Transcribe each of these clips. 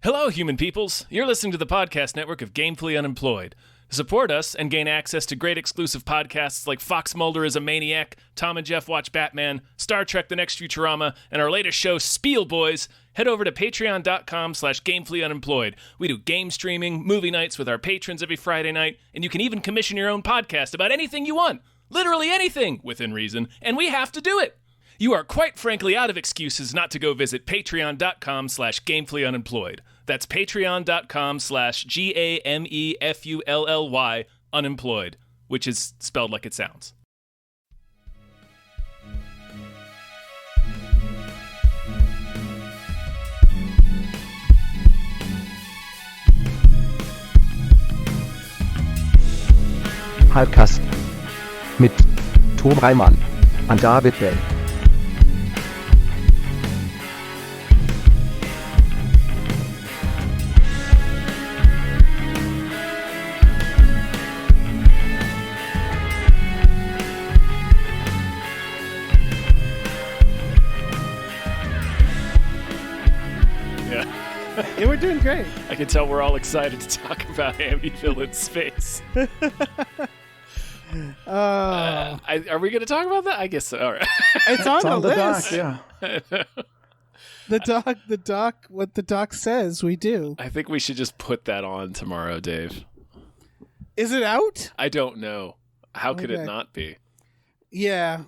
Hello, human peoples. You're listening to the podcast network of Gamefully Unemployed. To support us and gain access to great exclusive podcasts like Fox Mulder is a Maniac, Tom and Jeff Watch Batman, Star Trek The Next Futurama, and our latest show, Spiel Boys, head over to patreon.com/gamefullyunemployed. We do game streaming, movie nights with our patrons every Friday night, and you can even commission your own podcast about anything you want. Literally anything, within reason, and we have to do it. You are quite frankly out of excuses not to go visit patreon.com/gamefullyunemployed. That's patreon.com/GAMEFULLY unemployed, which is spelled like it sounds. Hypecast mit Tom Reimann und David Bell. Yeah, we're doing great. I can tell we're all excited to talk about Amityville in space. Are we going to talk about that? I guess so. All right. It's on the list. Doc, yeah. The doc, what the doc says, we do. I think we should just put that on tomorrow, Dave. Is it out? I don't know. How could it not be? Yeah,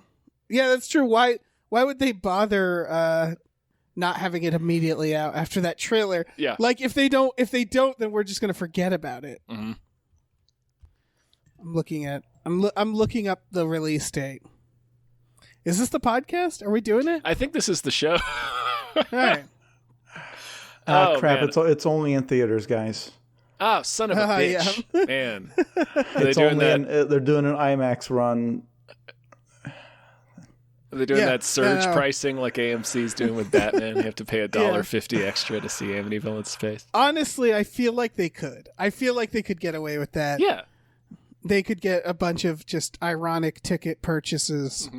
that's true. Why would they bother not having it immediately out after that trailer? Yeah. Like if they don't, then we're just gonna forget about it. Mm-hmm. I'm looking up the release date. Is this the podcast? Are we doing it? I think this is the show. All right. Oh, crap! man. It's only in theaters, guys. Oh, son of a bitch, man! They're doing an IMAX run. Are they doing that surge pricing like AMC's doing with Batman? You have to pay $1.50 extra to see Amityville in space. Honestly, I feel like they could. I feel like they could get away with that. Yeah. They could get a bunch of just ironic ticket purchases.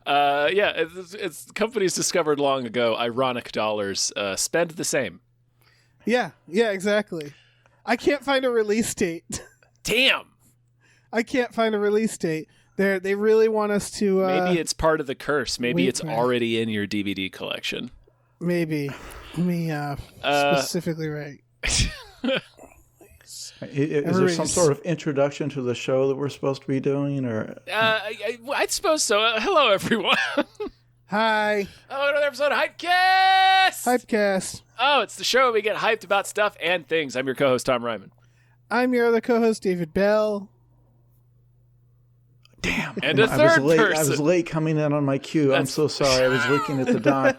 It's companies discovered long ago, ironic dollars spend the same. Yeah, exactly. I can't find a release date. Damn! I can't find a release date. They really want us to... maybe it's part of the curse. Maybe it's already in your DVD collection. Maybe. Let me specifically right. Is there some sort of introduction to the show that we're supposed to be doing? Or I suppose so. Hello, everyone. Hi. Hello to another episode of Hypecast! Hypecast. Oh, it's the show where we get hyped about stuff and things. I'm your co-host, Tom Ryman. I'm your other co-host, David Bell. Damn. And a third person. I was late coming in on my cue. I'm so sorry. I was looking at the doc.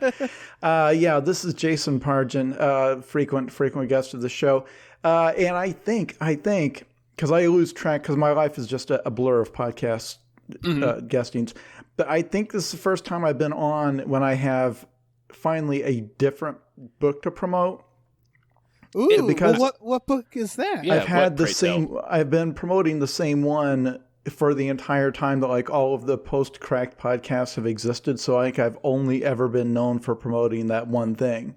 This is Jason Pargin, frequent guest of the show. And I think, because I lose track, because my life is just a blur of podcast guestings, but I think this is the first time I've been on when I have finally a different book to promote. Ooh, because what book is that? Yeah, I've had the same. I've been promoting the same one for the entire time that like all of the post-cracked podcasts have existed. So I've only ever been known for promoting that one thing.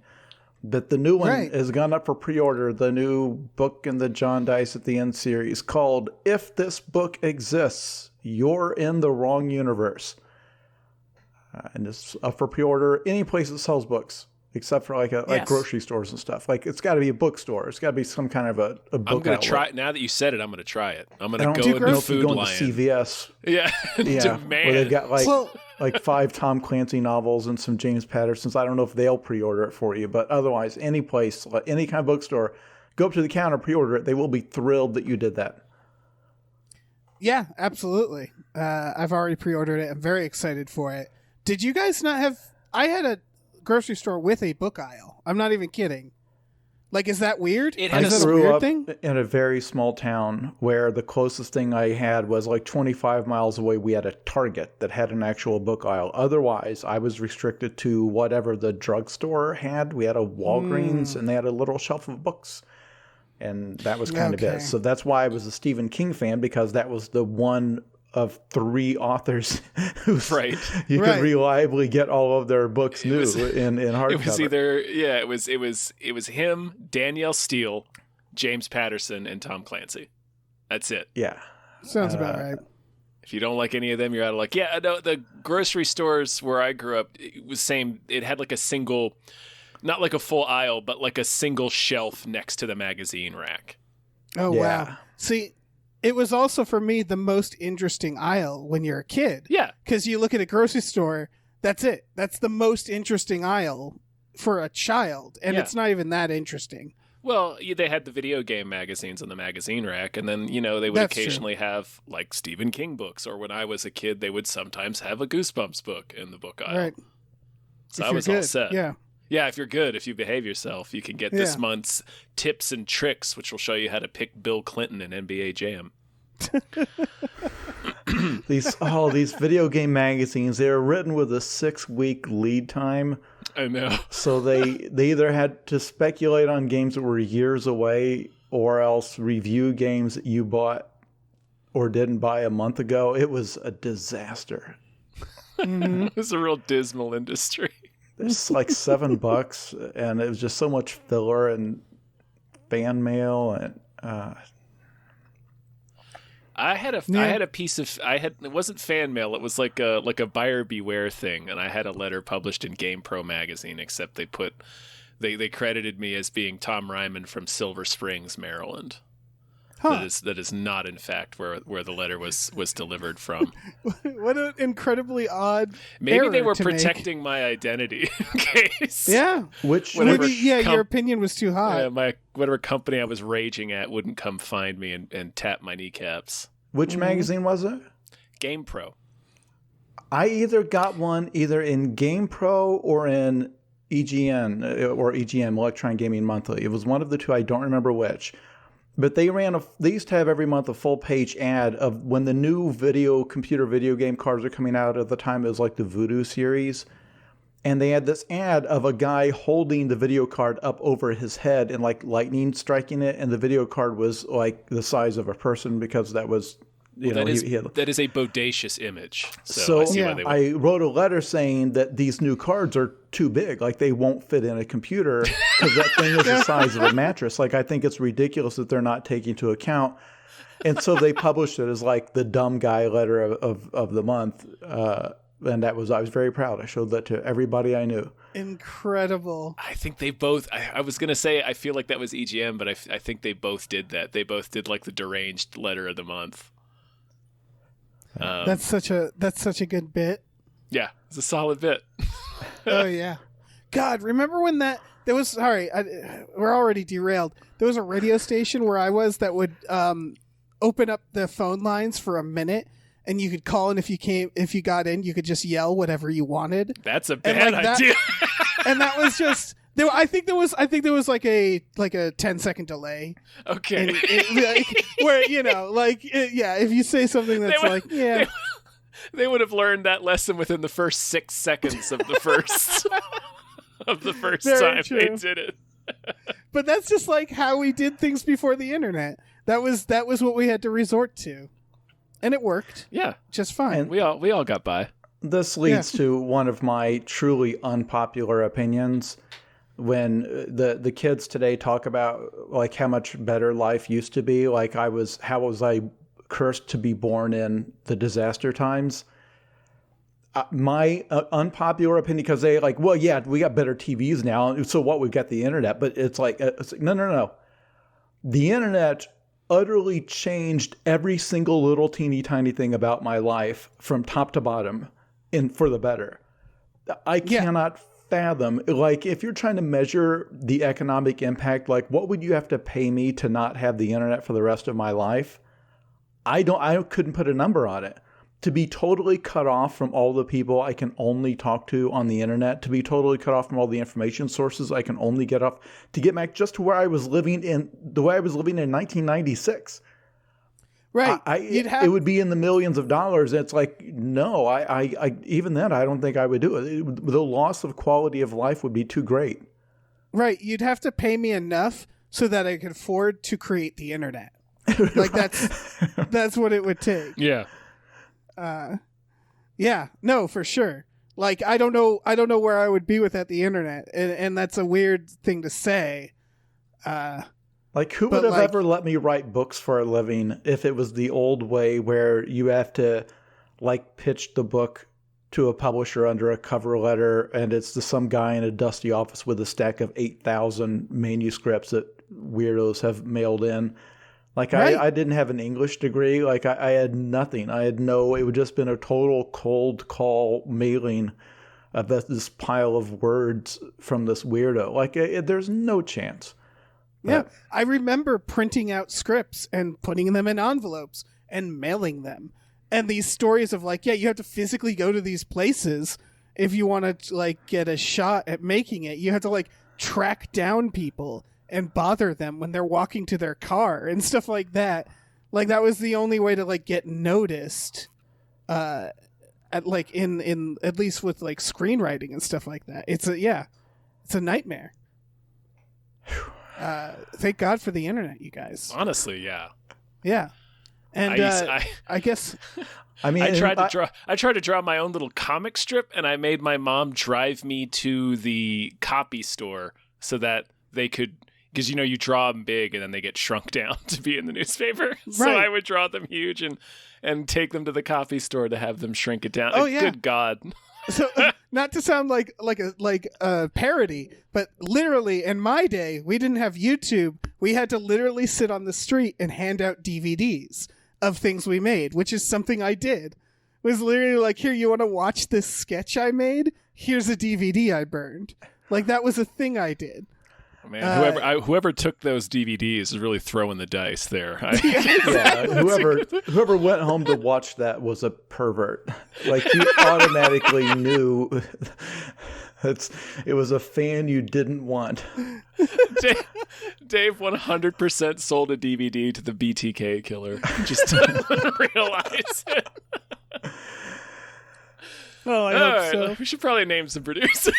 But the new one has gone up for pre-order, the new book in the John Dice at the End series called If This Book Exists, You're in the Wrong Universe. And it's up for pre-order any place that sells books, except for like grocery stores and stuff. Like it's got to be a bookstore. It's got to be some kind of a book I'm going to outlet. try it. Now that you said it, I'm going to try it. I'm going to go in the food going lion. to CVS. Yeah. Demand. Where they've got like 5 Tom Clancy novels and some James Pattersons. I don't know if they'll pre-order it for you, but otherwise, any place, any kind of bookstore, go up to the counter, pre-order it. They will be thrilled that you did that. Yeah, absolutely. I've already pre-ordered it. I'm very excited for it. Did you guys not have... I had a grocery store with a book aisle. I'm not even kidding. Like, is that weird? I grew up in a very small town where the closest thing I had was like 25 miles away. We had a Target that had an actual book aisle. Otherwise, I was restricted to whatever the drugstore had. We had a Walgreens and they had a little shelf of books. And that was kind of it. So that's why I was a Stephen King fan, because that was the one of 3 authors who's Right. you Right. can reliably get all of their books new in hardcover. It was either it was him, Danielle Steele, James Patterson, and Tom Clancy. That's it. Yeah. Sounds about right. If you don't like any of them, you're out of luck. Yeah, no, the grocery stores where I grew up, it was same. It had like a single, not like a full aisle, but like a single shelf next to the magazine rack. Oh, Yeah. wow. See, it was also for me the most interesting aisle when you're a kid. Yeah. Because you look at a grocery store, that's it. That's the most interesting aisle for a child. And Yeah. it's not even that interesting. Well, they had the video game magazines on the magazine rack, and then, they would That's true. occasionally have, like, Stephen King books, or when I was a kid, they would sometimes have a Goosebumps book in the book aisle. Right. So If I you're was all good. set. Yeah. Yeah, if you're good, if you behave yourself, you can get this Yeah. month's tips and tricks, which will show you how to pick Bill Clinton in NBA Jam. These video game magazines, they were written with a 6-week lead time. I know. So they either had to speculate on games that were years away or else review games that you bought or didn't buy a month ago. It was a disaster. It was a real dismal industry. It's like $7 and it was just so much filler and fan mail and I had a piece of it wasn't fan mail, it was like a buyer beware thing, and I had a letter published in Game Pro magazine, except they credited me as being Tom Ryman from Silver Springs, Maryland. Huh. That is not in fact where the letter was delivered from. What an incredibly odd Maybe error they were to make. protecting my identity in case. Yeah. which Whatever Maybe, your opinion was too hot. Whatever company I was raging at wouldn't come find me and tap my kneecaps. which magazine was it? Game Pro. I either got one either in Game Pro or in EGN or EGM, Electronic Gaming Monthly. It was one of the two. I don't remember which. But they used to have every month a full page ad of when the new computer video game cards are coming out. At the time, it was like the Voodoo series. And they had this ad of a guy holding the video card up over his head and like lightning striking it. And the video card was like the size of a person because that was, That is a bodacious image. So I see why they would. I wrote a letter saying that these new cards are too big. Like they won't fit in a computer because that thing is the size of a mattress. Like I think it's ridiculous that they're not taking into account. And so they published it as like the dumb guy letter of the month. And I was very proud. I showed that to everybody I knew. Incredible. I think they both. I was gonna say I feel like that was EGM, but I think they both did that. They both did like the deranged letter of the month. That's such a good bit. Yeah, it's a solid bit. Oh yeah. God, remember when there was we're already derailed. There was a radio station where I was that would open up the phone lines for a minute, and you could call in if you got in, you could just yell whatever you wanted. That's a bad idea. And that was just I think there was like a 10-second delay. Okay. Where if you say something that's they would have learned that lesson within the first 6 seconds of the first Very time true. they did it. But that's just like how we did things before the internet. That was what we had to resort to, and it worked. Yeah, just fine. And we all got by. This leads to one of my truly unpopular opinions. When the kids today talk about like how much better life used to be, like how was I cursed to be born in the disaster times? My unpopular opinion, because they like, well, yeah, we got better TVs now, so what? We've got the internet, but it's like no. The internet utterly changed every single little teeny tiny thing about my life from top to bottom, and for the better. I cannot fathom, like, if you're trying to measure the economic impact, like what would you have to pay me to not have the internet for the rest of my life? I couldn't put a number on it. To be totally cut off from all the people I can only talk to on the internet, to be totally cut off from all the information sources I can only get off, to get back just to where I was living in 1996. Right. It would be in the millions of dollars. It's like, no, I even then, I don't think I would do it. The loss of quality of life would be too great. Right. You'd have to pay me enough so that I could afford to create the internet. Like that's what it would take. Yeah. Yeah, no, for sure. Like, I don't know where I would be without the internet, and that's a weird thing to say. Like, who would have ever let me write books for a living if it was the old way where you have to, like, pitch the book to a publisher under a cover letter, and it's to some guy in a dusty office with a stack of 8,000 manuscripts that weirdos have mailed in. Like, right. I didn't have an English degree. Like, I had nothing. It would just been a total cold call mailing of this pile of words from this weirdo. Like, there's no chance. Yeah, I remember printing out scripts and putting them in envelopes and mailing them. And these stories of like, yeah, you have to physically go to these places if you want to like get a shot at making it. You have to like track down people and bother them when they're walking to their car and stuff like that. Like that was the only way to like get noticed at like in at least with like screenwriting and stuff like that. It's a nightmare. Thank God for the internet, you guys. Honestly, yeah. Yeah. And I guess I tried to draw my own little comic strip, and I made my mom drive me to the copy store so that they could, because you draw them big and then they get shrunk down to be in the newspaper. Right. So I would draw them huge and take them to the copy store to have them shrink it down. Oh yeah. Good God. So not to sound like a parody, but literally in my day, we didn't have YouTube. We had to literally sit on the street and hand out DVDs of things we made, which is something I did. It was literally like, here, you want to watch this sketch I made? Here's a DVD I burned. Like that was a thing I did. Man, whoever took those DVDs is really throwing the dice there. Whoever went home to watch that was a pervert. Like you automatically knew it was a fan you didn't want. Dave 100% sold a DVD to the BTK killer. Just to realize it. Oh, I hope so. We should probably name some producers.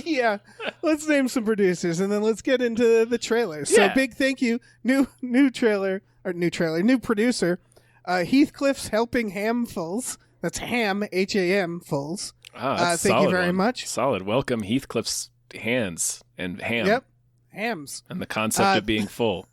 Yeah, let's name some producers, and then let's get into the trailer. So big thank you, new producer, Heathcliff's Helping Hamfuls. That's Ham, Ham Fulls. Thank you very much. Solid. Welcome, Heathcliff's hands and ham. Yep, hams. And the concept of being full.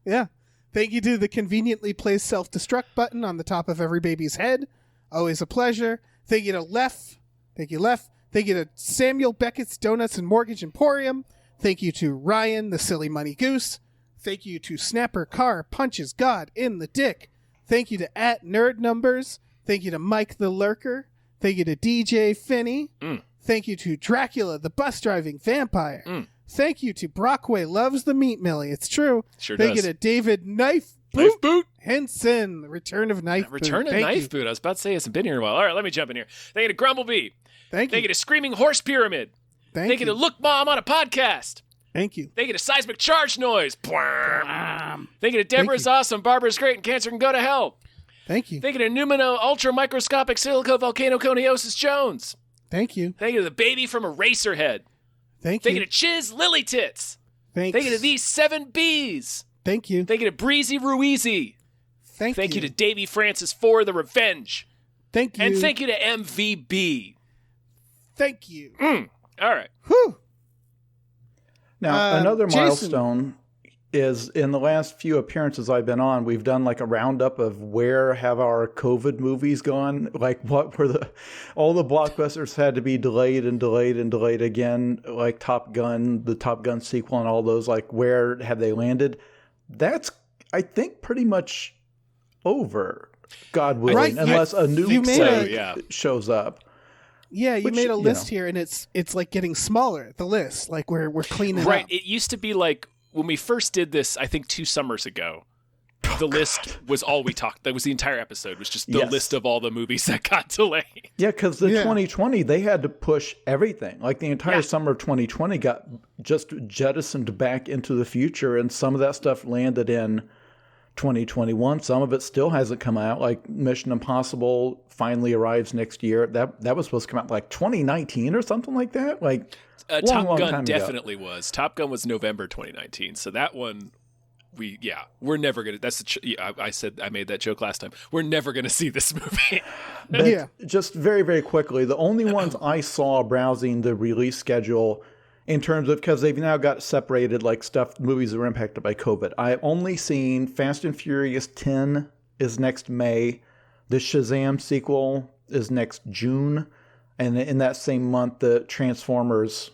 Yeah. Thank you to the conveniently placed self-destruct button on the top of every baby's head. Always a pleasure. Thank you to Lef. Thank you, Lef. Thank you to Samuel Beckett's Donuts and Mortgage Emporium. Thank you to Ryan, the Silly Money Goose. Thank you to Snapper Carr, Punches God in the Dick. Thank you to @NerdNumbers. Thank you to Mike the Lurker. Thank you to DJ Finney. Thank you to Dracula, the bus driving vampire. Thank you to Brockway Loves the Meat Millie. It's true. Sure Thank does. you to David Knife Boot Henson, the Return of Knife Boot. Return of Knife Boot. I was about to say he hasn't been here in a while. All right, let me jump in here. Thank you to Grumblebee. Thank you. Thank you to Screaming Horse Pyramid. Thank you to Look Mom on a Podcast. Thank you. Thank you to Seismic Charge Noise. Thank you to Deborah's Awesome, Barbara's Great, and Cancer Can Go to Hell. Thank you. Thank you to Numino Ultra Microscopic Silico Volcanoconiosis Jones. Thank you. Thank you to the baby from Eraserhead. Thank you. Thank you to Chiz Lily Tits. Thanks. Thank you to these 7 Bs. Thank you. Thank you to Breezy Ruizy. Thank you to Davy Francis for the Revenge. Thank you. And thank you to MVB. Thank you. All right. Whew. Now, another milestone is in the last few appearances I've been on, we've done like a roundup of where have our COVID movies gone? Like what were all the blockbusters had to be delayed and delayed and delayed again, like Top Gun, the Top Gun sequel and all those, like where have they landed? That's, I think, pretty much over, God willing, unless a new play shows up. Yeah, you made a list here, and it's like getting smaller, the list. Like we're cleaning up. Right, it used to be like, when we first did this, I think 2 summers ago, the list was all we talked. That was the entire episode, was just the list of all the movies that got delayed. Yeah, because 2020, they had to push everything. Like the entire summer of 2020 got just jettisoned back into the future, and some of that stuff landed in 2021. Some of it still hasn't come out. Like Mission Impossible finally arrives next year. That was supposed to come out like 2019 or something like that. Like Top Gun definitely was. Top Gun was November 2019. So that one, we're never gonna. That's I made that joke last time. We're never gonna see this movie. But just very, very quickly, the only ones I saw browsing the release schedule in terms of, because they've now got separated like movies that were impacted by COVID. I've only seen Fast and Furious 10 is next May. The Shazam sequel is next June. And in that same month, the Transformers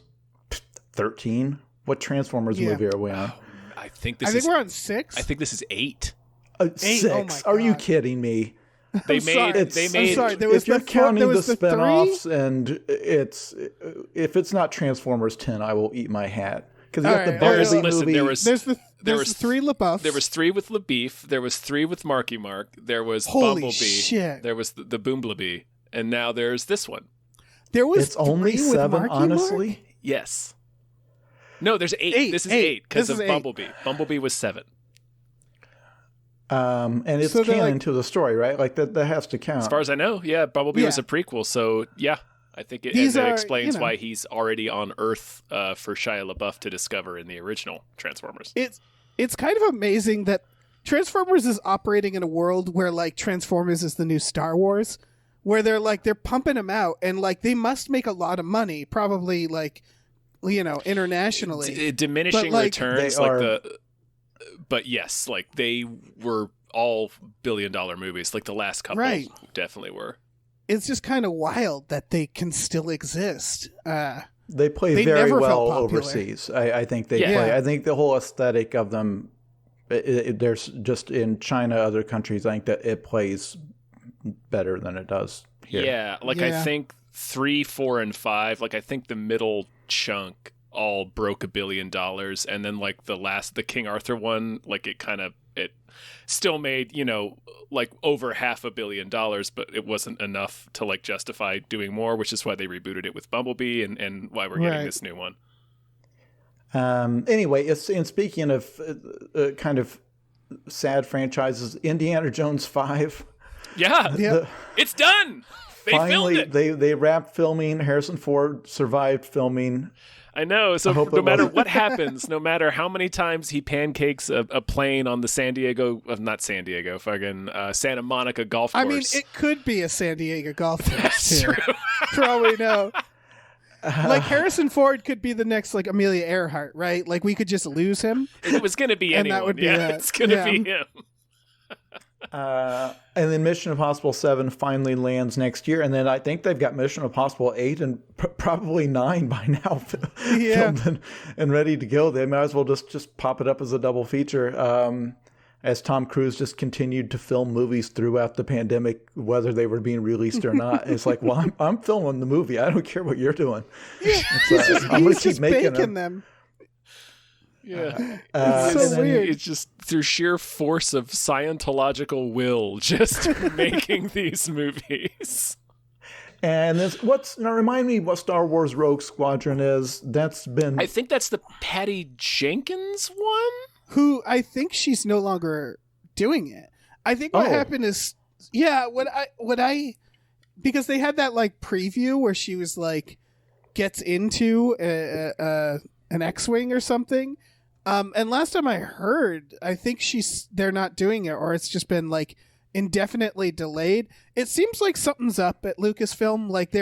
13. What Transformers movie are we on? I think we're on 6. I think this is 8. 6? Oh my Are you God. kidding me? They made. I'm sorry. There was if you're counting the spin-offs, 3? and if it's not Transformers 10, I will eat my hat. Because you got the right. Bumblebee Listen, movie. There was 3 LaBeouf. There was 3 with LaBeef. There was 3 with Marky Mark. There was Holy Bumblebee. shit. There was the Boomblebee, and now there's this one. There was It's only 3 with 7, Marky honestly. Mark? Yes. No, there's 8. 8. This is 8 because This of is 8. Bumblebee. Bumblebee was 7. And it's So they're canon like- to the story, right? Like that has to count. As far as I know, yeah, Bumblebee was a prequel. So yeah, I think These it are, explains you know- why he's already on Earth for Shia LaBeouf to discover in the original Transformers. It's kind of amazing that Transformers is operating in a world where like Transformers is the new Star Wars, where they're pumping them out and like they must make a lot of money, probably like, you know, internationally. Diminishing But, like, returns, they like are- but yes, like they were all billion-dollar movies. Like the last couple, Right. definitely were. It's just kind of wild that they can still exist. They play They very never felt well popular. overseas. I think they Yeah. play. I think the whole aesthetic of them, there's just in China, other countries, I think that it plays better than it does here. Yeah, like I think 3, 4, and 5. Like I think the middle chunk all broke $1 billion, and then like the King Arthur one, like it still made, you know, like over $500 million, but it wasn't enough to like justify doing more, which is why they rebooted it with Bumblebee and why we're getting this new one. Anyway, and speaking of kind of sad franchises, Indiana Jones 5. Yeah, it's done. They Finally, filmed it. they wrapped filming. Harrison Ford survived filming. I know. So hope no it matter wasn't- what happens, no matter how many times he pancakes a plane on the Santa Monica golf course. I mean, it could be a San Diego golf course That's too. true. For all we know. Like Harrison Ford could be the next like Amelia Earhart, right? Like we could just lose him. It was going to be And anyone. that would be yeah, it. it's going to Yeah. be him. And then Mission Impossible 7 finally lands next year. And then I think they've got Mission Impossible 8 and probably 9 by now filmed and ready to go. They might as well just pop it up as a double feature. As Tom Cruise just continued to film movies throughout the pandemic, whether they were being released or not. It's like, well, I'm filming the movie. I don't care what you're doing. Yeah, I'm going he's to keep just making baking them. them. Yeah. It's so And then weird. It's just through sheer force of Scientological will, just making these movies. And this, now remind me what Star Wars Rogue Squadron is. That's been... I think that's the Patty Jenkins one. Who I think she's no longer doing it. I think what happened is, because they had that like preview where she was like gets into an X-wing or something. And last time I heard, I think they're not doing it, or it's just been like indefinitely delayed. It seems like something's up at Lucasfilm. Like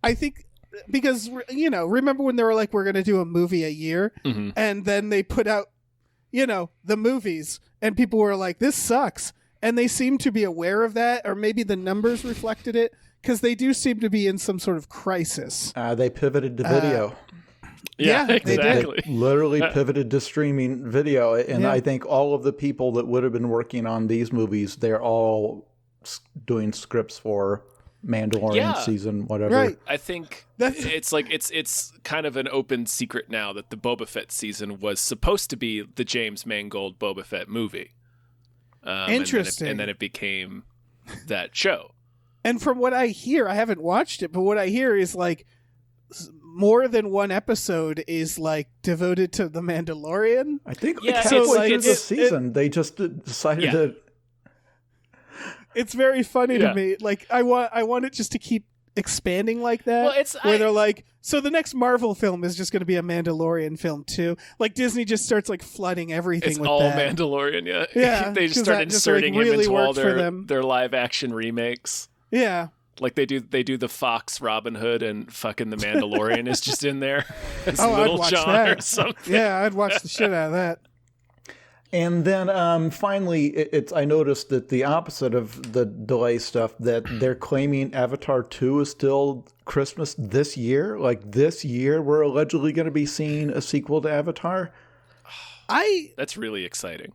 I think because, you know, remember when they were like, we're going to do a movie a year, and then they put out, you know, the movies, and people were like, this sucks. And they seem to be aware of that, or maybe the numbers reflected it, because they do seem to be in some sort of crisis. They pivoted to video. Yeah, they exactly. They literally pivoted to streaming video. And I think all of the people that would have been working on these movies, they're all doing scripts for Mandalorian season, whatever. Right. I think it's kind of an open secret now that the Boba Fett season was supposed to be the James Mangold Boba Fett movie. Interesting. And then it became that show. And from what I hear, I haven't watched it, but what I hear is like more than one episode is like devoted to the Mandalorian. I think Yeah, halfway so, like, through the it's- season, they just decided to... It's very funny to me. Like I want it just to keep expanding like that. Well, where they're like, so the next Marvel film is just going to be a Mandalorian film too. Like Disney just starts like flooding everything it's with all that. Mandalorian. Yeah, Yeah, they just 'cause start that just, inserting like, him really into all worked for them. their live action remakes. Yeah. Like they do the Fox Robin Hood and fucking the Mandalorian is just in there as Oh, I'd Little watch John that. or something. Yeah, I'd watch the shit out of that. And then finally, I noticed that the opposite of the delay stuff, that they're claiming Avatar 2 is still Christmas this year. Like this year, we're allegedly going to be seeing a sequel to Avatar. That's really exciting.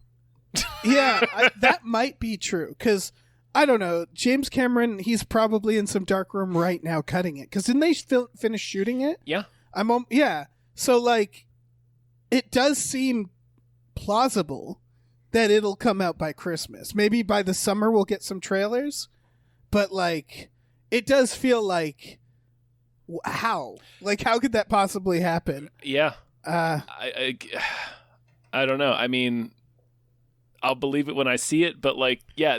Yeah, that might be true. Because, I don't know, James Cameron, he's probably in some dark room right now cutting it. Because didn't they finish shooting it? Yeah. Yeah. So, like, it does seem plausible that it'll come out by Christmas. Maybe by the summer we'll get some trailers, but like it does feel like how could that possibly happen? Yeah. I don't know. I mean, I'll believe it when I see it, but like, yeah,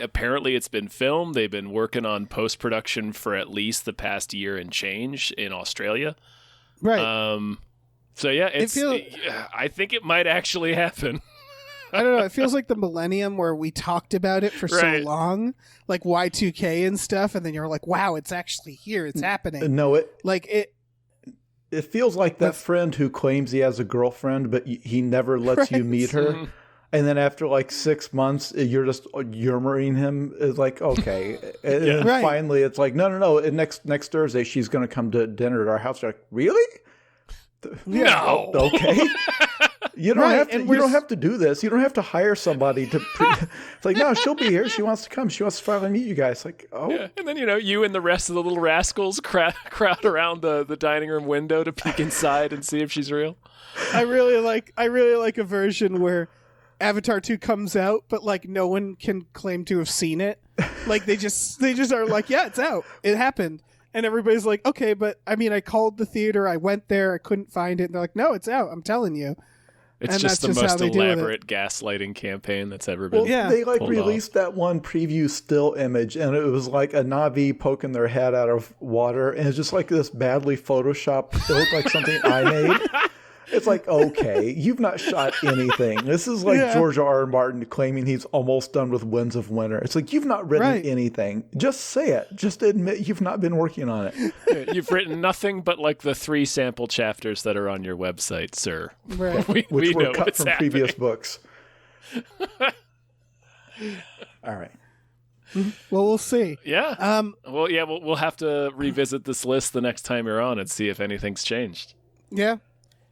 apparently it's been filmed. They've been working on post-production for at least the past year and change in Australia. Right. So yeah, I think it might actually happen. I don't know. It feels like the millennium where we talked about it for Right. so long, like Y2K and stuff, and then you're like, "Wow, it's actually here. It's happening." No, it feels like that friend who claims he has a girlfriend, but he never lets you meet her. And then after like 6 months, you're just humoring him. It's like, okay. And then Right. finally it's like, no. Next Thursday, she's going to come to dinner at our house. You're like, really? No. Okay. You don't Right, have to. and You don't have to do this. You don't have to hire somebody to. It's like, no, she'll be here. She wants to come. She wants to finally meet you guys. Like, oh, Yeah. And then you and the rest of the little rascals crowd around the dining room window to peek inside and see if she's real. I really like a version where Avatar 2 comes out, but like no one can claim to have seen it. Like they just are like, yeah, it's out. It happened. And everybody's like, okay, but I mean, I called the theater. I went there. I couldn't find it. And they're like, no, it's out. I'm telling you. It's And just the that's just how most they deal with it. elaborate gaslighting campaign that's ever been. well, Yeah. they like pulled released that one preview still image, and it was like a Na'vi poking their head out of water, and it's just like this badly photoshopped. It looked like something I made. It's like, okay, you've not shot anything. This is like Yeah. George R.R. Martin claiming he's almost done with Winds of Winter. It's like, you've not written Right. anything. Just say it. Just admit you've not been working on it. Yeah, you've written nothing but like the 3 sample chapters that are on your website, sir. Right. Which we were know cut what's from happening. previous books. All right. Well, we'll see. Yeah. Well, yeah, we'll have to revisit this list the next time you're on and see if anything's changed. Yeah.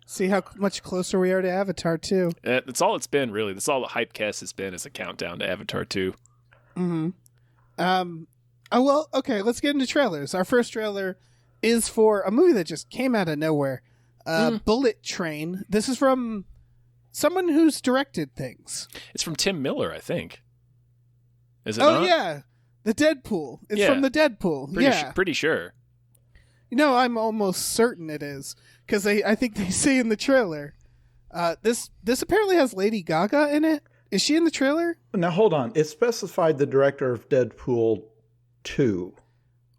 See how much closer we are to Avatar 2. That's all it's been, really. That's all the Hypecast has been, is a countdown to Avatar 2. Oh, well, okay, let's get into trailers. Our first trailer is for a movie that just came out of nowhere. Bullet Train. This is from someone who's directed things. It's from Tim Miller, I think. Is it Oh, not? yeah. The Deadpool. It's Yeah. from the Deadpool. Pretty sure. You know, I'm almost certain it is. Because I think they say in the trailer. This apparently has Lady Gaga in it. Is she in the trailer? Now, hold on. It specified the director of Deadpool 2.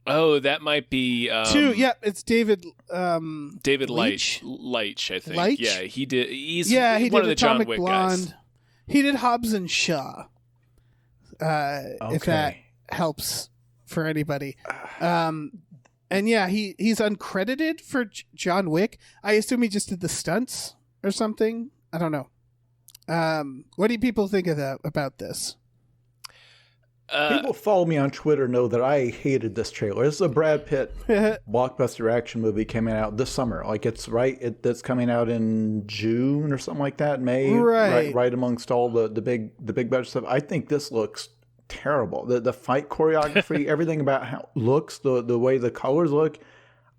Oh, that might be... 2, yeah, it's David... David Leitch? Leitch, I think. Leitch? Yeah, he did. He's he one did of the Atomic John Wick Blonde. guys. He did Hobbs and Shaw. If that helps for anybody. And yeah, he's uncredited for John Wick. I assume he just did the stunts or something. I don't know. What do people think of that about this? People who follow me on Twitter know that I hated this trailer. This is a Brad Pitt blockbuster action movie coming out this summer. Like it's coming out in June or something like that, May. Right amongst all the big budget stuff. I think this looks terrible. The fight choreography, everything about how it looks, the way the colors look.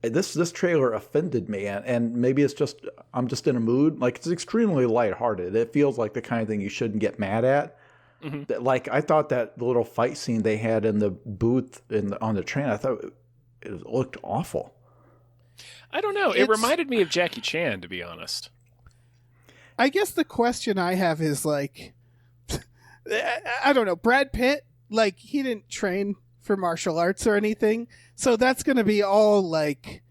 This trailer offended me, and maybe it's just I'm just in a mood. Like it's extremely lighthearted. It feels like the kind of thing you shouldn't get mad at. Mm-hmm. Like I thought that little fight scene they had in the booth on the train, I thought it looked awful. I don't know. It reminded me of Jackie Chan, to be honest. I guess the question I have is like, I don't know. Brad Pitt, like he didn't train for martial arts or anything. So that's going to be all like,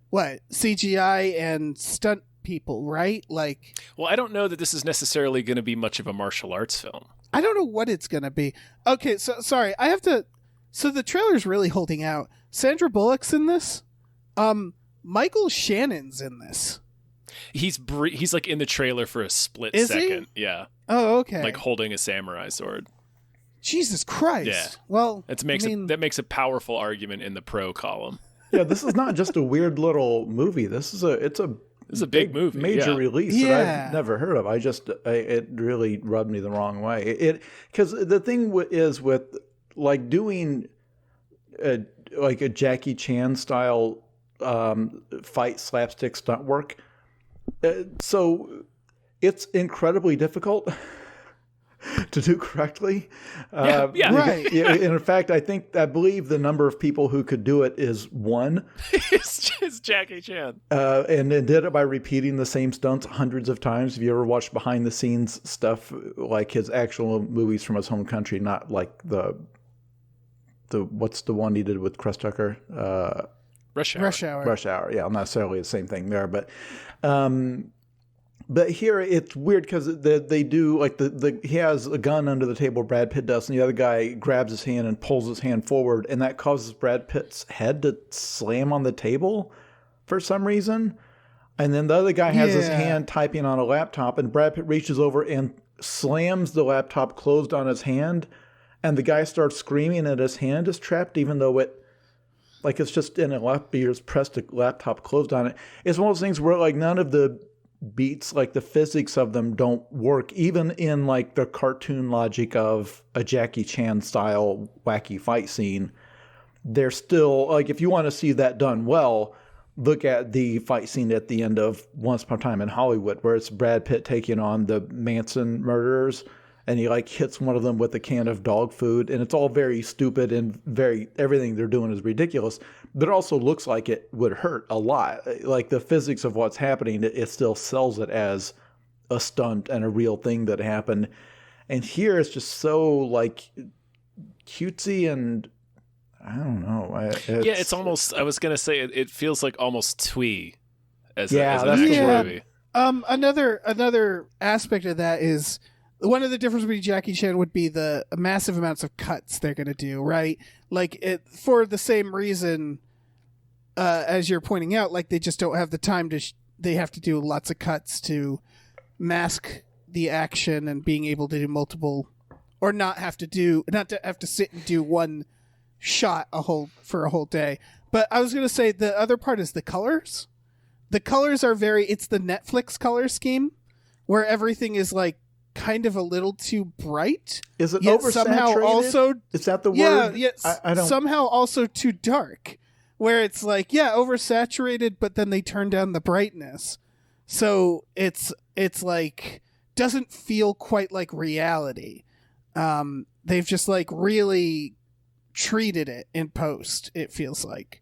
what, CGI and stunt people, right? Like, well, I don't know that this is necessarily going to be much of a martial arts film. I don't know what it's going to be. Okay, so sorry, I have to. So the trailer's really holding out. Sandra Bullock's in this. Michael Shannon's in this. He's like in the trailer for a split Is second. he? Yeah. Oh, okay. Like holding a samurai sword. Jesus Christ. Yeah. Well, that makes a powerful argument in the pro columm. Yeah, this is not just a weird little movie. It's a big movie, major release Yeah. that I've never heard of. It really rubbed me the wrong way. Because the thing is with like doing like a Jackie Chan style fight slapstick stunt work. So it's incredibly difficult to do correctly. Yeah. Right. In fact, I believe the number of people who could do it is one. It's Jackie Chan. And did it by repeating the same stunts hundreds of times. Have you ever watched behind the scenes stuff, like his actual movies from his home country, not like the what's the one he did with Chris Tucker? Rush Hour. Rush Hour. Yeah, not necessarily the same thing there, but here it's weird because they do like he has a gun under the table, Brad Pitt does, and the other guy grabs his hand and pulls his hand forward, and that causes Brad Pitt's head to slam on the table for some reason. And then the other guy has his hand typing on a laptop, and Brad Pitt reaches over and slams the laptop closed on his hand, and the guy starts screaming and his hand is trapped, even though it's just in a lap, he just pressed a laptop closed on it. It's one of those things where like none of the beats, like the physics of them don't work, even in like the cartoon logic of a Jackie Chan style wacky fight scene. They're still like, if you want to see that done well, look at the fight scene at the end of Once Upon a Time in Hollywood, where it's Brad Pitt taking on the Manson murderers, and he like hits one of them with a can of dog food, and it's all very stupid and everything they're doing is ridiculous, but it also looks like it would hurt a lot. Like the physics of what's happening, it still sells it as a stunt and a real thing that happened. And here it's just so like cutesy, and I don't know. It's almost, I was going to say, it feels like almost twee as an that's actual for movie. Another aspect of that is one of the differences between Jackie Chan would be the massive amounts of cuts they're going to do, right? Like for the same reason as you're pointing out, like they just don't have the time they have to do lots of cuts to mask the action and being able to do multiple, or not to have to sit and do one shot for a whole day. But I was going to say the other part is the colors. The colors are it's the Netflix color scheme where everything is like kind of a little too bright. Is it yet oversaturated? Somehow also, is that the word? Yeah, I don't. Somehow also too dark, where it's like oversaturated, but then they turn down the brightness, so it's like doesn't feel quite like reality. They've just like really treated it in post. It feels like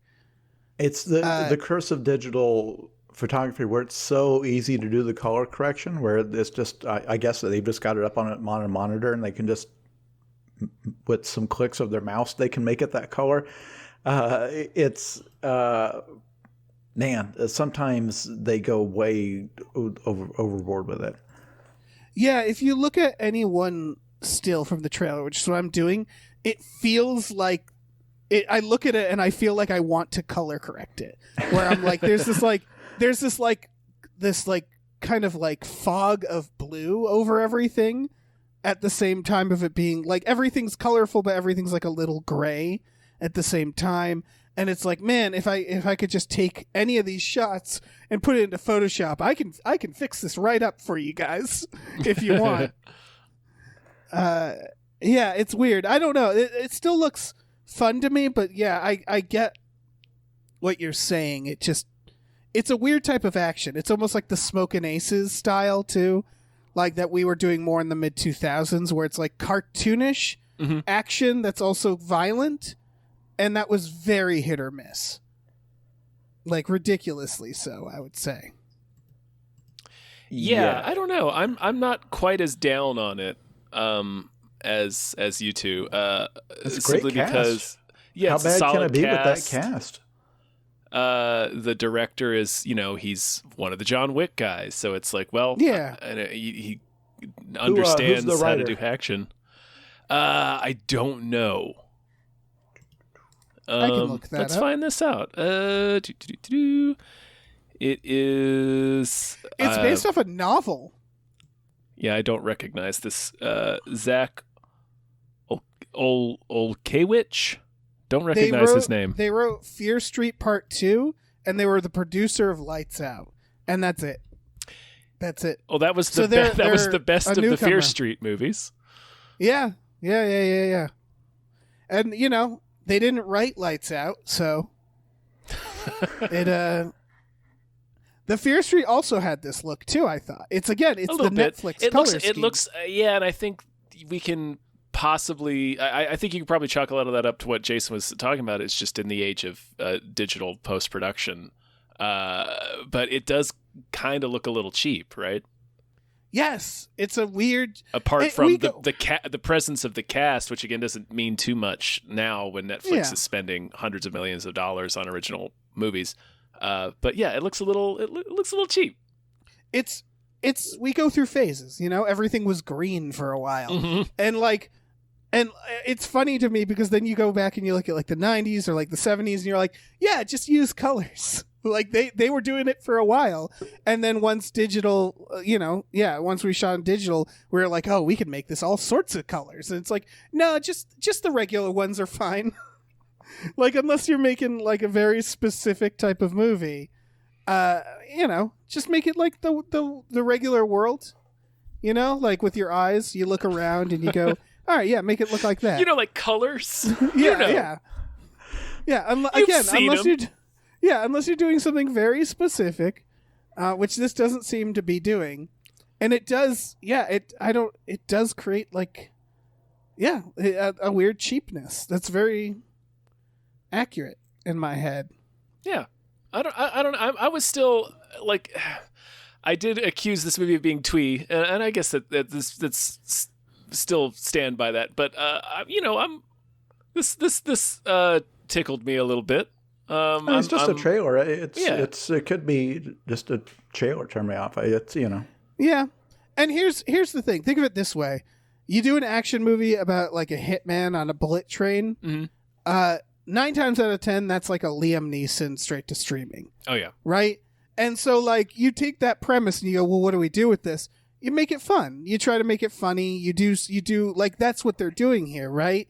it's the curse of digital photography, where it's so easy to do the color correction, where it's just I guess they've just got it up on a monitor, and they can just with some clicks of their mouse they can make it that color. Sometimes they go way overboard with it. Yeah, if you look at any one still from the trailer, which is what I'm doing, it feels like I look at it and I feel like I want to color correct it, where I'm like there's this kind of like fog of blue over everything at the same time of it being like everything's colorful, but everything's like a little gray at the same time. And it's like, man, if I could just take any of these shots and put it into Photoshop, I can fix this right up for you guys if you want. Yeah, it's weird. I don't know. It still looks fun to me, but yeah, I get what you're saying. It's a weird type of action. It's almost like the Smokin' Aces style too, like that we were doing more in the mid 2000s, where it's like cartoonish action that's also violent, and that was very hit or miss, like ridiculously so, I would say. Yeah, I don't know. I'm not quite as down on it as you two. It's a simply great cast. because Yeah, How it's a bad can solid it be with that cast. cast? The director is, he's one of the John Wick guys, so it's like, well, Yeah. He understands who's the how to writer? do action. I don't know. I can look that Let's up. find this out. It is. It's based off a novel. Yeah, I don't recognize this. Zach Olkiewicz. Don't recognize his name. They wrote Fear Street Part 2, and they were the producer of Lights Out. And that's it. That's it. Oh, that was So that was they're the best a of the newcomer. Fear Street movies. Yeah. And, they didn't write Lights Out, so the Fear Street also had this look too, I thought. It's the Netflix It color looks. scheme. It looks. Yeah, and I think we can possibly. I think you can probably chalk a lot of that up to what Jason was talking about. It's just in the age of digital post production, but it does kind of look a little cheap, right? Yes, it's a weird. Apart from the presence of the cast, which again doesn't mean too much now when Netflix is spending hundreds of millions of dollars on original movies. But yeah, it looks a little cheap. It's we go through phases, everything was green for a while. Mm-hmm. And it's funny to me because then you go back and you look at like the 90s or like the 70s and you're like, yeah, just use colors. Like they were doing it for a while. And then once digital, once we shot in digital, we were like, oh, we can make this all sorts of colors. And it's like, no, just the regular ones are fine. Like, unless you're making like a very specific type of movie, just make it like the regular world, like with your eyes, you look around and you go, all right, yeah, make it look like that. Like colors. Yeah. Unless you're doing something very specific, which this doesn't seem to be doing, and it does. Yeah, it does create like, a weird cheapness that's very accurate in my head. Yeah, I was still like, I did accuse this movie of being twee, and I guess that's still stand by that. But this tickled me a little bit. It's just a trailer. It could be just a trailer. Turn me off. Yeah, and here's the thing. Think of it this way: you do an action movie about like a hitman on a bullet train. Mm-hmm. 9 times out of 10, that's like a Liam Neeson straight to streaming. Oh yeah, right. And so like you take that premise and you go, well, what do we do with this? You make it fun. You try to make it funny. You do like that's what they're doing here, right?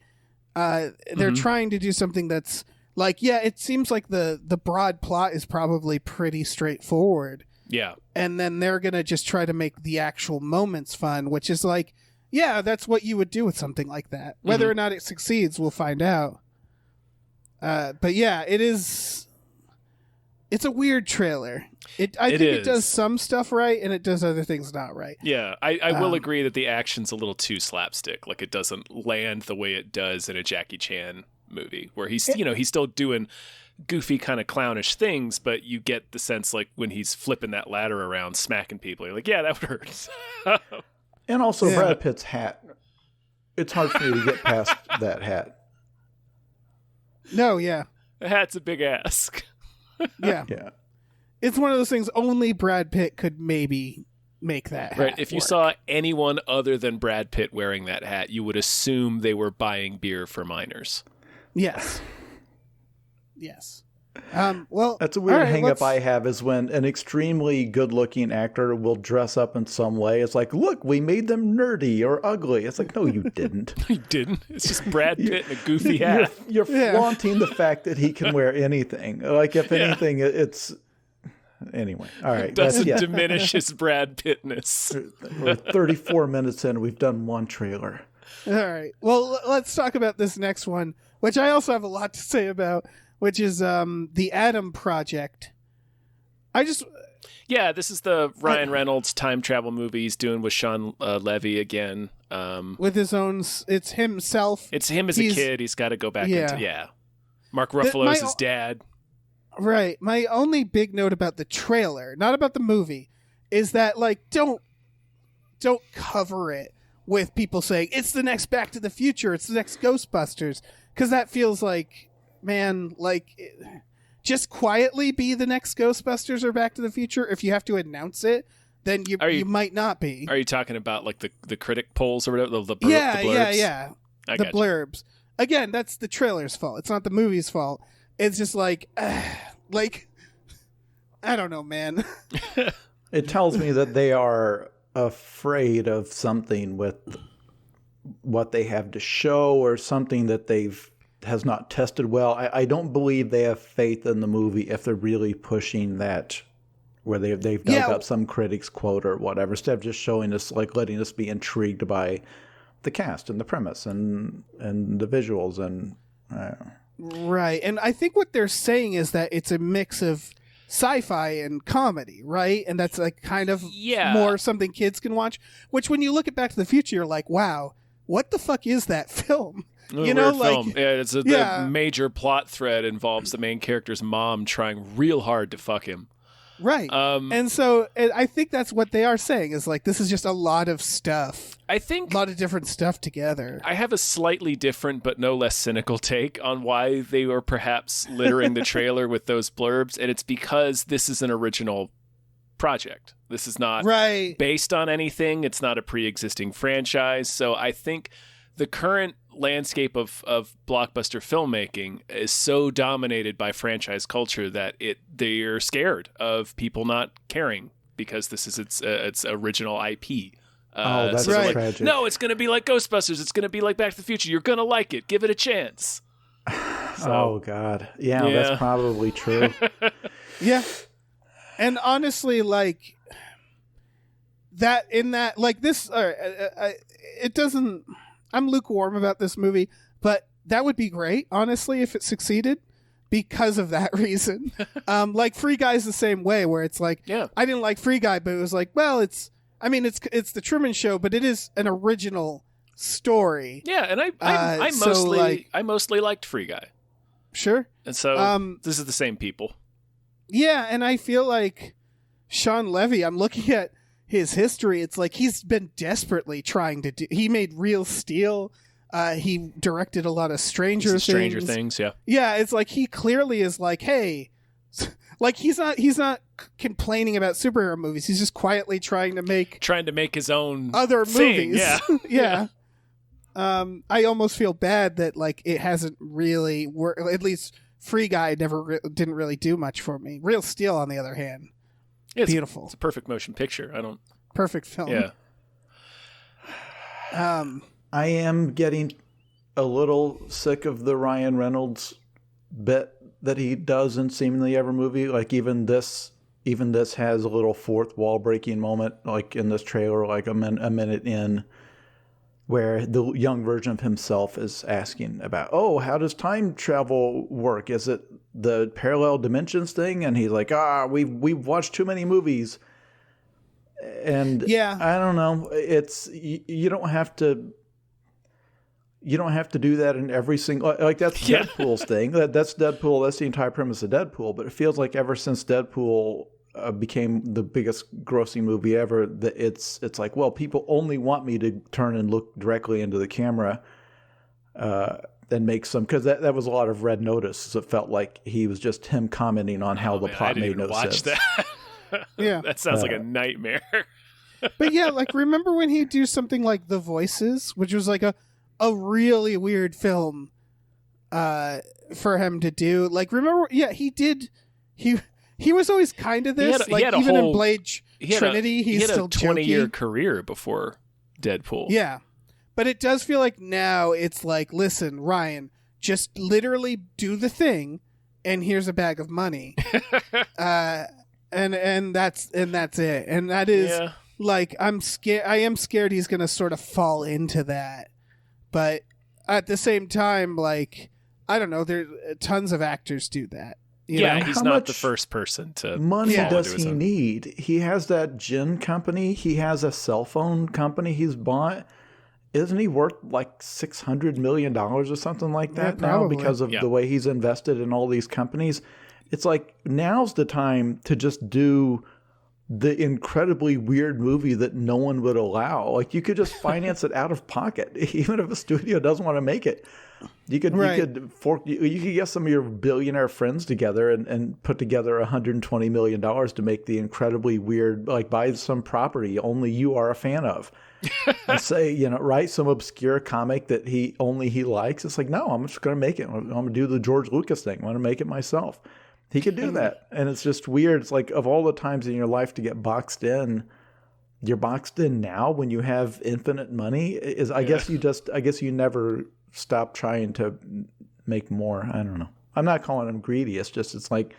They're trying to do something that's like, yeah, it seems like the broad plot is probably pretty straightforward. Yeah. And then they're going to just try to make the actual moments fun, which is like, yeah, that's what you would do with something like that. Whether or not it succeeds, we'll find out. But yeah, it's a weird trailer. I think it does some stuff right and it does other things not right. Yeah, I will agree that the action's a little too slapstick. Like it doesn't land the way it does in a Jackie Chan movie where he's still doing goofy kind of clownish things, but you get the sense like when he's flipping that ladder around smacking people, you're like, yeah, that would hurt. And also Brad Pitt's hat. It's hard for me to get past that hat. No, yeah. The hat's a big ask. Yeah. Yeah. It's one of those things only Brad Pitt could maybe make that hat Right. If you work. saw anyone other than Brad Pitt wearing that hat, you would assume they were buying beer for minors. Yes. Well, That's a weird all right, hang-up I have is when an extremely good-looking actor will dress up in some way. It's like, look, we made them nerdy or ugly. It's like, no, you didn't. You didn't. It's just Brad Pitt in a goofy hat. You're flaunting the fact that he can wear anything. Like, if anything, it's... Anyway, all right. It doesn't diminish his Brad Pittness. We're 34 minutes in. We've done one trailer. all right. Well, let's talk about this next one, which I also have a lot to say about, which is the Adam Project. Yeah, this is the Ryan Reynolds time travel movie he's doing with Sean Levy again. With his own, it's himself. It's him as a kid. He's got to go back into Mark Ruffalo's his dad. Right. My only big note about the trailer, not about the movie, is that like don't cover it with people saying it's the next Back to the Future, it's the next Ghostbusters, because that feels like man, like, just quietly be the next Ghostbusters or Back to the Future. If you have to announce it, then you might not be. Are you talking about like the critic polls or whatever? The blurbs? Yeah. The blurbs. Again, that's the trailer's fault. It's not the movie's fault. It's just like I don't know, man. It tells me that they are afraid of something with what they have to show, or something that has not tested well. I don't believe they have faith in the movie if they're really pushing that, where they've dug up some critic's quote or whatever, instead of just showing us, like, letting us be intrigued by the cast and the premise and the visuals and right. And I think what they're saying is that it's a mix of sci-fi and comedy, right? And that's like kind of more something kids can watch, which when you look at Back to the Future, you're like, wow, what the fuck is that film? You know, like, film. Yeah, the major plot thread involves the main character's mom trying real hard to fuck him. Right. And so I think that's what they are saying, is like, this is just a lot of stuff. I think a lot of different stuff together. I have a slightly different but no less cynical take on why they were perhaps littering the trailer with those blurbs, and it's because this is an original project. This is not based on anything. It's not a pre-existing franchise. So I think the current landscape of blockbuster filmmaking is so dominated by franchise culture that they're scared of people not caring because this is its original IP. That's so tragic. No, it's going to be like Ghostbusters. It's going to be like Back to the Future. You're going to like it. Give it a chance. Oh God, yeah, that's probably true. Yeah, and honestly, like that like this, it doesn't. I'm lukewarm about this movie, but that would be great, honestly, if it succeeded, because of that reason. Like Free Guy's the same way, where it's like, I didn't like Free Guy, but it was like, well, it's the Truman Show, but it is an original story. Yeah, and I mostly liked Free Guy. Sure. And so this is the same people. Yeah, and I feel like Sean Levy, I'm looking at his history, it's like he's been desperately trying to do. He made Real Steel. He directed a lot of Stranger Things. Yeah, it's like he clearly is like, hey, like he's not complaining about superhero movies. He's just quietly trying to make his own other thing. Movies. Yeah. I almost feel bad that like it hasn't really worked. At least Free Guy didn't really do much for me. Real Steel, on the other hand. Beautiful. It's a perfect motion picture. Perfect film. Yeah. I am getting a little sick of the Ryan Reynolds bit that he does in seemingly every movie. Like even this has a little fourth wall breaking moment, like in this trailer, like a minute in, where the young version of himself is asking about, how does time travel work? Is it the parallel dimensions thing? And he's like, we've watched too many movies. And I don't know. It's you don't have to do that in every single, like that's Deadpool's thing. That's Deadpool. That's the entire premise of Deadpool. But it feels like ever since Deadpool became the biggest grossing movie ever, that it's like, well, people only want me to turn and look directly into the camera and make some, because that was a lot of Red Notice. It felt like he was just him commenting on how the plot made no sense. That. Yeah, that sounds like a nightmare. But yeah, like remember when he'd do something like The Voices, which was like a really weird film for him to do. Like remember, he did. He was always kind of this, in Blade Trinity, he's still joking. He had a 20-year career before Deadpool. Yeah. But it does feel like now it's like, listen, Ryan, just literally do the thing, and here's a bag of money. And that's it. And that is like, I'm scared. I am scared he's going to sort of fall into that. But at the same time, like, I don't know, there tons of actors do that. You know? He's not the first person to. Money does he need? He has that gin company. He has a cell phone company he's bought. Isn't he worth like $600 million or something like that now because of the way he's invested in all these companies? It's like now's the time to just do the incredibly weird movie that no one would allow. Like, you could just finance it out of pocket, even if a studio doesn't want to make it. You could get some of your billionaire friends together and put together $120 million to make the incredibly weird, like, buy some property only you are a fan of. And say, write some obscure comic that he likes. It's like, no, I'm just going to make it. I'm going to do the George Lucas thing. I'm going to make it myself. He could do that. And it's just weird. It's like, of all the times in your life to get boxed in, you're boxed in now when you have infinite money. I guess you never stop trying to make more. I don't know. I'm not calling him greedy. It's like,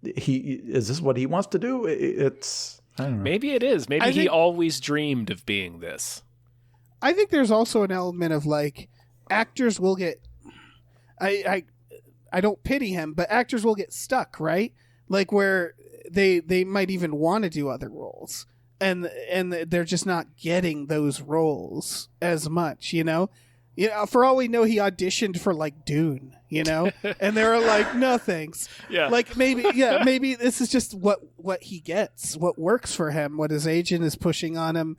is this what he wants to do? I don't know. Maybe it is. Maybe he always dreamed of being this. I think there's also an element of, like, actors will get... I don't pity him, but actors will get stuck, right? Like, where they might even want to do other roles, and they're just not getting those roles as much, for all we know, he auditioned for, like, Dune, and they were like, no thanks. Yeah. Like, maybe this is just what he gets, what works for him, what his agent is pushing on him.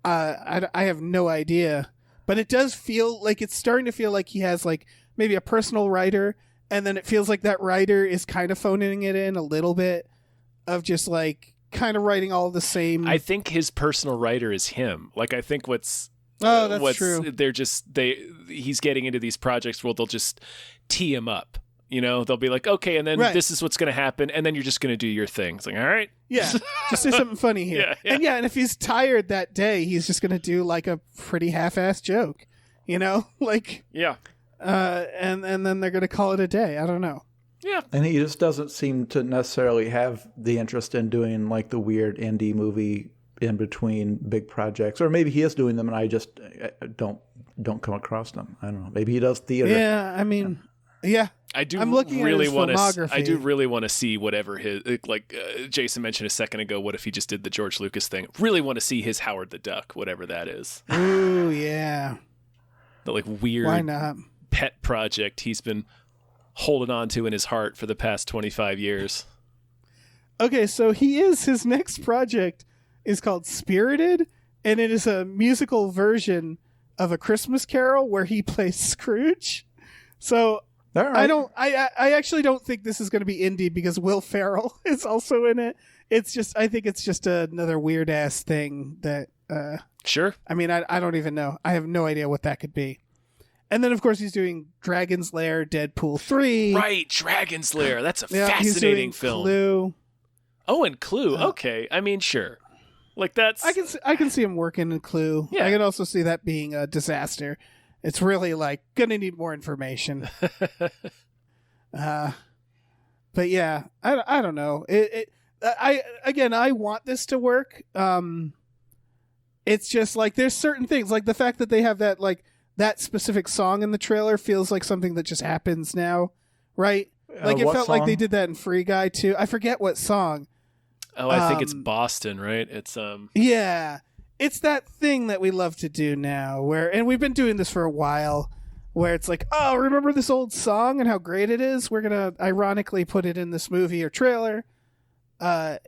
I have no idea, but it does feel like it's starting to feel like he has, like, maybe a personal writer. And then it feels like that writer is kind of phoning it in a little bit of just, like, kind of writing all the same. I think his personal writer is him. Like, I think that's true. He's getting into these projects where they'll just tee him up. They'll be like, okay, and then this is what's going to happen, and then you're just going to do your thing. It's like, all right. Yeah, just say something funny here. Yeah. And if he's tired that day, he's just going to do, like, a pretty half-assed joke, like. Yeah. And then they're going to call it a day. I don't know. Yeah. And he just doesn't seem to necessarily have the interest in doing, like, the weird indie movie in between big projects. Or maybe he is doing them and I just don't come across them. I don't know. Maybe he does theater. Yeah, I mean, yeah. I'm looking really at his filmography. I do really want to see whatever his, like Jason mentioned a second ago, what if he just did the George Lucas thing? Really want to see his Howard the Duck, whatever that is. Ooh, yeah. The, like, weird... Why not? Pet project he's been holding on to in his heart for the past 25 years. Okay, so his next project is called Spirited, and it is a musical version of A Christmas Carol where he plays Scrooge. So right. I actually don't think this is going to be indie because Will Ferrell is also in it. I think it's just another weird ass thing that sure. I mean, I don't even know. I have no idea what that could be. And then, of course, he's doing Dragon's Lair, Deadpool 3. Right, Dragon's Lair. That's a fascinating film. Clue. Oh, and Clue. Okay. I mean, sure. Like, that's... I can see him working in Clue. Yeah. I can also see that being a disaster. It's really, like, gonna need more information. But yeah, I don't know. I want this to work. It's just, like, there's certain things, like the fact that they have that, like, that specific song in the trailer feels like something that just happens now, right? Like, it felt song? like they did that in Free Guy too. I forget what song. Oh, I think it's Boston, right? It's Yeah. It's that thing that we love to do now and we've been doing this for a while, where it's like, oh, remember this old song and how great it is? We're going to ironically put it in this movie or trailer. It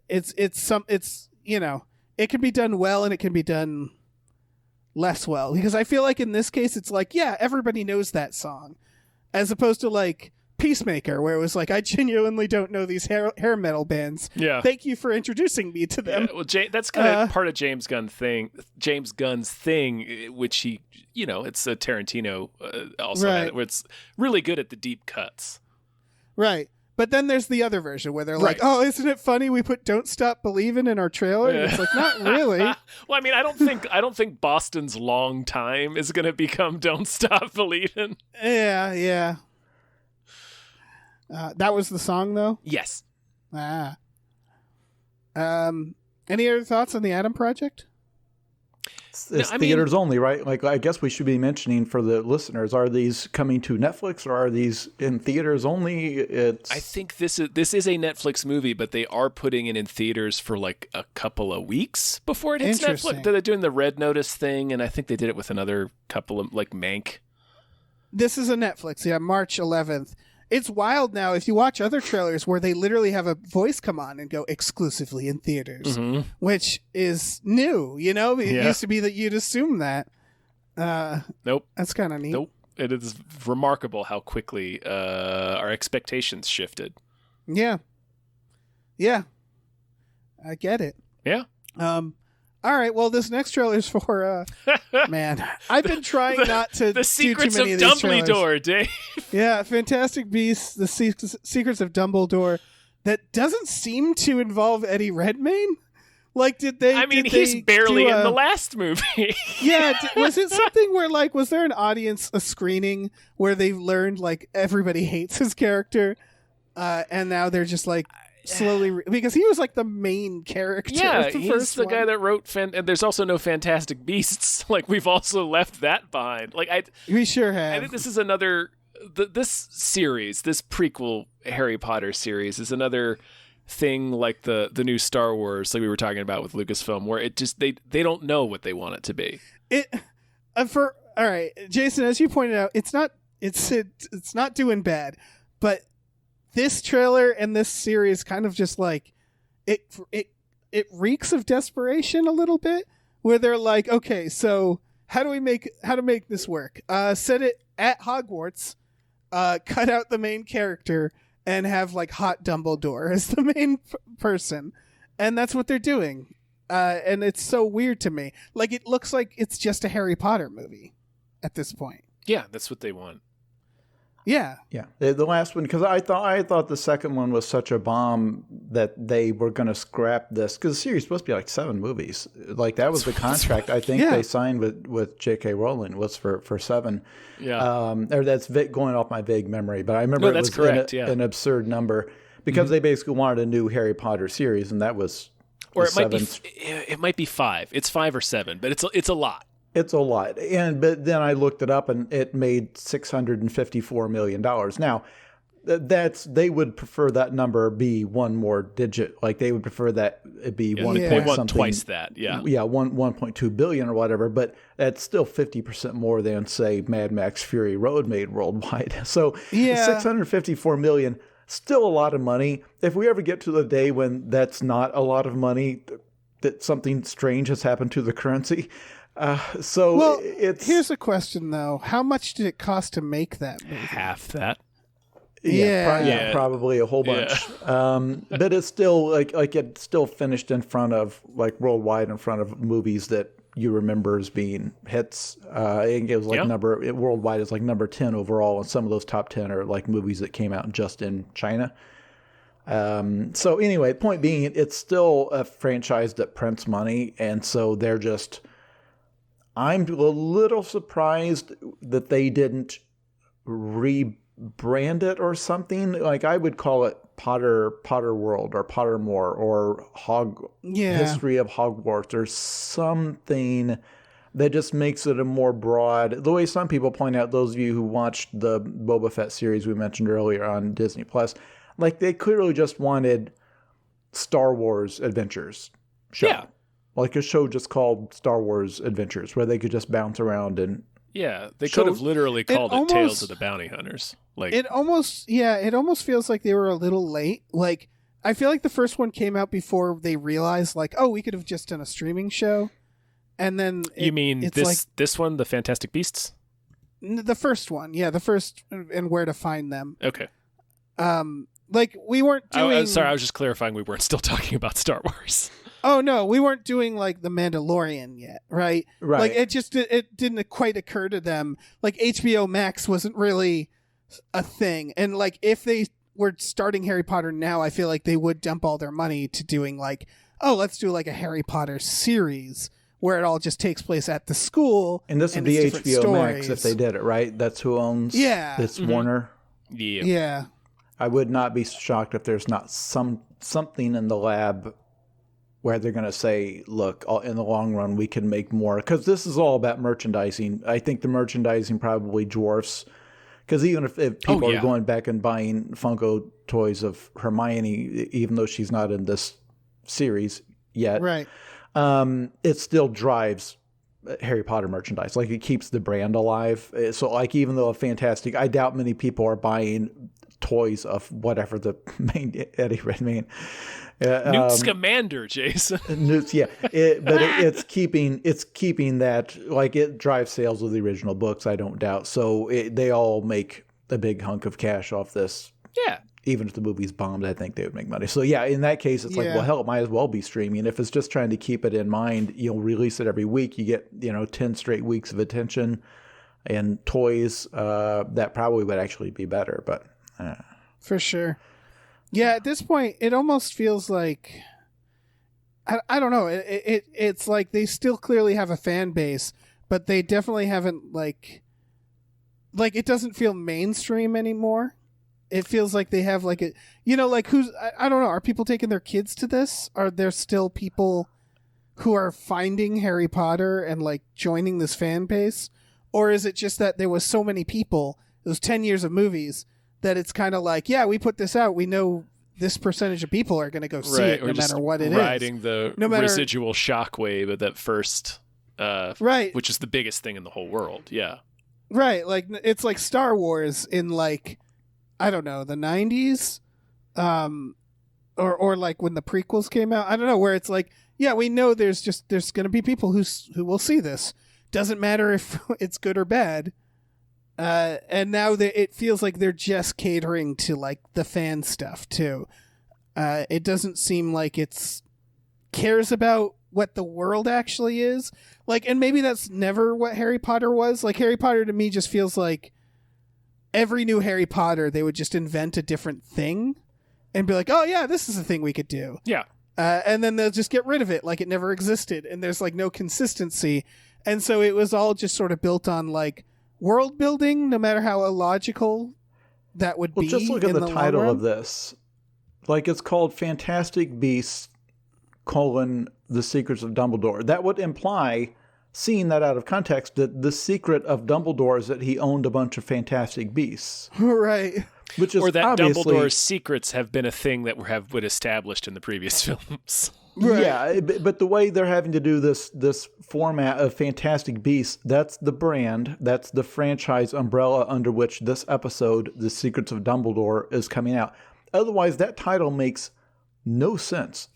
can be done well and it can be done less well, because I feel like in this case it's like, yeah, everybody knows that song, as opposed to like Peacemaker, where it was like, I genuinely don't know these hair metal bands. Yeah, thank you for introducing me to them. Yeah, well, that's kind of part of James Gunn's thing, which he, it's a Tarantino also, right, where it's really good at the deep cuts. Right. But then there's the other version where they're right. like, oh, isn't it funny we put Don't Stop Believin' in our trailer? And it's like, not really. Well, I mean, I don't think Boston's Long Time is going to become Don't Stop Believin'. Yeah. That was the song, though? Yes. Any other thoughts on the Adam Project? It's theaters only, right? Like, I guess we should be mentioning for the listeners, are these coming to Netflix or are these in theaters only? I think this is a Netflix movie, but they are putting it in theaters for like a couple of weeks before it hits Netflix. They're doing the Red Notice thing, and I think they did it with another couple of, like, Mank. This is a Netflix, March 11th. It's wild now if you watch other trailers where they literally have a voice come on and go exclusively in theaters, which is new, you know? It used to be that you'd assume that. Nope. That's kind of neat. Nope. It is remarkable how quickly our expectations shifted. Yeah. Yeah. I get it. Yeah. All right, well, this next trailer is for, man, I've been trying not to The Secrets do too of many of these trailers. Dumbledore, Dave. Yeah, Fantastic Beasts, The Secrets of Dumbledore, that doesn't seem to involve Eddie Redmayne. Like, did they... I mean, did he's they barely do in the last movie. Yeah, was it something where, like, was there an audience, a screening, where they learned, like, everybody hates his character, and now they're just, like... slowly because he was like the main character. Yeah, the he's first the one. guy that wrote and there's also no Fantastic Beasts. Like, we've also left that behind. Like, We sure have. I think this is another this series, this prequel Harry Potter series is another thing like the new Star Wars, like we were talking about with Lucasfilm, where it just they don't know what they want it to be. All right, Jason, as you pointed out, it's not doing bad, but this trailer and this series kind of just like it reeks of desperation a little bit, where they're like, okay, so how to make this work? Set it at Hogwarts, cut out the main character, and have like hot Dumbledore as the main person, and that's what they're doing. And it's so weird to me. Like, it looks like it's just a Harry Potter movie at this point. Yeah, that's what they want. Yeah. Yeah. The last one, because I thought the second one was such a bomb that they were going to scrap this, because the series is supposed to be like 7 movies. Like, that was the contract I think they signed with J.K. Rowling was for 7. Yeah. Or that's going off my vague memory, but I remember it was correct, an absurd number, because they basically wanted a new Harry Potter series, and that was or it might be 5. It's 5 or 7, but it's a lot. It's a lot. But then I looked it up and it made $654 million. Now, they would prefer that number be one more digit. Like, they would prefer that it be one point They want something. twice that, yeah. Yeah, 1.2 billion or whatever, but that's still 50% more than, say, Mad Max Fury Road made worldwide. So $654 million, still a lot of money. If we ever get to the day when that's not a lot of money, that something strange has happened to the currency. Here's a question though: how much did it cost to make that movie? Half that. Probably a whole bunch. But it's still like it still finished in front of, like, worldwide in front of movies that you remember as being hits. I think it was like worldwide is like number 10 overall, and some of those top 10 are like movies that came out just in China. So anyway, point being, it's still a franchise that prints money, and so they're just. I'm a little surprised that they didn't rebrand it or something. Like, I would call it Potter World or Pottermore or History of Hogwarts or something that just makes it a more broad. The way some people point out, those of you who watched the Boba Fett series we mentioned earlier on Disney Plus, like, they clearly just wanted Star Wars Adventures show. Yeah. Like a show just called Star Wars Adventures, where they could just bounce around and... Yeah, they could have literally called it Tales of the Bounty Hunters. Like, it almost feels like they were a little late. Like, I feel like the first one came out before they realized, like, oh, we could have just done a streaming show. And then... You mean this one, The Fantastic Beasts? The first one, yeah, the first, and Where to Find Them. Okay. Like, we weren't doing... I'm sorry, I was just clarifying we weren't still talking about Star Wars. Oh, no, we weren't doing, like, The Mandalorian yet, right? Right. Like, it didn't quite occur to them. Like, HBO Max wasn't really a thing. And, like, if they were starting Harry Potter now, I feel like they would dump all their money to doing, like, oh, let's do, like, a Harry Potter series where it all just takes place at the school. And this would be HBO Max if they did it, right? That's who owns this Warner? Yeah. Yeah. I would not be shocked if there's not something in the lab where they're going to say, look, in the long run, we can make more. Because this is all about merchandising. I think the merchandising probably dwarfs. Because even if people are going back and buying Funko toys of Hermione, even though she's not in this series yet, right? It still drives Harry Potter merchandise. Like, it keeps the brand alive. So, like, even though I doubt many people are buying toys of whatever the main Eddie Redmayne. Newt Scamander, Jason. Yeah, it's keeping that, like, it drives sales of the original books, I don't doubt. So they all make a big hunk of cash off this. Yeah. Even if the movie's bombed, I think they would make money. So yeah, in that case, it's like, well, hell, it might as well be streaming. If it's just trying to keep it in mind, you'll release it every week. You get 10 straight weeks of attention and toys. That probably would actually be better, but for sure. Yeah, at this point, it almost feels like I don't know. It's like they still clearly have a fan base, but they definitely haven't like it doesn't feel mainstream anymore. It feels like they have like who's I don't know. Are people taking their kids to this? Are there still people who are finding Harry Potter and like joining this fan base? Or is it just that there was so many people, those 10 years of movies, that it's kind of like, yeah, we put this out. We know this percentage of people are going to go see it no matter what it is. Riding the residual shockwave of that first, right, which is the biggest thing in the whole world. Yeah. Right. Like, it's like Star Wars in like, I don't know, the 90s, or like when the prequels came out. I don't know, where it's like, yeah, we know there's going to be people who will see this. Doesn't matter if it's good or bad. And now it feels like they're just catering to like the fan stuff too. It doesn't seem like it's cares about what the world actually is. Like, and maybe that's never what Harry Potter was. Like, Harry Potter to me just feels like every new Harry Potter, they would just invent a different thing and be like, oh yeah, this is a thing we could do. Yeah. And then they'll just get rid of it like it never existed. And there's like no consistency. And so it was all just sort of built on like world building, no matter how illogical that would be. Just look at the title of this. Like, it's called Fantastic Beasts, The Secrets of Dumbledore. That would imply, seeing that out of context, that the secret of Dumbledore is that he owned a bunch of fantastic beasts. Right. Which is, or that Dumbledore's secrets have been a thing that have been established in the previous films. Right. Yeah, but the way they're having to do this format of Fantastic Beasts, that's the brand, that's the franchise umbrella under which this episode, The Secrets of Dumbledore, is coming out. Otherwise, that title makes no sense.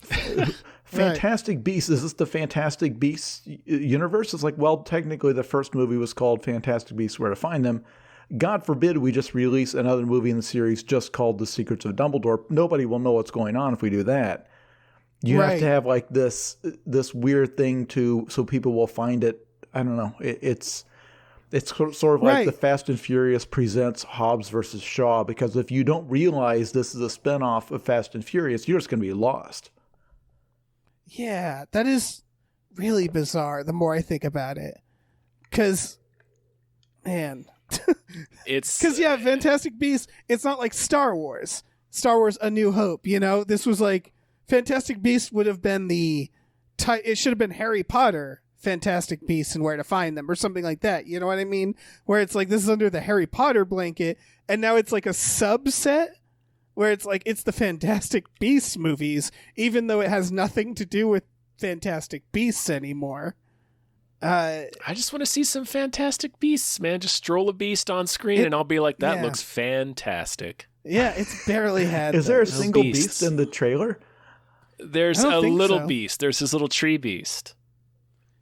Fantastic Beasts, is this the Fantastic Beasts universe? It's like, well, technically the first movie was called Fantastic Beasts, Where to Find Them. God forbid we just release another movie in the series just called The Secrets of Dumbledore. Nobody will know what's going on if we do that. You have to have like this weird thing so people will find it. I don't know. It's sort of like the Fast and Furious presents Hobbs versus Shaw, because if you don't realize this is a spinoff of Fast and Furious, you're just going to be lost. Yeah, that is really bizarre the more I think about it. Because, man, it's because Fantastic Beasts, it's not like Star Wars A New Hope, this was like Fantastic Beasts would have been it should have been Harry Potter Fantastic Beasts and Where to Find Them or something like that, you know what I mean, where it's like this is under the Harry Potter blanket, and now it's like a subset where it's like it's the Fantastic Beasts movies, even though it has nothing to do with Fantastic Beasts anymore. I just want to see some Fantastic Beasts, man. Just stroll a beast on screen and I'll be like, that looks fantastic. Yeah, it's barely had. Is there a single beast in the trailer? There's a little beast. There's his little tree beast.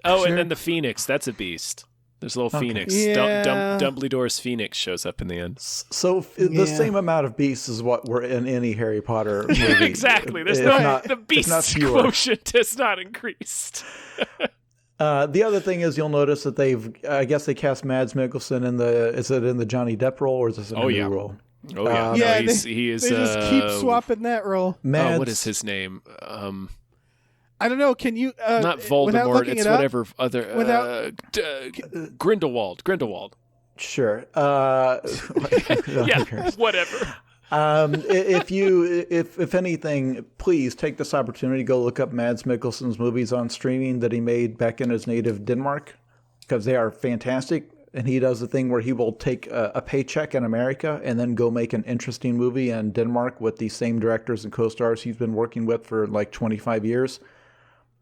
Oh, sure. And then the phoenix. That's a beast. There's a little phoenix. Yeah. Dumbledore's phoenix shows up in the end. So the same amount of beasts is what were in any Harry Potter movie. Exactly. There's the beast quotient has not increased. The other thing is, you'll notice that I guess they cast Mads Mikkelsen in the Johnny Depp role, or is this a new role? Oh yeah, no, he is. They just keep swapping that role. Mads, what is his name? I don't know. Can you not Voldemort? It's whatever other Grindelwald. Sure. Yeah, whatever. If anything, please take this opportunity to go look up Mads Mikkelsen's movies on streaming that he made back in his native Denmark, because they are fantastic. And he does the thing where he will take a paycheck in America and then go make an interesting movie in Denmark with the same directors and co-stars he's been working with for like 25 years.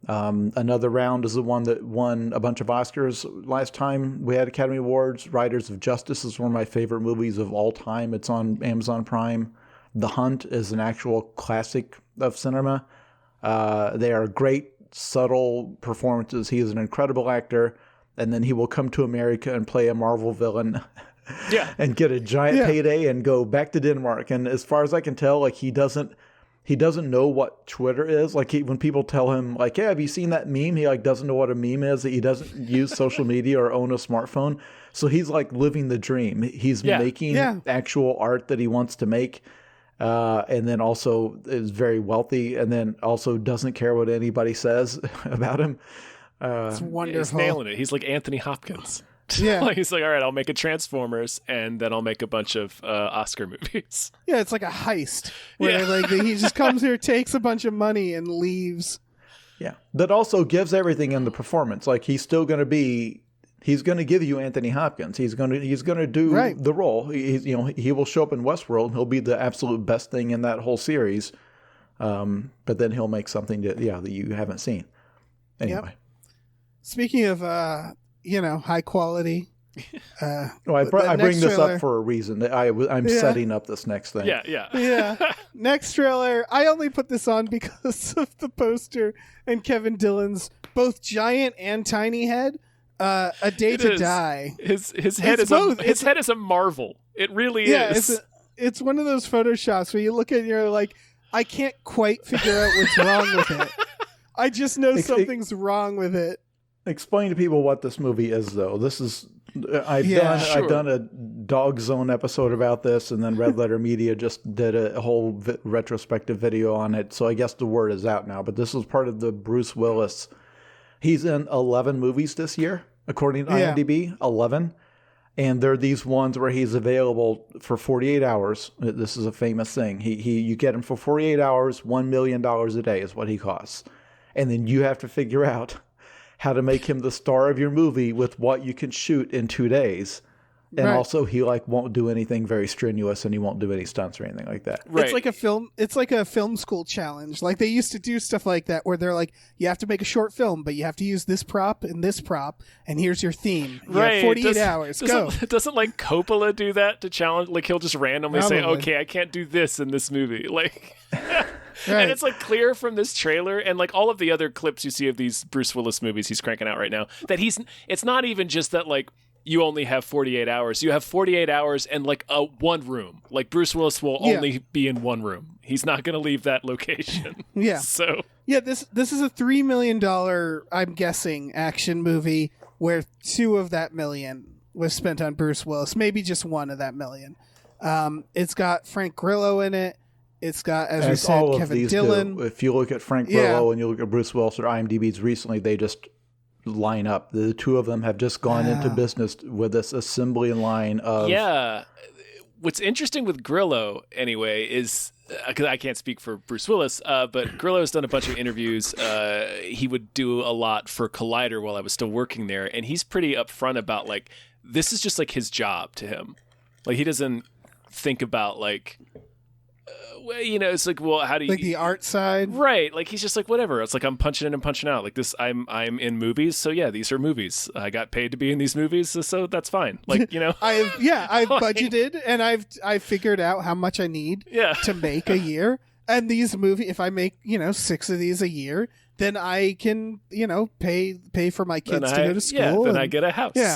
Another Round is the one that won a bunch of Oscars last time we had Academy Awards. Riders of Justice is one of my favorite movies of all time. It's on Amazon Prime. The Hunt is an actual classic of cinema. They are great, subtle performances. He is an incredible actor. And then he will come to America and play a Marvel villain and get a giant payday and go back to Denmark. And as far as I can tell, like he doesn't know what Twitter is. Like when people tell him like, "Yeah, have you seen that meme?" He like doesn't know what a meme is. He doesn't use social media or own a smartphone. So he's like living the dream. He's making actual art that he wants to make. And then also is very wealthy and then also doesn't care what anybody says about him. It's wonderful. He's nailing it. He's like Anthony Hopkins. Yeah. Like, he's like, all right, I'll make a Transformers and then I'll make a bunch of Oscar movies. Yeah, it's like a heist where like he just comes here, takes a bunch of money and leaves. Yeah. That also gives everything in the performance. Like he's going to give you Anthony Hopkins. He's going to do the role. He will show up in Westworld and he'll be the absolute best thing in that whole series. But then he'll make something that you haven't seen. Anyway. Yep. Speaking of, high quality. I bring this up for a reason. I'm setting up this next thing. Yeah. Next trailer. I only put this on because of the poster and Kevin Dillon's both giant and tiny head. A Day to Die. His head is a marvel. It really is. It's one of those photoshops where you look at it and you're like, I can't quite figure out what's wrong with it. I just know something's wrong with it. Explain to people what this movie is, though. This is I've done a Dog Zone episode about this, and then Red Letter Media just did a whole retrospective video on it. So I guess the word is out now. But this is part of the Bruce Willis. He's in 11 movies this year, according to IMDb. 11, and they're these ones where he's available for 48 hours. This is a famous thing. You get him for 48 hours. $1 million a day is what he costs, and then you have to figure out how to make him the star of your movie with what you can shoot in 2 days. And also he won't do anything very strenuous and he won't do any stunts or anything like that. Right. It's like a film school challenge. Like they used to do stuff like that where they're like, you have to make a short film, but you have to use this prop and here's your theme. You have 48 hours. Go. Doesn't like Coppola do that to challenge? Like he'll just randomly say, okay, I can't do this in this movie. Like And it's like clear from this trailer and like all of the other clips you see of these Bruce Willis movies he's cranking out right now that it's not even just that like you only have 48 hours. You have 48 hours and like one room. Like Bruce Willis will only be in one room. He's not going to leave that location. So this is a $3 million, I'm guessing, action movie where $2 of that million was spent on Bruce Willis. Maybe just $1 of that million. It's got Frank Grillo in it. It's got, as we said, Kevin Dillon. If you look at Frank Grillo and you look at Bruce Willis or IMDb's recently, they just line up. The two of them have just gone into business with this assembly line of... Yeah. What's interesting with Grillo, anyway, is... Because I can't speak for Bruce Willis, but Grillo has done a bunch of interviews. He would do a lot for Collider while I was still working there, and he's pretty upfront about, like, this is just, like, his job to him. Like, he doesn't think about, like... it's like, well, how do you... Like the art side? Right. Like, he's just like, whatever. It's like, I'm punching in and punching out. Like, this, I'm in movies, so yeah, these are movies. I got paid to be in these movies, so that's fine. Like, I've budgeted, and I've figured out how much I need to make a year. And these movies, if I make, 6 of these a year, then I can, pay for my kids to go to school. Yeah, then I get a house. Yeah.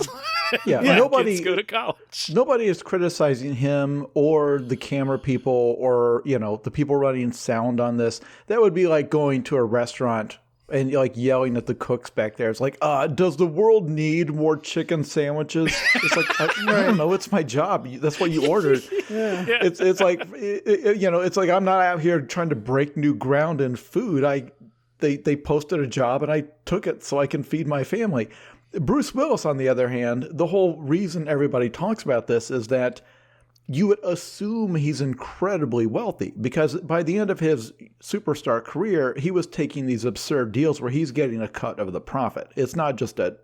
Kids go to college. Nobody is criticizing him or the camera people or, the people running sound on this. That would be like going to a restaurant and like yelling at the cooks back there. It's like, does the world need more chicken sandwiches? It's like, I don't know. It's my job. That's what you ordered. It's like, it's like I'm not out here trying to break new ground in food. They posted a job and I took it so I can feed my family. Bruce Willis, on the other hand, the whole reason everybody talks about this is that you would assume he's incredibly wealthy because by the end of his superstar career, he was taking these absurd deals where he's getting a cut of the profit. It's not just a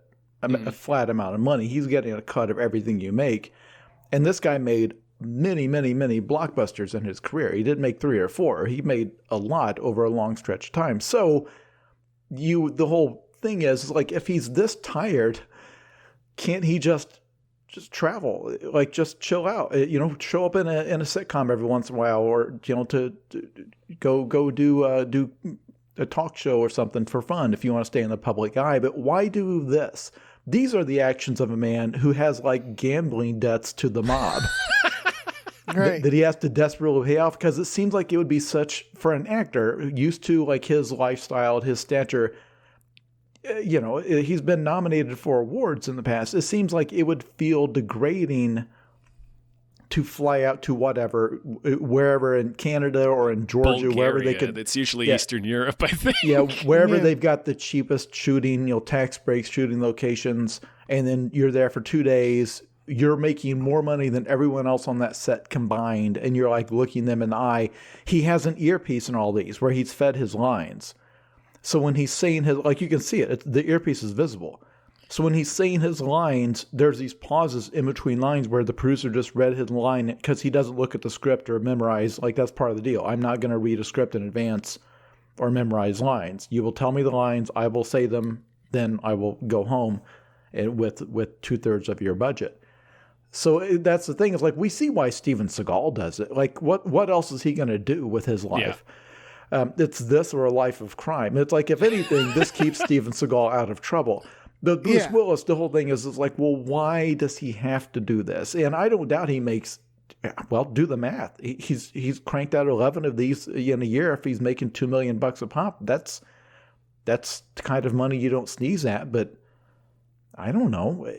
flat amount of money. He's getting a cut of everything you make. And this guy made many, many, many blockbusters in his career. He didn't make 3 or 4. He made a lot over a long stretch of time. So the whole thing is like, if he's this tired, can't he just travel, like just chill out, show up in a sitcom every once in a while, or to go do a talk show or something for fun if you want to stay in the public eye. But why do this? These are the actions of a man who has like gambling debts to the mob. Right. That he has to desperately pay off, because it seems like it would be such, for an actor used to like his lifestyle, his stature, he's been nominated for awards in the past. It seems like it would feel degrading to fly out to wherever in Canada or in Georgia, Bulgaria, wherever they could. It's usually Eastern Europe, I think. Yeah, wherever they've got the cheapest shooting, tax breaks shooting locations, and then you're there for 2 days. You're making more money than everyone else on that set combined, and you're like looking them in the eye. He has an earpiece in all these where he's fed his lines. So when he's saying his, like, you can see it, the earpiece is visible. So when he's saying his lines, there's these pauses in between lines where the producer just read his line because he doesn't look at the script or memorize. Like, that's part of the deal. I'm not going to read a script in advance or memorize lines. You will tell me the lines, I will say them, then I will go home with 2/3 of your budget. So that's the thing. Is like, we see why Steven Seagal does it. Like, what else is he going to do with his life? Yeah. It's this or a life of crime. It's like, if anything, this keeps Steven Seagal out of trouble. But Bruce Willis, the whole thing is like, well, why does he have to do this? And I don't doubt he makes, well, do the math. He's cranked out 11 of these in a year. If he's making $2 million a pop, that's the kind of money you don't sneeze at. But I don't know.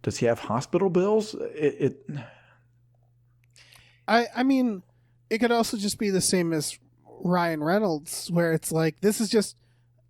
Does he have hospital bills? I mean, it could also just be the same as Ryan Reynolds, where it's like, this is just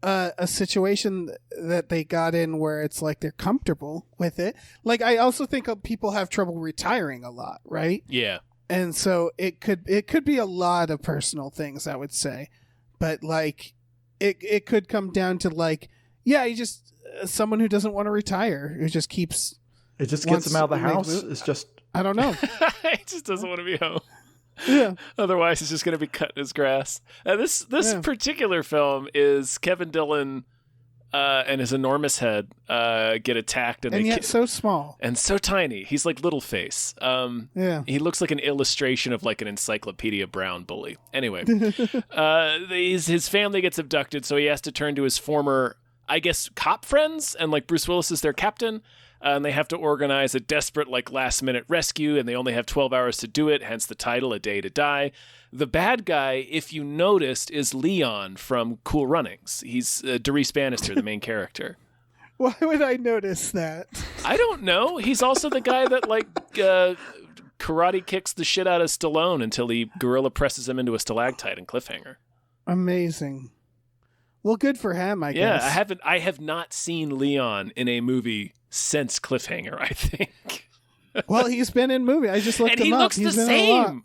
a situation that they got in where it's like they're comfortable with it. Like, I also think people have trouble retiring a lot, right? Yeah. And so it could be a lot of personal things, I would say. But like, it could come down to like, you just someone who doesn't want to retire, who just keeps. It just gets him out of the house. It's just, I don't know. He just doesn't want to be home. Yeah. Otherwise, he's just going to be cutting his grass. This particular film is Kevin Dillon and his enormous head get attacked, and yet so small and so tiny. He's like Littleface. He looks like an illustration of like an Encyclopedia Brown bully. Anyway, his family gets abducted, so he has to turn to his former, I guess, cop friends, and like Bruce Willis is their captain. And they have to organize a desperate, like, last-minute rescue, and they only have 12 hours to do it, hence the title, A Day to Die. The bad guy, if you noticed, is Leon from Cool Runnings. He's Derice Bannister, the main character. Why would I notice that? I don't know. He's also the guy that, like, karate kicks the shit out of Stallone until he gorilla presses him into a stalactite in Cliffhanger. Amazing. Well, good for him, I guess. Yeah, I have not seen Leon in a movie since Cliffhanger, I think. Well, he's been in movie. I just looked him up. And he looks the same.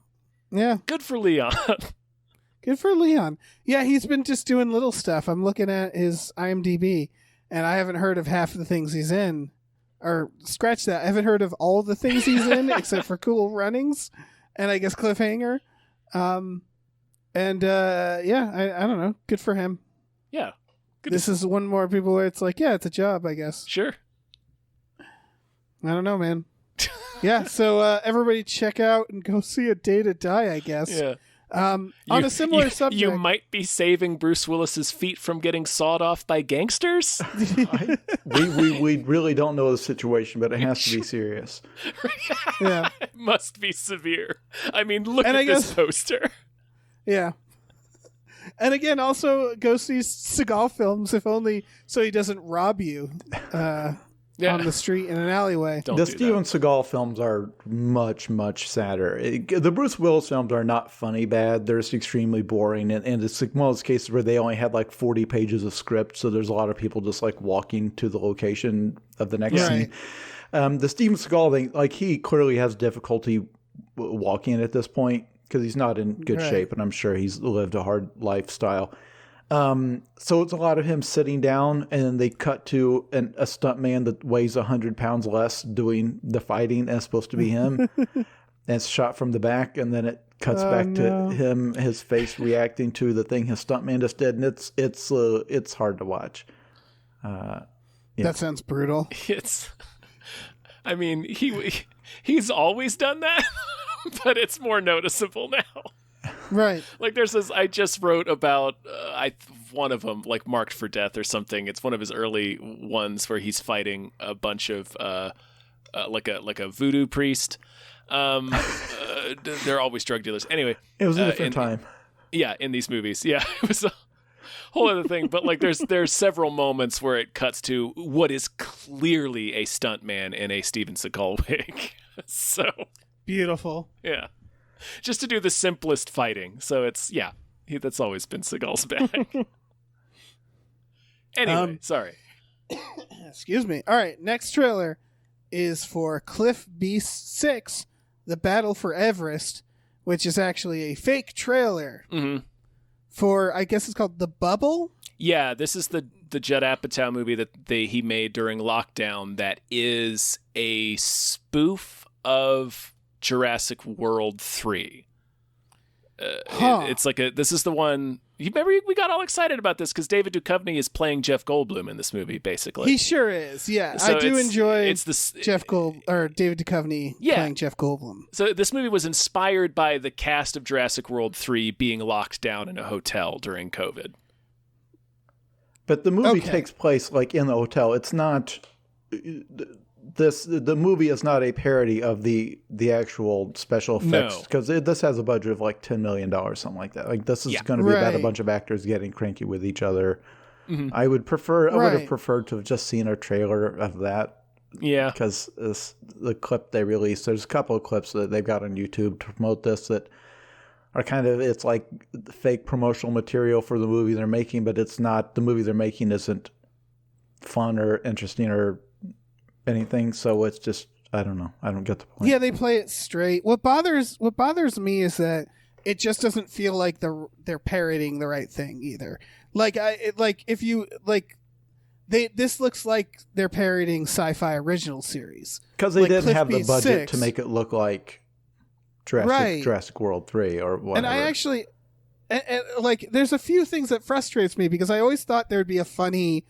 Yeah. Good for Leon. Good for Leon. Yeah, he's been just doing little stuff. I'm looking at his IMDb, and I haven't heard of half of the things he's in. Or scratch that. I haven't heard of all the things he's in, except for Cool Runnings, and I guess Cliffhanger. I don't know. Good for him. Yeah. This is one more people where it's like, it's a job, I guess. Sure. I don't know, man. Yeah, so everybody check out and go see A Day to Die, I guess. Yeah. On a similar subject. You might be saving Bruce Willis's feet from getting sawed off by gangsters? We really don't know the situation, but it has to be serious. Yeah. It must be severe. I mean, look at this poster. Yeah. And again, also go see Seagal films, if only so he doesn't rob you on the street in an alleyway. The Steven Seagal films are much, much sadder. The Bruce Willis films are not funny bad. They're just extremely boring. And it's like one of those cases where they only had like 40 pages of script. So there's a lot of people just like walking to the location of the next scene. The Steven Seagal thing, like, he clearly has difficulty walking at this point, because he's not in good shape, and I'm sure he's lived a hard lifestyle. So it's a lot of him sitting down, and then they cut to a stuntman that weighs 100 pounds less doing the fighting, as supposed to be him. And it's shot from the back, and then it cuts back to him, his face reacting to the thing his stuntman just did, and it's hard to watch. That sounds brutal. I mean, he's always done that, but it's more noticeable now. Right. Like there's this, I just wrote about, one of them, like Marked for Death or something. It's one of his early ones where he's fighting a bunch of, like a voodoo priest. They're always drug dealers. Anyway. It was a different time. Yeah, in these movies. Yeah, it was a whole other thing. But like there's several moments where it cuts to what is clearly a stuntman in a Steven Seagal wig. So. Beautiful. Yeah. Just to do the simplest fighting. So it's, that's always been Seagal's bag. Anyway, sorry. Excuse me. All right, next trailer is for Cliff Beast 6, The Battle for Everest, which is actually a fake trailer for, I guess it's called The Bubble? Yeah, this is the Judd Apatow movie that he made during lockdown that is a spoof of Jurassic World 3. It's like this is the one. You remember we got all excited about this because David Duchovny is playing Jeff Goldblum in this movie, basically. He sure is. Yeah, so I do enjoy Jeff David Duchovny playing Jeff Goldblum. So this movie was inspired by the cast of Jurassic World 3 being locked down in a hotel during COVID. But the movie takes place like in the hotel. It's not. The movie is not a parody of the actual special effects because this has a budget of like $10 million, something like that. Like this is going to be about a bunch of actors getting cranky with each other. Mm-hmm. I would have preferred to have just seen a trailer of that. Yeah, because the clip they released, there's a couple of clips that they've got on YouTube to promote this that are kind of, it's like fake promotional material for the movie they're making, but it's not. The movie they're making isn't fun or interesting or anything, so it's just, I don't know. I don't get the point. Yeah, they play it straight. What bothers me is that it just doesn't feel like they're parroting the right thing either. This looks like they're parroting sci-fi original series because they didn't Cliff have the Beast budget 6. to make it look like Jurassic World 3 or whatever. And I actually, there's a few things that frustrates me because I always thought there'd be a funny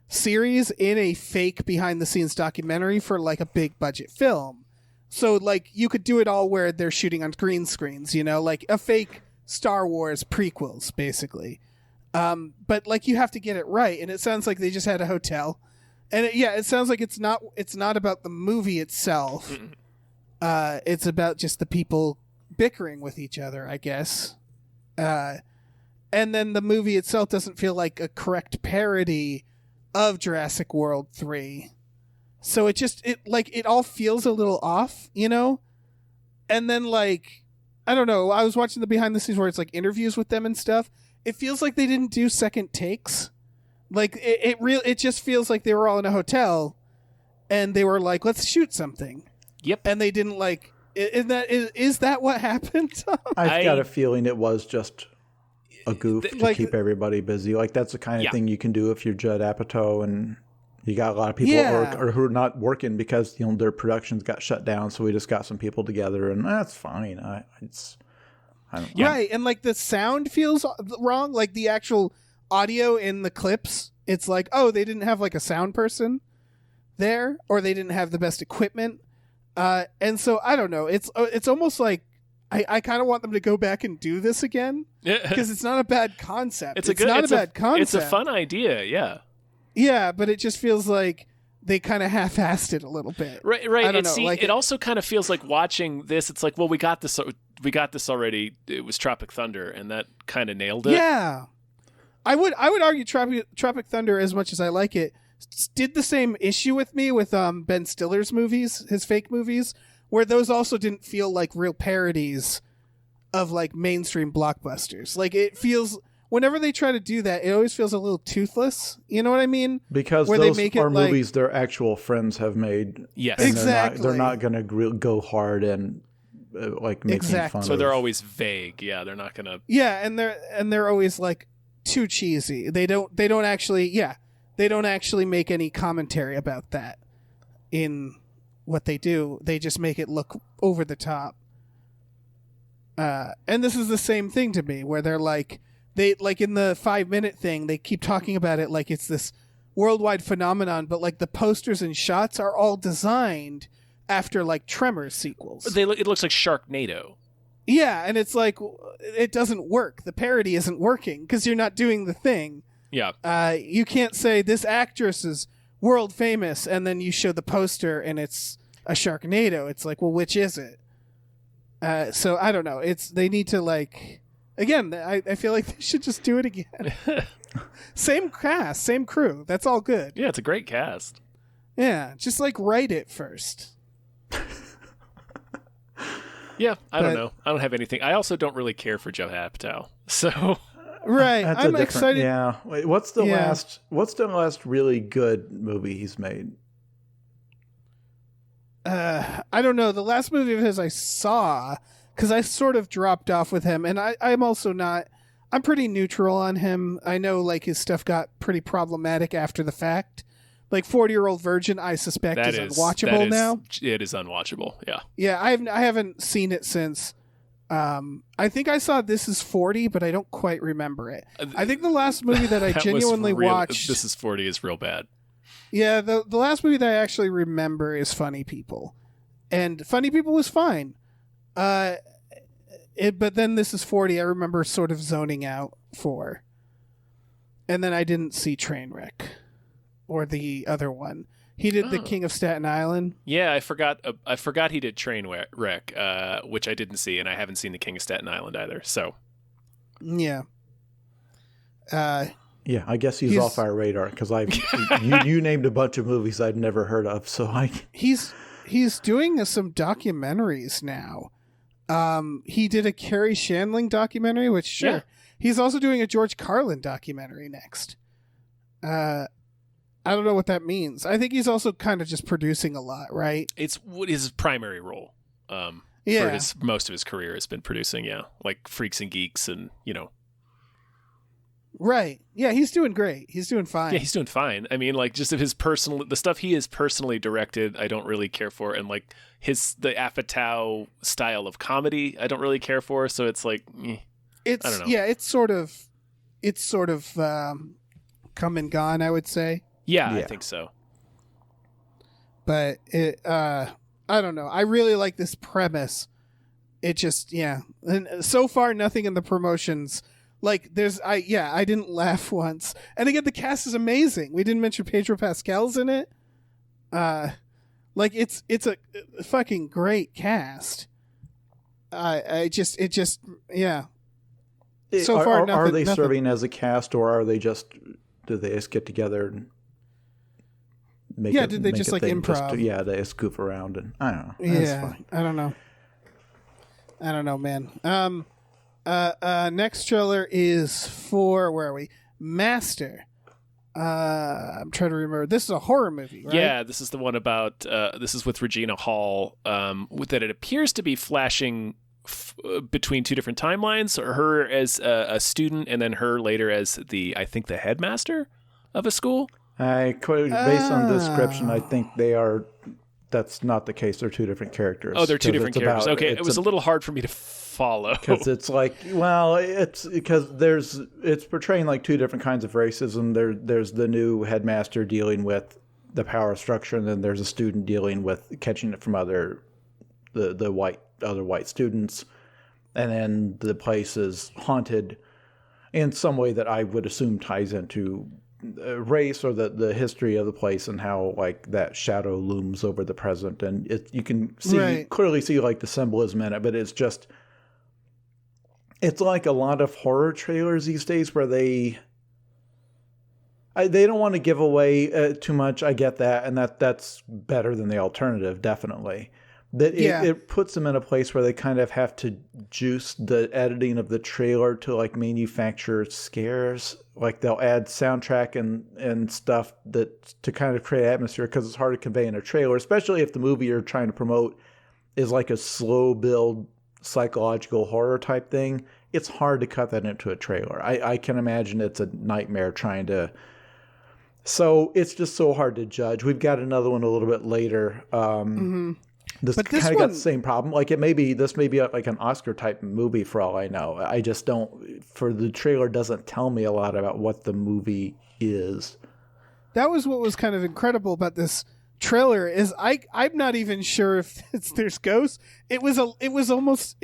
series in a fake behind the scenes documentary for like a big budget film. So like you could do it all where they're shooting on green screens, like a fake Star Wars prequels basically. But like you have to get it right, and it sounds like they just had a hotel. And it sounds like it's not about the movie itself. It's about just the people bickering with each other, I guess. And then the movie itself doesn't feel like a correct parody of Jurassic World 3. So it all feels a little off, And then like, I don't know, I was watching the behind the scenes where it's like interviews with them and stuff. It feels like they didn't do second takes. Like it just feels like they were all in a hotel and they were like, let's shoot something. Yep. And they didn't like, is that what happened? I've got a feeling it was just a goof to keep everybody busy. Like that's the kind of thing you can do if you're Judd Apatow and you got a lot of people or who are not working because their productions got shut down. So we just got some people together, and that's fine. I don't know. Right, and like the sound feels wrong. Like the actual audio in the clips, it's like, oh, they didn't have like a sound person there, or they didn't have the best equipment. And so I don't know. It's almost like I kind of want them to go back and do this again because it's not a bad concept. It's not a bad concept. It's a fun idea, yeah. Yeah, but it just feels like they kind of half-assed it a little bit. Right. I don't know. It also kind of feels like watching this. It's like, well, we got this already. It was Tropic Thunder, and that kind of nailed it. Yeah, I would argue Tropic Thunder, as much as I like it, did the same issue with me with Ben Stiller's movies, his fake movies, where those also didn't feel like real parodies of like mainstream blockbusters. Like it feels, whenever they try to do that, it always feels a little toothless. You know what I mean? Because where those they make are it movies their actual friends have made. Yes, and exactly. They're not going to go hard and like making fun. So they're always vague. Yeah, they're not going to. Yeah, and they're always like too cheesy. They don't actually make any commentary about that in what they do. They just make it look over the top. And this is the same thing to me, where they're like, they like in the 5-minute thing, they keep talking about it like it's this worldwide phenomenon, but like the posters and shots are all designed after like Tremors sequels. It looks like Sharknado. Yeah, and it's like, it doesn't work. The parody isn't working because you're not doing the thing. Yeah. You can't say this actress is world famous and then you show the poster and it's a Sharknado. It's like, well, which is it? So I don't know. They need to like, again, I feel like they should just do it again. Same cast, same crew. That's all good. Yeah, it's a great cast. Yeah, just like write it first. Yeah, I don't know. I don't have anything. I also don't really care for Judd Apatow. So right, I'm excited. Yeah. Wait, what's the last really good movie he's made? I don't know. The last movie of his I saw, because I sort of dropped off with him, and I'm also not. I'm pretty neutral on him. I know like his stuff got pretty problematic after the fact. Like 40-Year-Old Virgin, I suspect is unwatchable now. It is unwatchable. Yeah. Yeah, I haven't seen it since. I think I saw This Is 40, but I don't quite remember it. I think the last movie that I genuinely watched. This Is 40 is real bad. Yeah, the last movie that I actually remember is Funny People, and Funny People was fine. But then This Is 40, I remember sort of zoning out for, and then I didn't see Trainwreck. Or the other one. He did The King of Staten Island. Yeah, I forgot he did Trainwreck, which I didn't see, and I haven't seen The King of Staten Island either. So, yeah. Yeah, I guess he's off our radar because you named a bunch of movies I'd never heard of. So he's doing some documentaries now. He did a Carrie Shandling documentary, which sure. Yeah. He's also doing a George Carlin documentary next. I don't know what that means. I think he's also kind of just producing a lot, right? It's what his primary role. For most of his career has been producing, like Freaks and Geeks and, Right. Yeah, he's doing great. He's doing fine. Yeah, he's doing fine. I mean, like, just of the stuff he has personally directed, I don't really care for. And, like, the Apatow style of comedy, I don't really care for. So it's like, I don't know. Yeah, it's sort of come and gone, I would say. Yeah, I think so. But I don't know. I really like this premise. It just, and so far nothing in the promotions. Like I didn't laugh once. And again, the cast is amazing. We didn't mention Pedro Pascal's in it. Like it's a fucking great cast. So far, nothing. Are they serving as a cast, or are they do they just get together and make it? Did they just like improv? They just goof around, and I don't know. That's fine. I don't know, man. Next trailer is for, where are we? Master. I'm trying to remember. This is a horror movie, right? Yeah, this is the one about, this is with Regina Hall, that it appears to be flashing between two different timelines, or her as a student and then her later as I think the headmaster of a school. Based on the description, I think that's not the case. They're two different characters. Oh, they're two different characters. Okay, it was a little hard for me to follow. Because it's like, it's because it's portraying like two different kinds of racism. There's the new headmaster dealing with the power structure, and then there's a student dealing with catching it from other white students. And then the place is haunted in some way that I would assume ties into race or the history of the place, and how like that shadow looms over the present, and you can clearly see like the symbolism in it. But it's like a lot of horror trailers these days where they don't want to give away too much. I get that, and that's better than the alternative, definitely. That it puts them in a place where they kind of have to juice the editing of the trailer to like manufacture scares. Like they'll add soundtrack and stuff to kind of create atmosphere, because it's hard to convey in a trailer, especially if the movie you're trying to promote is like a slow build psychological horror type thing. It's hard to cut that into a trailer. I can imagine it's a nightmare trying to. So it's just so hard to judge. We've got another one a little bit later. This But this kind of got one- the same problem. Like this may be like an Oscar type movie for all I know. I just don't. For the trailer doesn't tell me a lot about what the movie is. That was what was kind of incredible about this trailer is I'm not even sure if there's ghosts. It withholds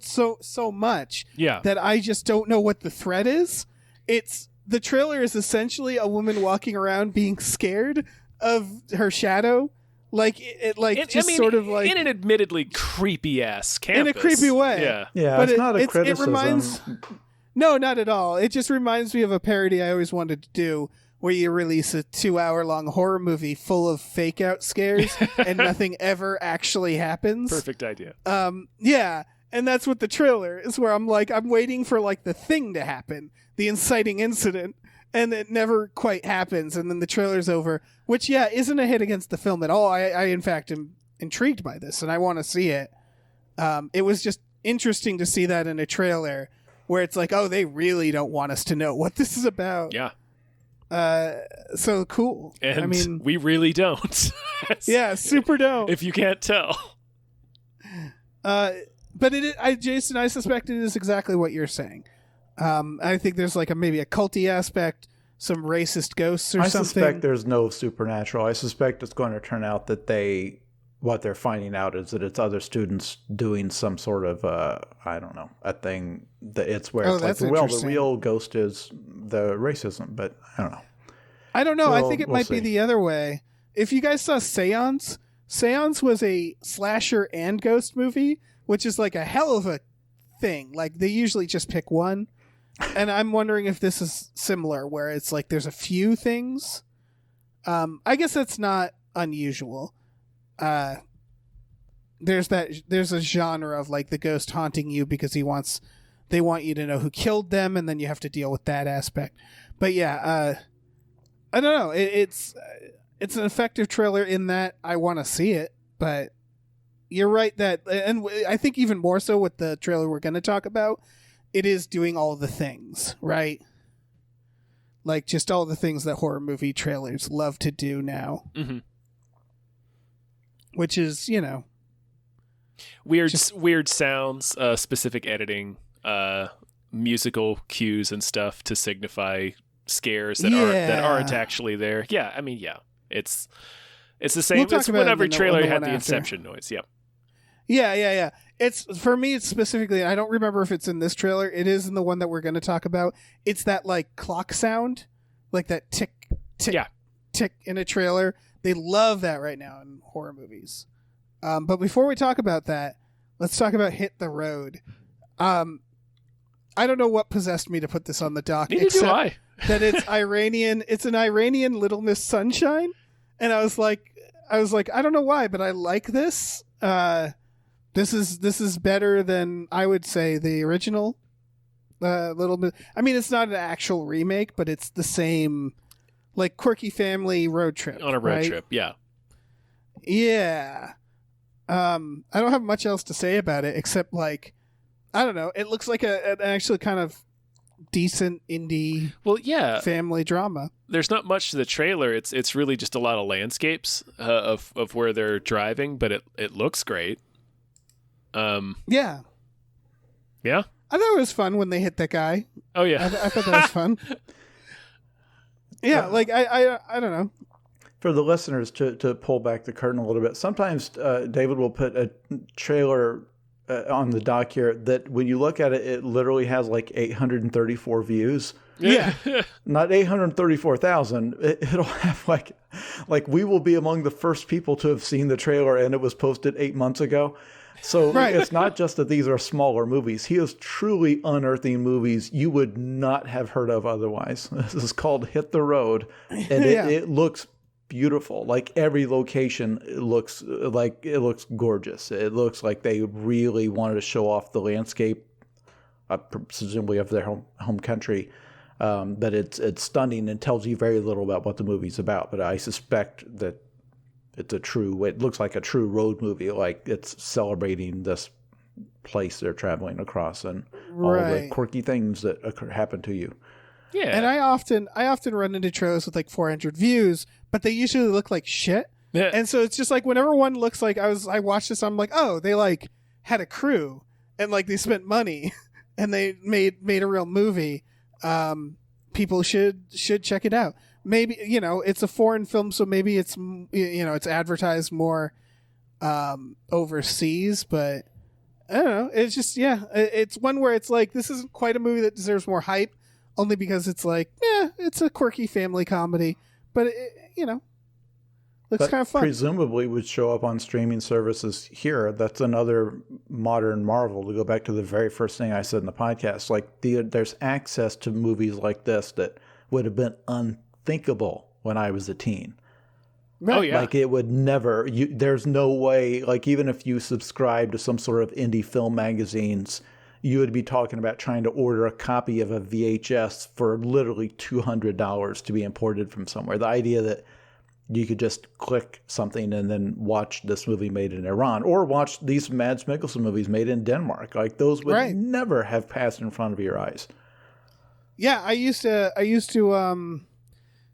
so much that I just don't know what the threat is. The trailer is essentially a woman walking around being scared of her shadow, sort of like in an admittedly creepy ass campus. In a creepy way. Yeah, but it's not a criticism. It reminds, no, not at all. It just reminds me of a parody I always wanted to do, where you release a 2-hour-long horror movie full of fake out scares and nothing ever actually happens. Perfect idea. Yeah, and that's what the trailer is, where I'm waiting for like the thing to happen, the inciting incident, and it never quite happens, and then the trailer's over, which isn't a hit against the film at all. I in fact am intrigued by this, and I want to see it. It was just interesting to see that in a trailer, where it's like, oh, they really don't want us to know what this is about. Yeah. So cool. And I mean, we really don't. Yeah, super dope. If you can't tell. But Jason, I suspect it is exactly what you're saying. I think there's like maybe a culty aspect, some racist ghosts or something. I suspect there's no supernatural. I suspect it's going to turn out that what they're finding out is that it's other students doing some sort of I don't know, a thing that it's where it's like, well, the real ghost is the racism, but I don't know. I think it might be the other way. If you guys saw Seance was a slasher and ghost movie, which is like a hell of a thing. Like they usually just pick one. And I'm wondering if this is similar, where it's like there's a few things. I guess that's not unusual. There's a genre of like the ghost haunting you because they want you to know who killed them, and then you have to deal with that aspect. But I don't know. It's an effective trailer in that I want to see it, but you're right and I think even more so with the trailer we're going to talk about, it is doing all the things, right? Like just all the things that horror movie trailers love to do now. Mm-hmm. Which is, weird sounds, specific editing, musical cues and stuff to signify scares that aren't actually there. Yeah, I mean, it's the same. It's when every trailer had the Inception noise. Yep. Yeah. It's for me. It's specifically. I don't remember if it's in this trailer. It is in the one that we're going to talk about. It's that like clock sound, like that tick, tick, tick in a trailer. They love that right now in horror movies. But before we talk about that, let's talk about Hit the Road. I don't know what possessed me to put this on the dock. Neither do I. That it's Iranian. It's an Iranian Little Miss Sunshine, and I was like, I don't know why, but I like this. This is better than I would say the original. Little Miss. I mean, it's not an actual remake, but it's the same. Like quirky family road trip. On a road trip, yeah. Yeah. I don't have much else to say about it except like, I don't know. It looks like an actually kind of decent indie family drama. There's not much to the trailer. It's really just a lot of landscapes of where they're driving, but it looks great. Yeah. Yeah? I thought it was fun when they hit that guy. Oh, yeah. I thought that was fun. Yeah, like I don't know. For the listeners to pull back the curtain a little bit, sometimes David will put a trailer on the dock here that when you look at it, it literally has like 834 views. Yeah. Not 834,000. It'll have like we will be among the first people to have seen the trailer, and it was posted 8 months ago. So It's not just that these are smaller movies. He is truly unearthing movies you would not have heard of otherwise. This is called Hit the Road, and it looks beautiful. Like every location looks gorgeous. It looks like they really wanted to show off the landscape, presumably of their home country. But it's stunning and tells you very little about what the movie's about. But I suspect that it looks like a true road movie, like it's celebrating this place they're traveling across and all the quirky things that happen to you. Yeah. And I often run into trailers with like 400 views, but they usually look like shit. Yeah. And so it's just like whenever one looks like I watched this, I'm like, oh, they like had a crew and like they spent money and they made a real movie. People should check it out. Maybe, it's a foreign film, so maybe it's, it's advertised more overseas, but I don't know. It's just, it's one where it's like, this isn't quite a movie that deserves more hype, only because it's like, it's a quirky family comedy, but looks kind of fun. Presumably would show up on streaming services here. That's another modern marvel, to go back to the very first thing I said in the podcast. Like, there's access to movies like this that would have been unthinkable when I was a teen. Oh, yeah. Like, it would never, there's no way, like, even if you subscribe to some sort of indie film magazines, you would be talking about trying to order a copy of a VHS for literally $200 to be imported from somewhere. The idea that you could just click something and then watch this movie made in Iran, or watch these Mads Mikkelsen movies made in Denmark. Like, those would never have passed in front of your eyes. Yeah, I used to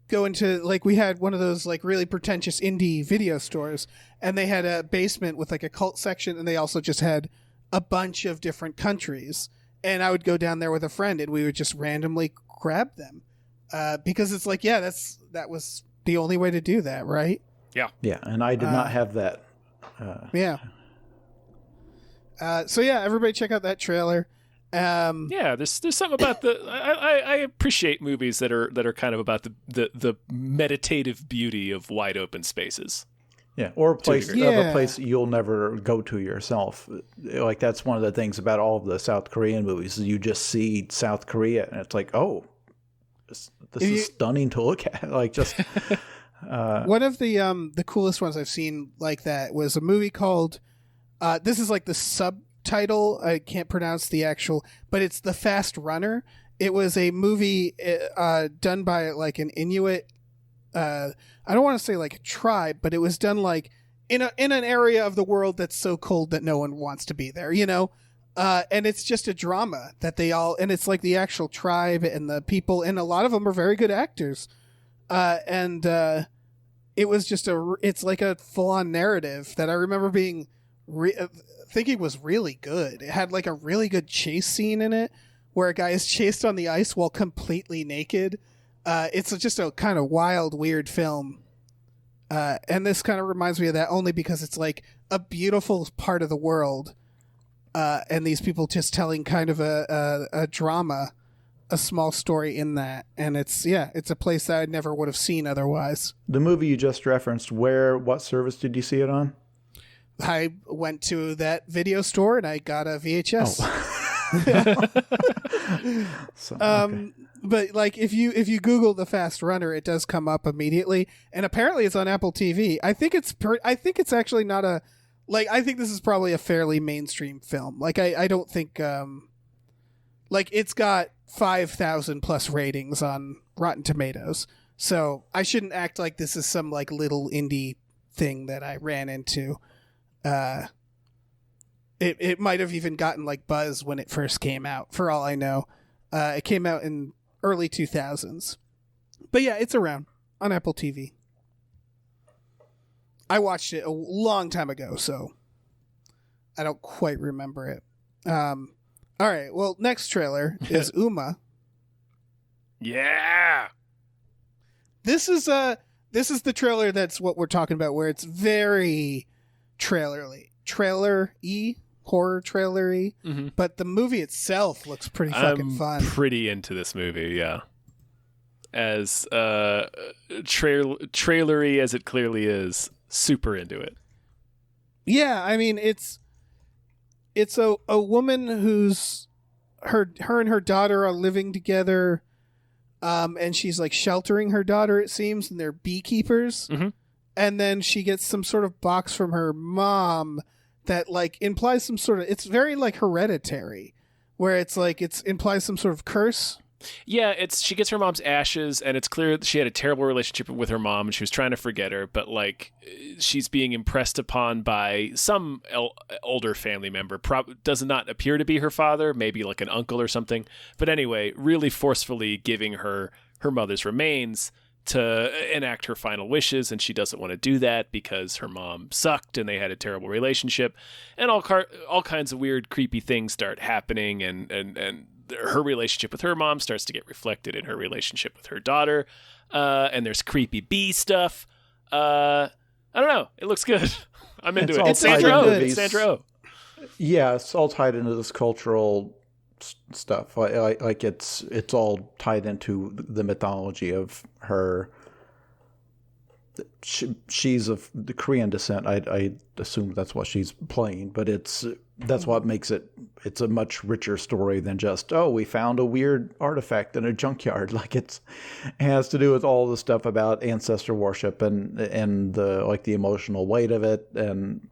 go into, like, we had one of those like really pretentious indie video stores, and they had a basement with like a cult section, and they also just had a bunch of different countries. And I would go down there with a friend, and we would just randomly grab them because it's like, that was the only way to do that, right? Yeah, and I did not have that. So everybody check out that trailer. There's something about I appreciate movies that are kind of about the meditative beauty of wide open spaces. Yeah, or a place you'll never go to yourself. Like, that's one of the things about all of the South Korean movies, is you just see South Korea and it's like, oh, this is stunning to look at. Like, just one of the coolest ones I've seen like that was a movie called this is like the subtitle, I can't pronounce the actual, but it's The Fast Runner. It was a movie done by like an Inuit, I don't want to say like a tribe, but it was done like in an area of the world that's so cold that no one wants to be there, and it's just a drama that and it's like the actual tribe and the people, and a lot of them are very good actors. And it was just it's like a full-on narrative that I remember being thinking was really good. It had like a really good chase scene in it where a guy is chased on the ice while completely naked. It's just a kind of wild, weird film. And this kind of reminds me of that only because it's like a beautiful part of the world. And these people just telling kind of a drama, a small story in that. And it's a place that I never would have seen otherwise. The movie you just referenced, what service did you see it on? I went to that video store and I got a VHS. Okay. But like if you Google The Fast Runner, it does come up immediately, and apparently it's on Apple TV. I think it's actually not a, like, I think this is probably a fairly mainstream film. Like I don't think like it's got 5,000 plus ratings on Rotten Tomatoes, so I shouldn't act like this is some like little indie thing that I ran into. It might have even gotten like buzz when it first came out, for all I know. It came out in early 2000s. But yeah, it's around on Apple TV. I watched it a long time ago, so I don't quite remember it. All right, well, next trailer is Umma. Yeah. This is the trailer that's what we're talking about, where it's very trailer-y, horror trailer-y, but the movie itself looks pretty fucking fun. Pretty into this movie, yeah. As trailery as it clearly is, super into it. Yeah, I mean, it's a woman who's her and her daughter are living together, and she's like sheltering her daughter, it seems, and they're beekeepers. And then she gets some sort of box from her mom that like implies some sort of, it's very like Hereditary, where it's like implies some sort of curse. Yeah, she gets her mom's ashes, and it's clear that she had a terrible relationship with her mom, and she was trying to forget her, but like she's being impressed upon by some older family member. Does not appear to be her father, maybe like an uncle or something. But anyway, really forcefully giving her mother's remains to enact her final wishes, and she doesn't want to do that because her mom sucked and they had a terrible relationship, and all kinds of weird, creepy things start happening, and her relationship with her mom starts to get reflected in her relationship with her daughter, and there's creepy bee stuff. I don't know. It looks good. I'm into it. It's Sandra Oh. It's Sandra Oh. Yeah, it's all tied into this cultural stuff. Like it's all tied into the mythology of her. She's of the Korean descent. I assume that's what she's playing, but that's what makes it's a much richer story than just, oh, we found a weird artifact in a junkyard. Like it has to do with all the stuff about ancestor worship and the emotional weight of it and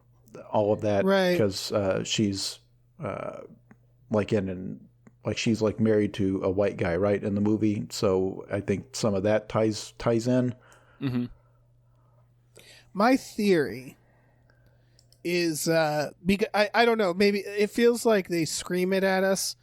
all of that. Right. Because she's she's like married to a white guy, right, in the movie. So I think some of that ties in. Mm-hmm. My theory is because I don't know, maybe it feels like they scream it at us,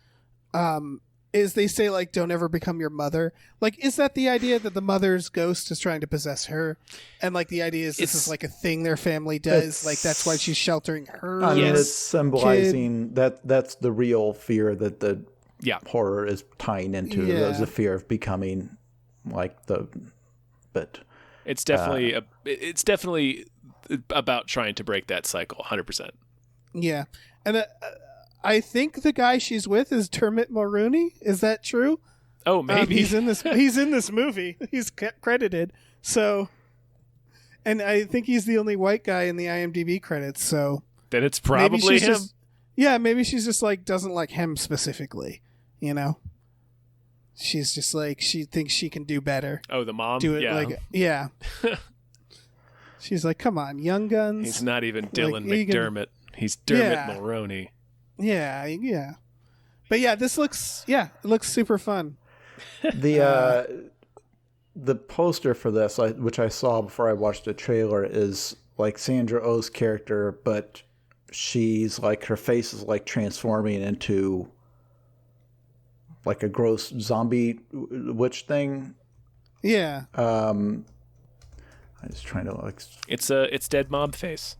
is they say like, don't ever become your mother. Like, is that the idea that the mother's ghost is trying to possess her, and like the idea is this is like a thing their family does, like that's why she's sheltering her? I mean, it's symbolizing that's the real fear that the horror is tying into. There's the fear of becoming like but it's definitely about trying to break that cycle. 100%. Yeah. And I think the guy she's with is Dermot Mulroney. Is that true? Oh, maybe. He's in this movie. He's credited. So, and I think he's the only white guy in the IMDb credits. So then it's probably him. Maybe she's just like doesn't like him specifically. You know, she's just like she thinks she can do better. Oh, the mom. Do it She's like, come on, Young Guns. He's not even Dylan McDermott. He's Dermot Mulroney. Yeah. But yeah, it looks super fun. The poster for this, which I saw before I watched the trailer, is like Sandra Oh's character, but she's like, her face is like transforming into like a gross zombie witch thing. Yeah. I'm just trying to like. It's dead mom face.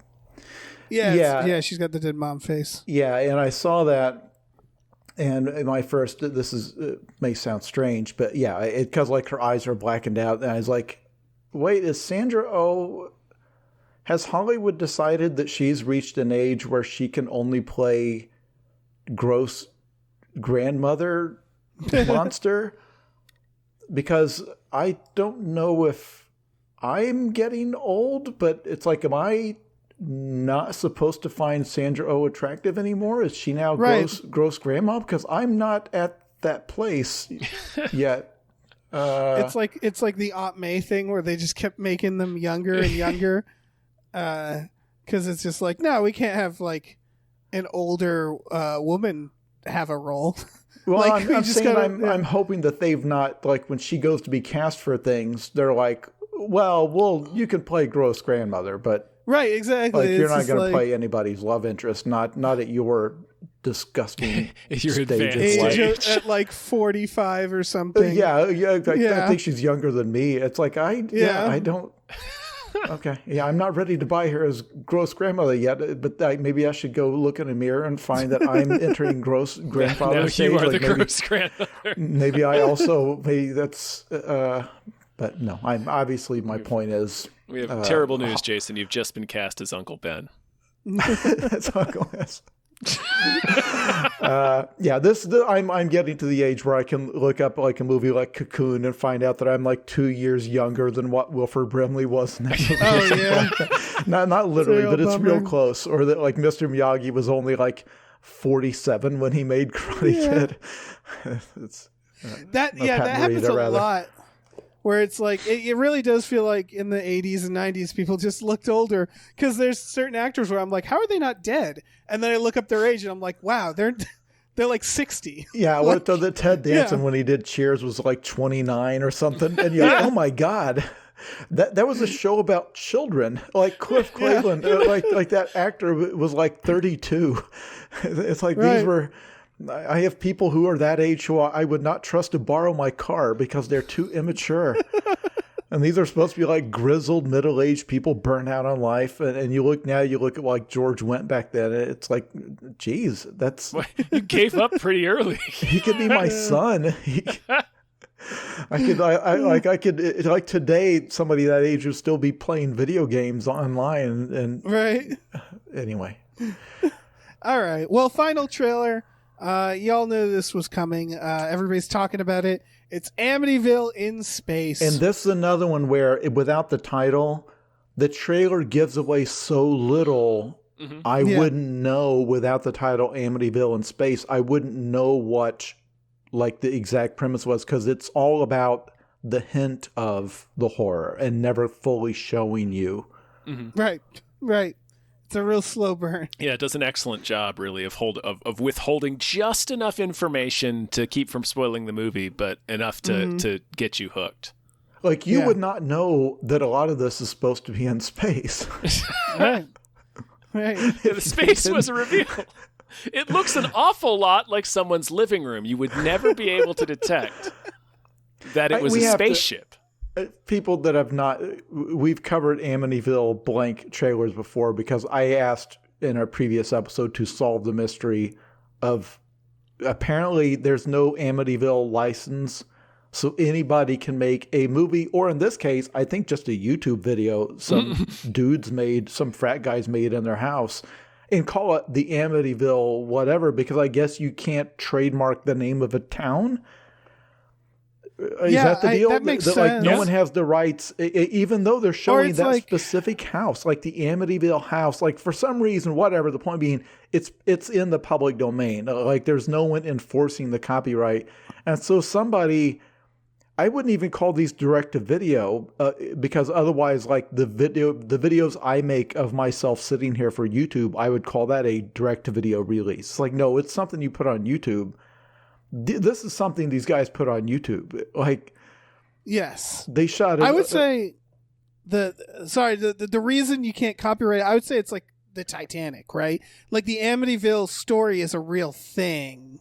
Yeah. She's got the dead mom face. Yeah, and I saw that, and my first, it may sound strange, but yeah, because like her eyes are blackened out, and I was like, wait, is Sandra Oh? Has Hollywood decided that she's reached an age where she can only play gross grandmother monster? Because I don't know if I'm getting old, but it's like, am I not supposed to find Sandra Oh attractive anymore? Is she now gross grandma? Because I'm not at that place yet. It's like the Aunt May thing where they just kept making them younger and younger. Because it's just like, no, we can't have like an older woman have a role. Well, like, I'm hoping that they've not, like, when she goes to be cast for things, they're like, well, you can play gross grandmother, but right, exactly. Like, you're not going to play anybody's love interest, not at your disgusting stage of life. At like 45 or something. I think she's younger than me. It's like I don't. Okay, I'm not ready to buy her as gross grandmother yet, but maybe I should go look in a mirror and find that I'm entering gross grandfather stage. You are the gross grandmother. Maybe that's. But no, I'm obviously, my point is. We have terrible news, Jason. You've just been cast as Uncle Ben. That's Uncle Ben. I'm getting to the age where I can look up like a movie like Cocoon and find out that I'm like 2 years younger than what Wilford Brimley was in that movie. Oh yeah, not literally, but it's real close. Or that like Mr. Miyagi was only like 47 when he made Karate Kid. That happens a lot. Where it's like, it really does feel like in the 80s and 90s, people just looked older. Because there's certain actors where I'm like, how are they not dead? And then I look up their age and I'm like, wow, they're like 60. Yeah, like, the Ted Danson when he did Cheers was like 29 or something. And you're like, oh my God. That was a show about children. Like Cliff Cleveland, like that actor was like 32. It's like these were... I have people who are that age who I would not trust to borrow my car because they're too immature. And these are supposed to be like grizzled middle-aged people burned out on life. And you look at like George Wendt back then. It's like, geez, that's... You gave up pretty early. He could be my son. I could like today, somebody that age would still be playing video games online. And right. Anyway. All right. Well, final trailer. Y'all knew this was coming. Everybody's talking about it. It's Amityville in space. And this is another one where, without the title, the trailer gives away so little. Mm-hmm. I wouldn't know without the title Amityville in space. I wouldn't know what like the exact premise was, because it's all about the hint of the horror and never fully showing you. Mm-hmm. Right. It's a real slow burn. Yeah, it does an excellent job, really, of withholding just enough information to keep from spoiling the movie, but enough to get you hooked. Like, you would not know that a lot of this is supposed to be in space. Right. Yeah, the space was a reveal. It looks an awful lot like someone's living room. You would never be able to detect that it was a spaceship. People that have not, we've covered Amityville blank trailers before, because I asked in a previous episode to solve the mystery of, apparently there's no Amityville license, so anybody can make a movie, or in this case, I think just a YouTube video some dudes made, some frat guys made in their house, and call it the Amityville whatever, because I guess you can't trademark the name of a town. Is that the deal? That makes sense. Like, no one has the rights, even though they're showing that specific house, like the Amityville house. Like, for some reason, whatever. The point being, it's in the public domain. Like, there's no one enforcing the copyright, and so somebody, I wouldn't even call these direct to video, because otherwise, like the videos I make of myself sitting here for YouTube, I would call that a direct to video release. It's like, no, it's something you put on YouTube. This is something these guys put on YouTube. Like, yes, they shot it. I would say the reason you can't copyright, I would say it's like the Titanic, right? Like, the Amityville story is a real thing.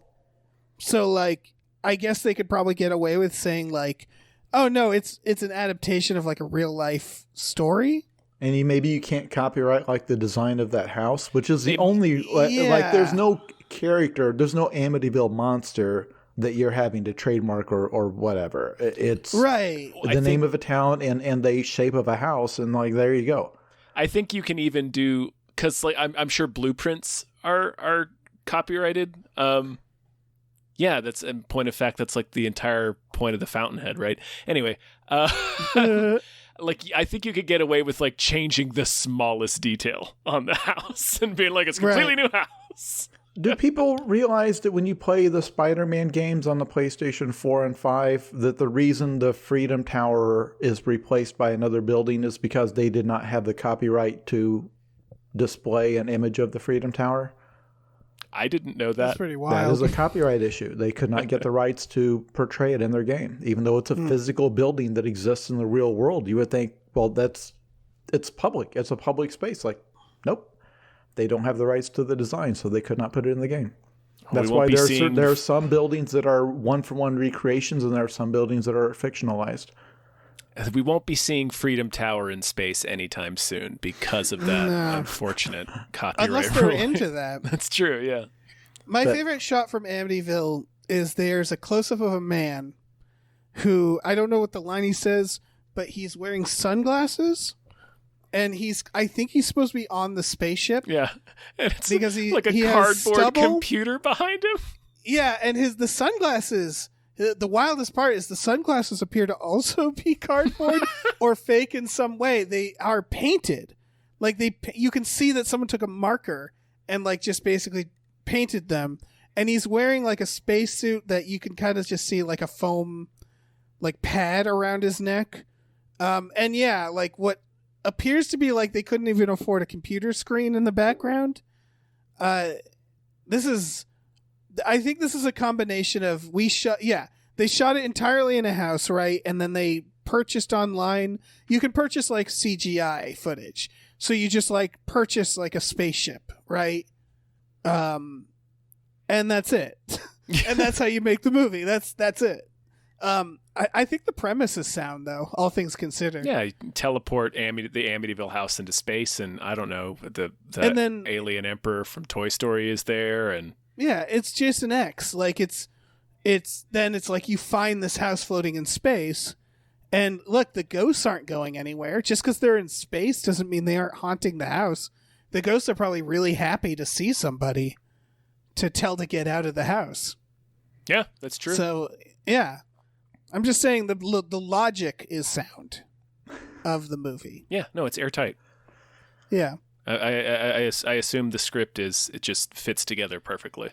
So, like, I guess they could probably get away with saying, like, oh no, it's an adaptation of like a real life story. And maybe you can't copyright like the design of that house, which is the only, like, there's no character, there's no Amityville monster that you're having to trademark or whatever. It's right. The name of a town and the shape of a house, and like, there you go. I think you can even do, because like I'm sure blueprints are copyrighted. Yeah, that's, in point of fact, that's like the entire point of the Fountainhead, right? Anyway, like, I think you could get away with like changing the smallest detail on the house and being like, it's a completely new house. Do people realize that when you play the Spider-Man games on the PlayStation 4 and 5, that the reason the Freedom Tower is replaced by another building is because they did not have the copyright to display an image of the Freedom Tower? I didn't know that. That's pretty wild. That is a copyright issue. They could not get the rights to portray it in their game, even though it's a physical building that exists in the real world. You would think, well, it's public. It's a public space. Like, nope. They don't have the rights to the design, so they could not put it in the game. That's why there are some buildings that are one-for-one recreations, and there are some buildings that are fictionalized. We won't be seeing Freedom Tower in space anytime soon because of that unfortunate copyright Unless they're ruling. into that. That's true, yeah. My favorite shot from Amityville is there's a close-up of a man who, I don't know what the line he says, but he's wearing sunglasses. And I think he's supposed to be on the spaceship. Yeah. And it's because like he a cardboard computer behind him. Yeah, and the sunglasses, the wildest part is the sunglasses appear to also be cardboard or fake in some way. They are painted. Like, you can see that someone took a marker and like just basically painted them. And he's wearing like a spacesuit that you can kind of just see like a foam like pad around his neck. And yeah, like what appears to be like they couldn't even afford a computer screen in the background. I think this is a combination of they shot it entirely in a house, right? And then they purchased online. You can purchase like CGI footage. So you just like purchase like a spaceship, right? And that's it. And that's how you make the movie. That's it. I think the premise is sound, though, all things considered. Yeah, you can teleport the Amityville house into space, and I don't know, the And then- alien emperor from Toy Story is there, and Yeah, it's Jason X. Like it's like you find this house floating in space, and look, the ghosts aren't going anywhere. Just because they're in space doesn't mean they aren't haunting the house. The ghosts are probably really happy to see somebody to tell to get out of the house. yeah, that's true. So yeah, I'm just saying the logic is sound of the movie. Yeah, no, it's airtight. Yeah, I assume the script it just fits together perfectly.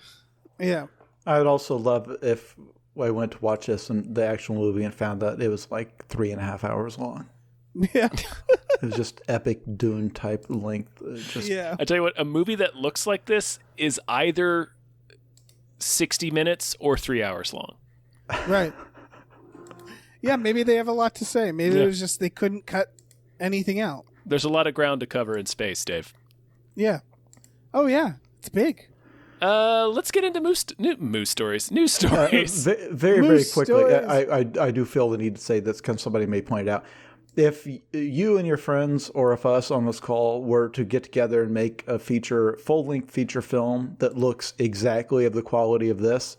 yeah. I would also love if I went to watch this and the actual movie and found that it was like 3.5 hours long. Yeah. It was just epic Dune type length. Yeah. I tell you what, a movie that looks like this is either 60 minutes or 3 hours long. Right. Yeah, maybe they have a lot to say. Maybe it was just they couldn't cut anything out. There's a lot of ground to cover in space, Dave. Yeah. Oh yeah, it's big. Let's get into news stories. very, very Moose quickly. stories. I do feel the need to say this because somebody may point it out. If you and your friends, or if us on this call, were to get together and make a full-length feature film that looks exactly of the quality of this,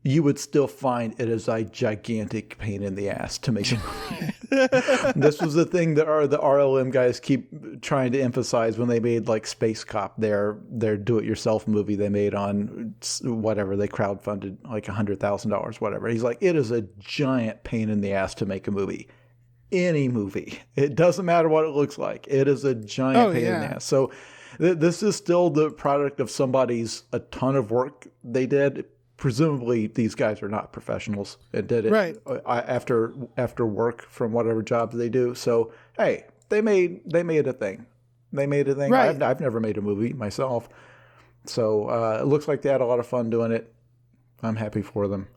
you would still find it is a gigantic pain in the ass to make it. This was the thing that the RLM guys keep trying to emphasize when they made like Space Cop, their do-it-yourself movie they made on whatever, they crowdfunded like $100,000, whatever. He's like, it is a giant pain in the ass to make a movie. Any movie. It doesn't matter what it looks like. It is a giant pain in the ass. So this is still the product of a ton of work they did. Presumably these guys are not professionals and did it after work from whatever jobs they do. So, hey, they made a thing. They made a thing. Right. I've never made a movie myself. So it looks like they had a lot of fun doing it. I'm happy for them.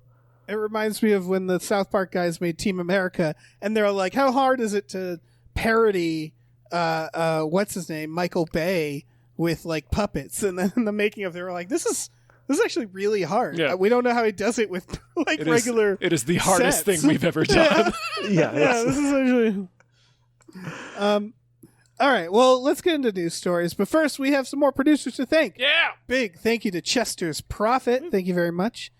It reminds me of when the South Park guys made Team America, and they're like, how hard is it to parody what's his name, Michael Bay, with like puppets? And then in the making of, they were like, this is actually really hard. Yeah. We don't know how he does it with like regular. It is the hardest sets. thing we've ever done. Yeah, this is actually. All right, well, let's get into news stories. But first, we have some more producers to thank. Yeah. Big thank you to Chester's Prophet. Thank you very much.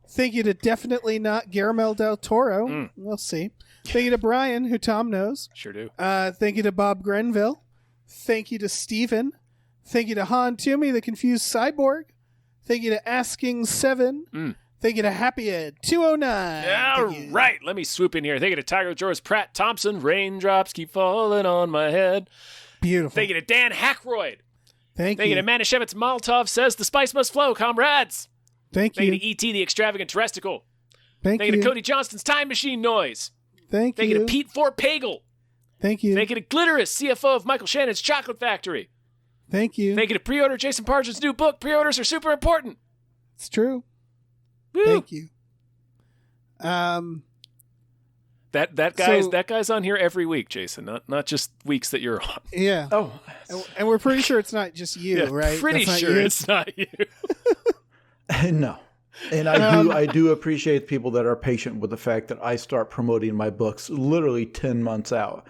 Thank you to Definitely Not Guillermo del Toro. We'll see. Thank you to Brian, who Tom knows. Sure do. Thank you to Bob Grenville. Thank you to Steven. Thank you to Han Toomey, the Confused Cyborg. Thank you to Asking 7. Thank you to Happy Ed 209. All right, let me swoop in here. Thank you to Tiger George Pratt Thompson. Raindrops keep falling on my head. Beautiful. Thank you to Dan Hackroyd. Thank Thank you to Manischewitz Molotov says the spice must flow, comrades. Thank Thank you. you to E.T. the Extravagant Terresticle. Thank Thank you to Cody Johnston's Time Machine Noise. Thank Thank you to Pete Fort Pagel. Thank you. Thank you to Glitterous, CFO of Michael Shannon's Chocolate Factory. Thank you. Thank you to pre-order Jason Pargin's new book. Pre-orders are super important. It's true. Woo. Thank you. That guy's on here every week, Jason. Not just weeks that you're on. Yeah. Oh, And we're pretty sure it's not just you, right? Pretty That's not sure you? it's not you. no. And I do appreciate people that are patient with the fact that I start promoting my books literally 10 months out.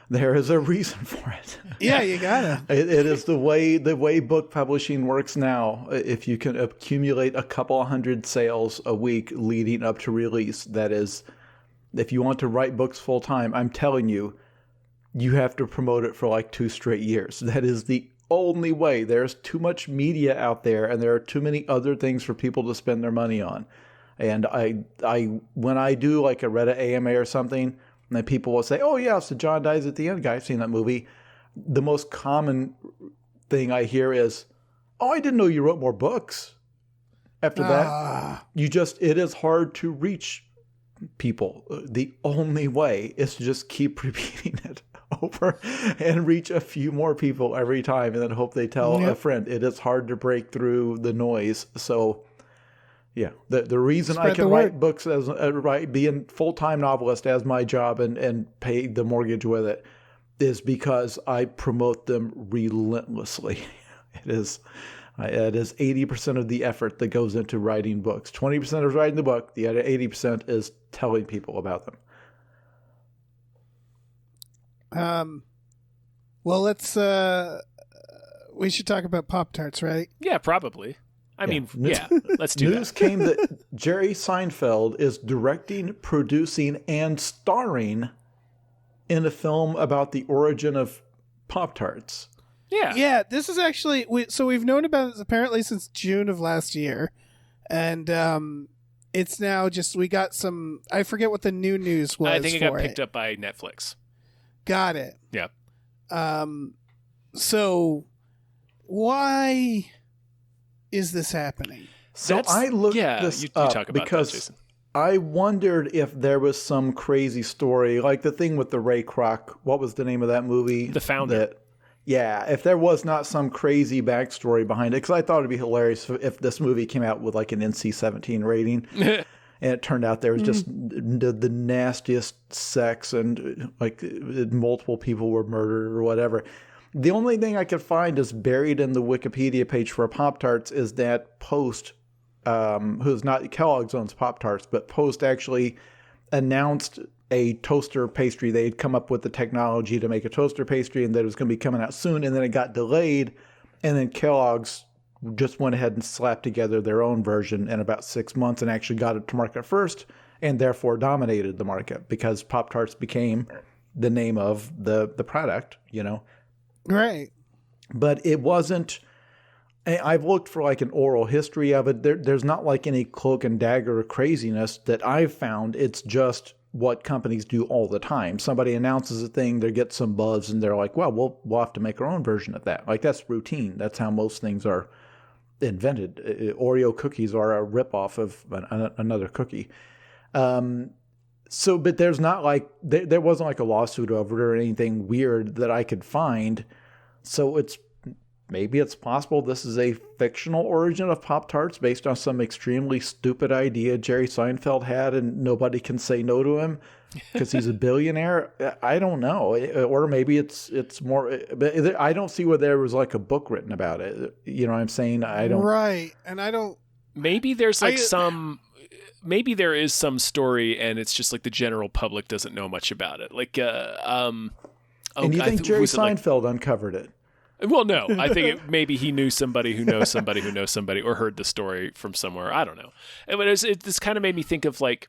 There is a reason for it. Yeah, you gotta. It is the way book publishing works now. If you can accumulate a couple 100 sales a week leading up to release, that is, if you want to write books full time, I'm telling you, you have to promote it for like 2 straight years. That is the only way. There's too much media out there, and there are too many other things for people to spend their money on. And I when I do like a Reddit AMA or something, and then people will say, "Oh yeah, so John dies at the end, guy. I've seen that movie." The most common thing I hear is, "Oh, I didn't know you wrote more books." After that, it is hard to reach people. The only way is to just keep repeating it over and reach a few more people every time, and then hope they tell a friend. It is hard to break through the noise. So yeah, the reason I can write books as be a full-time novelist as my job and pay the mortgage with it is because I promote them relentlessly. It is It is 80% of the effort that goes into writing books. 20% is writing the book. The other 80% is telling people about them. Well, let's. We should talk about Pop Tarts, right? Yeah, probably. I mean, let's do News that. came that Jerry Seinfeld is directing, producing, and starring in a film about the origin of Pop Tarts. Yeah. This is actually so we've known about this apparently since June of last year, and it's now just we got some. I forget what the new news was. I think it got picked up by Netflix. Got it. Yeah. So why is this happening? So I looked this you up talk about because that, Jason. I wondered if there was some crazy story, like the thing with the Ray Kroc. What was the name of that movie? The Founder. If there was not some crazy backstory behind it, because I thought it'd be hilarious if this movie came out with like an NC-17 rating, and it turned out there was just the nastiest sex and like multiple people were murdered or whatever. The only thing I could find is buried in the Wikipedia page for Pop Tarts is that Post, who's not Kellogg's owns Pop Tarts, but Post actually announced a toaster pastry. They had come up with the technology to make a toaster pastry and that it was going to be coming out soon. And then it got delayed. And then Kellogg's just went ahead and slapped together their own version in about 6 months and actually got it to market first and therefore dominated the market because Pop Tarts became the name of the product, you know. Right. But it wasn't. I've looked for like an oral history of it. There's not like any cloak and dagger craziness that I've found. It's just what companies do all the time. Somebody announces a thing, they get some buzz, and they're like, well, we'll have to make our own version of that. Like that's routine. That's how most things are invented. Oreo cookies are a ripoff of another cookie. But there's not like, there wasn't like a lawsuit over it or anything weird that I could find. So maybe it's possible this is a fictional origin of Pop Tarts based on some extremely stupid idea Jerry Seinfeld had and nobody can say no to him because he's a billionaire. I don't know. Or maybe it's more, but I don't see where there was like a book written about it. You know what I'm saying? I don't. Right. And I don't. Maybe there's like maybe there is some story and it's just like the general public doesn't know much about it. Like, and you think Jerry Seinfeld uncovered it? Well, no, I think maybe he knew somebody who knows somebody who knows somebody or heard the story from somewhere. I don't know. But this kind of made me think of like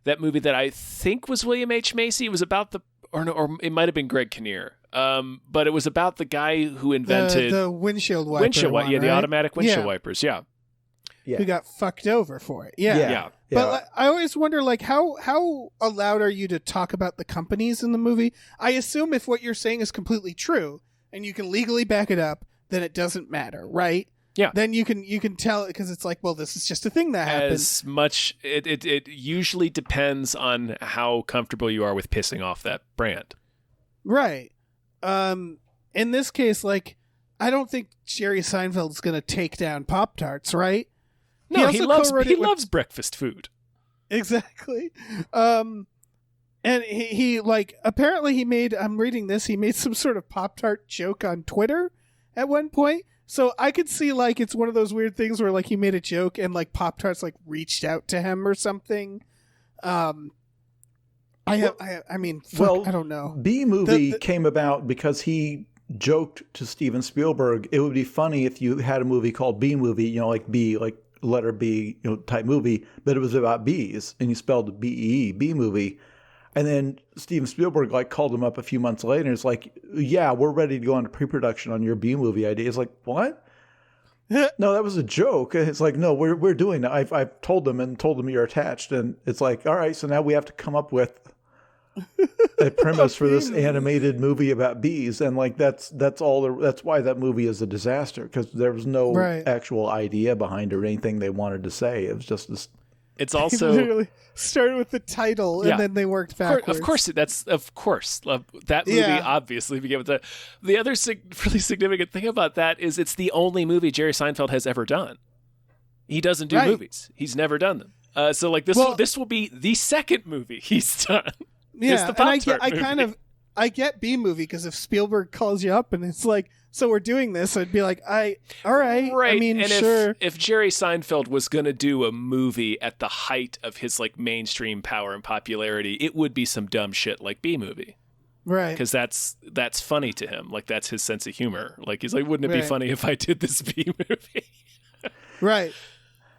that movie that I think was William H. Macy. It was about or it might have been Greg Kinnear. But it was about the guy who invented the windshield wiper. The automatic windshield wipers. Yeah. Who got fucked over for it. Yeah. But like, I always wonder, like, how allowed are you to talk about the companies in the movie? I assume if what you're saying is completely true and you can legally back it up, then it doesn't matter, right? Yeah. Then you can tell because it's like, well, this is just a thing that happens. As much, it usually depends on how comfortable you are with pissing off that brand. Right. In this case, like, I don't think Jerry Seinfeld's going to take down Pop Tarts, right? No, he loves breakfast food. Exactly. And he like, apparently he made some sort of Pop-Tart joke on Twitter at one point. So I could see like it's one of those weird things where like he made a joke and like Pop-Tarts like reached out to him or something. I don't know. B-Movie came about because he joked to Steven Spielberg, it would be funny if you had a movie called B-Movie, you know, like B, like letter B, you know, type movie, but it was about bees, and he spelled B-E-E, B-Movie. And then Steven Spielberg like called him up a few months later and it's like, yeah, we're ready to go into pre-production on your B-Movie idea. It's like, what? No, that was a joke. And it's like, no, we're doing that. I've told them you're attached. And it's like, all right, so now we have to come up with a premise for this animated movie about bees. And like, that's why that movie is a disaster, because there was no actual idea behind it or anything they wanted to say. It was just this. It's also literally started with the title and then they worked backwards. Of course. That movie obviously began with that. The other really significant thing about that is it's the only movie Jerry Seinfeld has ever done. He doesn't do movies. He's never done them. So like this will be the second movie he's done. Yeah, it's the Pop-Tart movie. I get B movie because if Spielberg calls you up and it's like, so we're doing this, I'd be like, all right. Right. I mean, and sure. if Jerry Seinfeld was going to do a movie at the height of his like mainstream power and popularity, it would be some dumb shit like B movie. Right. Because that's funny to him. Like, that's his sense of humor. Like, he's like, wouldn't it be funny if I did this B movie? Right.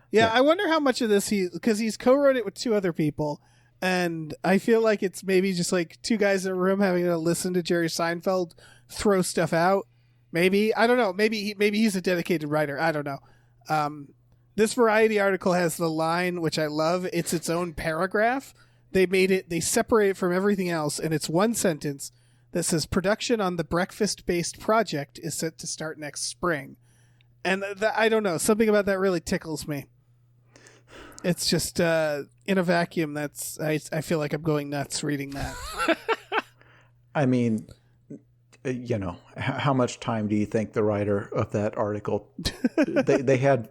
Yeah, I wonder how much of this because he's co-wrote it with 2 other people. And I feel like it's maybe just like 2 guys in a room having to listen to Jerry Seinfeld throw stuff out. Maybe. I don't know. Maybe he's a dedicated writer. I don't know. This Variety article has the line, which I love. It's its own paragraph. They separate it from everything else, and it's one sentence that says, production on the breakfast-based project is set to start next spring. And I don't know. Something about that really tickles me. It's just in a vacuum. I feel like I'm going nuts reading that. I mean, you know, how much time do you think the writer of that article? they had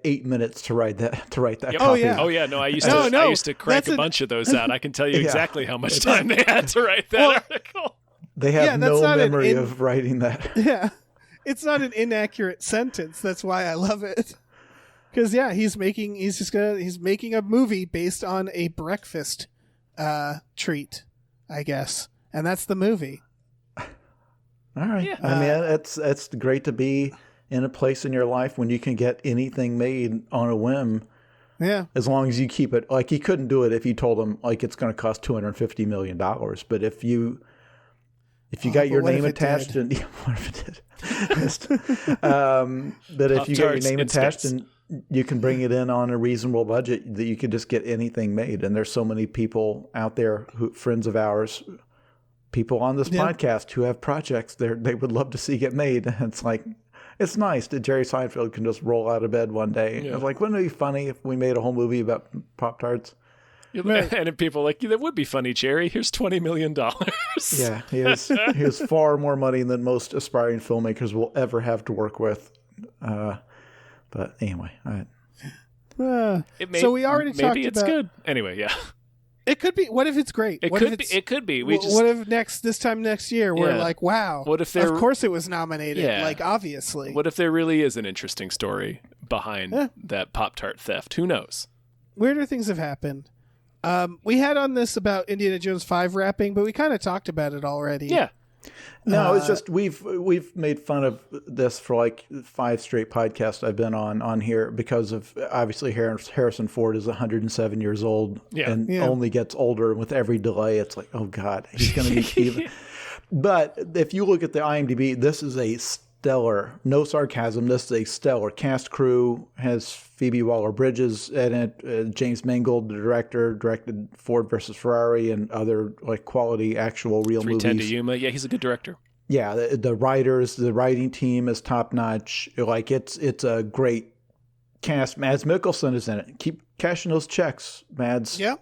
8 minutes to write that Yep. copy. Oh yeah. No, I used to crack a bunch of those out. I can tell you exactly how much time they had to write that article. They have no memory of writing that. Yeah, it's not an inaccurate sentence. That's why I love it. Because he's making a movie based on a breakfast treat, I guess, and that's the movie. All right. Yeah. I mean, it's great to be in a place in your life when you can get anything made on a whim. Yeah. As long as you keep it, like, he couldn't do it if you told him like it's going to cost $250 million. But if you got your name attached, and what if it did? But if you got your name attached and you can bring it in on a reasonable budget, that you could just get anything made. And there's so many people out there, friends of ours, people on this podcast who have projects they would love to see get made. And it's like, it's nice that Jerry Seinfeld can just roll out of bed one day. Yeah. It's like, wouldn't it be funny if we made a whole movie about Pop Tarts? Right. And if people are like, that would be funny, Jerry. Here's $20 million. Yeah, he has far more money than most aspiring filmmakers will ever have to work with. But anyway, so we already talked about... Maybe it's good. Anyway, yeah. It could be. What if it's great? It could be. What if this time next year we're like, wow, what if of course it was nominated, Yeah. like, obviously. What if there really is an interesting story behind that Pop-Tart theft? Who knows? Weirder things have happened. We had on this about Indiana Jones 5 wrapping, but we kind of talked about it already. Yeah. No, it's just we've made fun of this for like 5 straight podcasts I've been on here because of obviously Harrison Ford is 107 years old and only gets older, and with every delay it's like, oh God, he's going to be even. But if you look at the IMDb, this is a stellar, no sarcasm, this is a stellar cast crew. Has Phoebe Waller-Bridges in it, James Mangold, the director, directed Ford versus Ferrari and other like quality actual real 310 movies. to Umma. Yeah, he's a good director. Yeah, the writers, the writing team is top notch. Like it's a great cast. Mads Mikkelsen is in it. Keep cashing those checks, Mads. Yeah.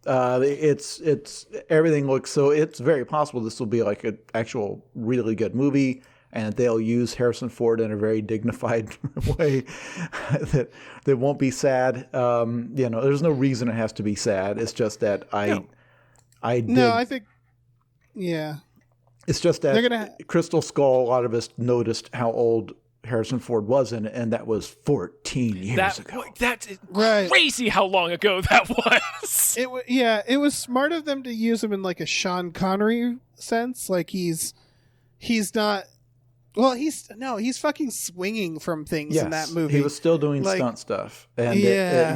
It's everything looks so. It's very possible this will be like an actual really good movie, and they'll use Harrison Ford in a very dignified way that won't be sad. There's no reason it has to be sad. It's just that I think. Yeah. It's just that Crystal Skull, a lot of us noticed how old Harrison Ford was in it, and that was 14 years ago. That's crazy how long ago that was. It was smart of them to use him in like a Sean Connery sense. Like he's not... Well, he's fucking swinging from things in that movie. He was still doing stunt stuff. And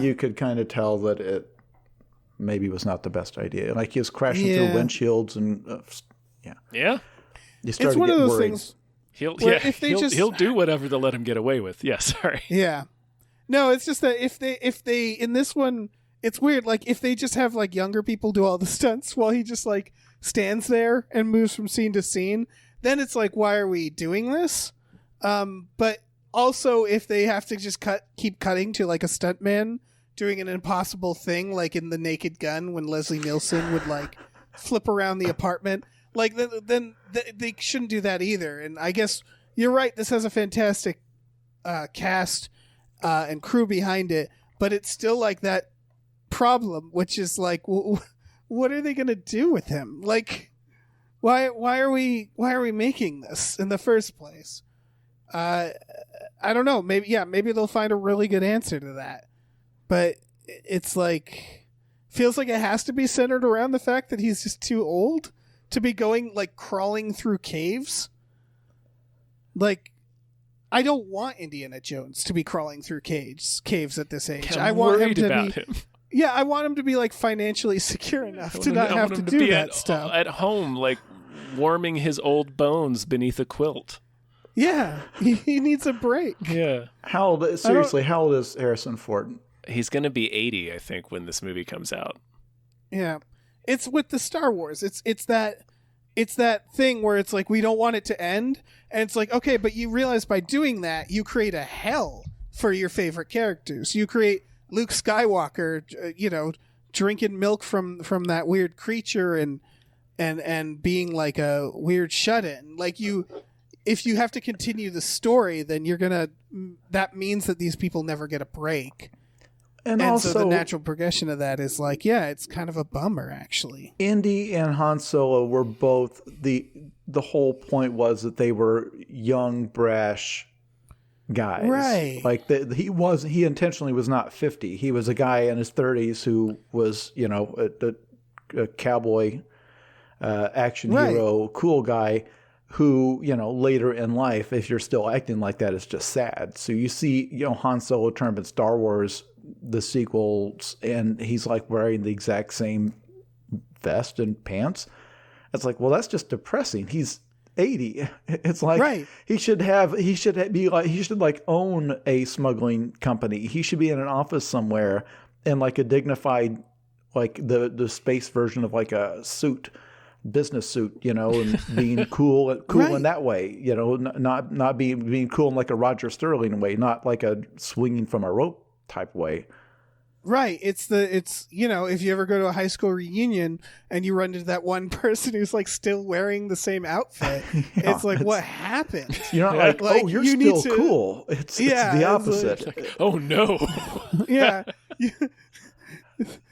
you could kind of tell that it maybe was not the best idea. Like he was crashing through windshields and... Yeah. You started it's one of those worried. things. He'll do whatever to let him get away with. Yeah, sorry. Yeah. No, it's just that if they in this one, it's weird. Like if they just have like younger people do all the stunts while he just like stands there and moves from scene to scene, then it's like, why are we doing this? But also if they have to just keep cutting to like a stuntman doing an impossible thing, like in The Naked Gun when Leslie Nielsen would like flip around the apartment. Like, then they shouldn't do that either. And I guess you're right. This has a fantastic cast and crew behind it, but it's still like that problem, which is like, what are they going to do with him? Like, Why are we making this in the first place? I don't know. Maybe they'll find a really good answer to that. But it's like, feels like it has to be centered around the fact that he's just too old to be going, like, crawling through caves. Like, I don't want Indiana Jones to be crawling through caves at this age. I want him to be. Yeah, I want him to be, like, financially secure enough to not have to do that stuff at home, like warming his old bones beneath a quilt. Yeah, he needs a break. Yeah. How old is Harrison Ford? He's going to be 80, I think, when this movie comes out. Yeah. It's with the Star Wars. It's that thing where it's like, we don't want it to end, and it's like, okay, but you realize by doing that you create a hell for your favorite characters. You create Luke Skywalker, drinking milk from that weird creature and being like a weird shut-in. Like, if you have to continue the story, then that means that these people never get a break. And also, so the natural progression of that is like, yeah, it's kind of a bummer, actually. Indy and Han Solo were both the whole point was that they were young, brash guys, right? Like he intentionally was not 50. He was a guy in his 30s who was, a cowboy, action hero, cool guy. Who, later in life, if you're still acting like that, it's just sad. So you see, Han Solo turn up in Star Wars, the sequels, and he's like wearing the exact same vest and pants. It's like, well, that's just depressing. He's 80. It's like he should own a smuggling company. He should be in an office somewhere in like a dignified, like the space version of like a business suit, and being cool in that way, not being cool in like a Roger Sterling way, not like a swinging from a rope type way. Right. It's if you ever go to a high school reunion and you run into that one person who's like still wearing the same outfit, it's like, what happened? You're not like, oh, you're still cool. It's the opposite. Like, oh no. Yeah.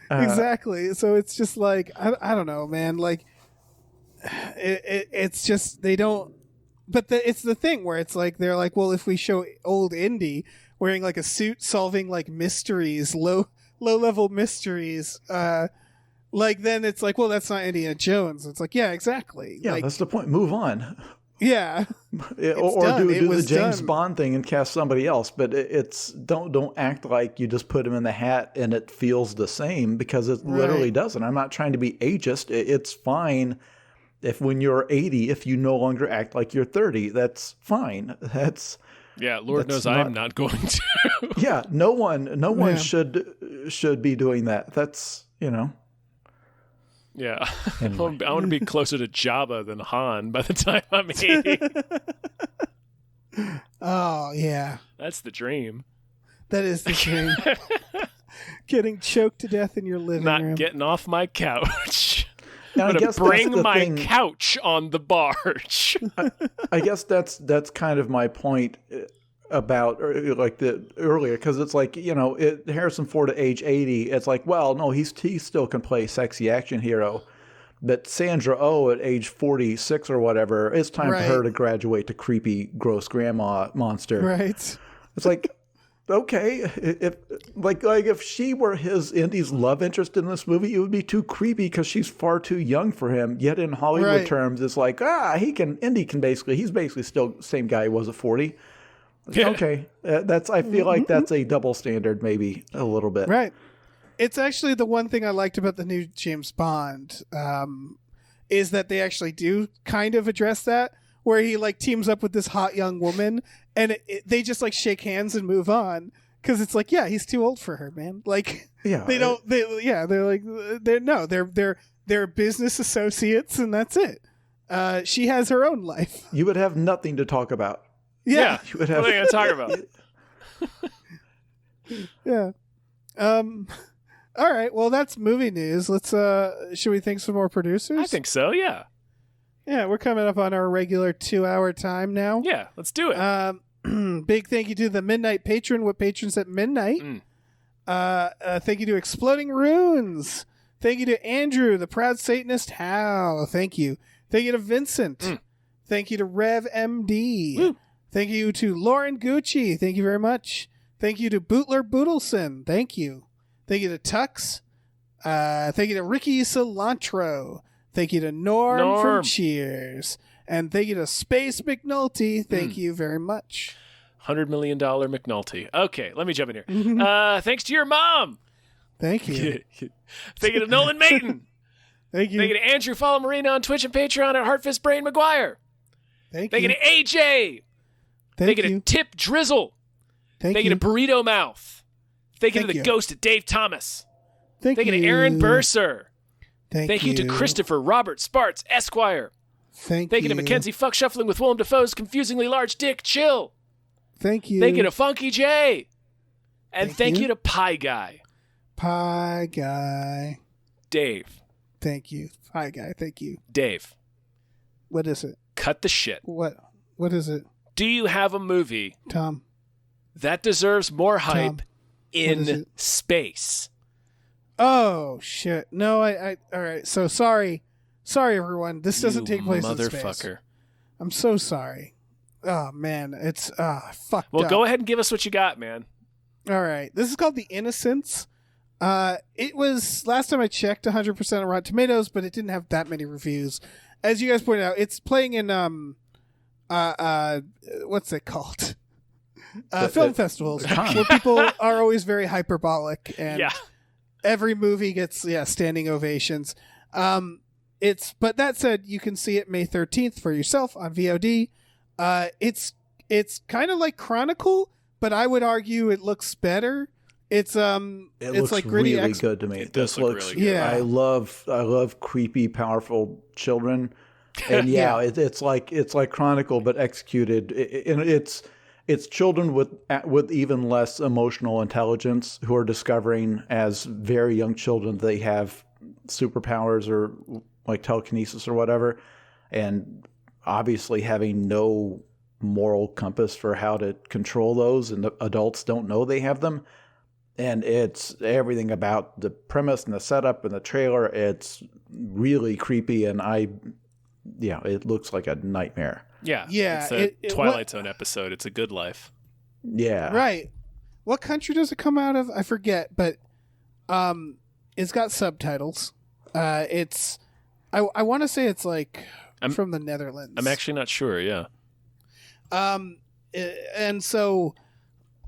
Exactly. So it's just like, I don't know, man. Like, it's just they don't. But it's the thing where it's like they're like, well, if we show old Indy wearing like a suit solving like mysteries, low level mysteries, like then it's like, well, that's not Indiana Jones. It's like, yeah, exactly. Yeah, like, that's the point. Move on. Yeah. Or do the James Bond thing and cast somebody else. But it's don't act like you just put him in the hat and it feels the same, because it literally doesn't. I'm not trying to be ageist. It's fine. If when you're 80, if you no longer act like you're 30, that's fine. Lord knows I'm not going to. Yeah, no one should be doing that. That's, Yeah. Anyway. I want to be closer to Jabba than Han by the time I'm 80. Oh, yeah. That's the dream. That is the dream. Getting choked to death in your living room. Not getting off my couch. Now, I'm going to bring my couch on the barge. I guess that's kind of my point about like the earlier, because it's like, Harrison Ford at age 80, it's like, well, no, he still can play sexy action hero. But Sandra Oh at age 46 or whatever, it's time for her to graduate to creepy, gross grandma monster. Right. It's like, okay, if she were Indy's love interest in this movie, it would be too creepy because she's far too young for him. Yet in Hollywood terms, it's like, Indy can he's basically still the same guy he was at 40. Yeah. Okay, I feel like that's a double standard, maybe a little bit. Right. It's actually the one thing I liked about the new James Bond, is that they actually do kind of address that, where he like teams up with this hot young woman, and they just like shake hands and move on, because it's like, yeah, he's too old for her, man. Like, they're business associates, and that's it. She has her own life. You would have nothing to talk about. Yeah. You would have nothing to talk about. Yeah. All right. Well, that's movie news. Let's. Should we thank some more producers? I think so. Yeah. Yeah, we're coming up on our regular 2-hour time now. Yeah, let's do it. Big thank you to the Midnight Patron with patrons at midnight. Thank you to Exploding Runes. Thank you to Andrew, the Proud Satanist. How? Thank you Thank you to Vincent. Thank you to Rev MD. Woo. Thank you to Lauren Gucci. Thank you very much. Thank you to Bootler Boodleson. Thank you. Thank you to Tux. Thank you to Ricky Cilantro. Thank you to Norm from Cheers. And thank you to Space McNulty. Thank you very much. $100 million McNulty. Okay, let me jump in here. Thanks to your mom. Thank you. Thank you to Nolan Mayton. Thank you. Thank you to Andrew. Follow Marina on Twitch and Patreon at Heartfist Brain McGuire. Thank you to AJ. Thank you to Tip Drizzle. Thank you to Burrito Mouth. Thank you to the Ghost of Dave Thomas. Thank you to Aaron Burser. Thank you to Christopher Robert Sparts, Esquire. Thank you to Mackenzie Fuck Shuffling with Willem Dafoe's confusingly large dick. Chill. Thank you. Thank you to Funky J. And thank you to Pie Guy. Pie Guy. Dave. Thank you. Pie Guy. Thank you. Dave. What is it? Cut the shit. What is it? Do you have a movie, Tom, that deserves more hype in space? Oh shit! No, I. All right. So sorry, everyone. This doesn't take place in space. Motherfucker. I'm so sorry. Oh man, it's fucked up. Well, go ahead and give us what you got, man. All right. This is called The Innocents. It was last time I checked 100% on Rotten Tomatoes, but it didn't have that many reviews. As you guys pointed out, it's playing in what's it called? Film festivals where people are always very hyperbolic and every movie gets standing ovations. But that said, you can see it May 13th for yourself on VOD. It's kind of like Chronicle, but I would argue it looks better. It's looks like gritty really good to me. This looks really good. Yeah. I love creepy, powerful children, and it's like Chronicle but executed. And it's children with even less emotional intelligence who are discovering as very young children they have superpowers or like telekinesis or whatever, and obviously having no moral compass for how to control those, and the adults don't know they have them. And it's everything about the premise and the setup and the trailer. It's really creepy, and it looks like a nightmare. Yeah. It's a Twilight Zone episode. It's a good life. Yeah. Right. What country does it come out of? I forget, but it's got subtitles. It's I want to say it's like from the Netherlands. I'm actually not sure, yeah. And so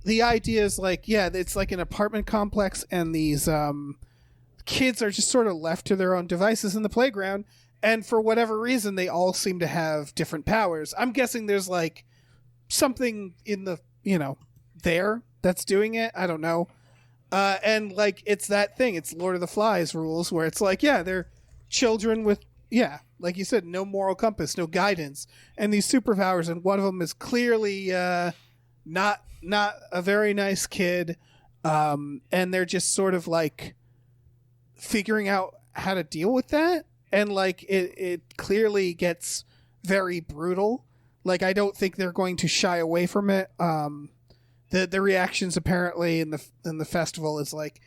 the idea is like, it's like an apartment complex, and these kids are just sort of left to their own devices in the playground, and for whatever reason they all seem to have different powers. I'm guessing there's like something in the there that's doing it. I don't know. And like it's that thing, it's Lord of the Flies rules, where it's like, they're children with like you said, no moral compass, no guidance, and these superpowers, and one of them is clearly not a very nice kid, and they're just sort of like figuring out how to deal with that, and like it clearly gets very brutal. Like I don't think they're going to shy away from it. The reactions apparently in the festival is like,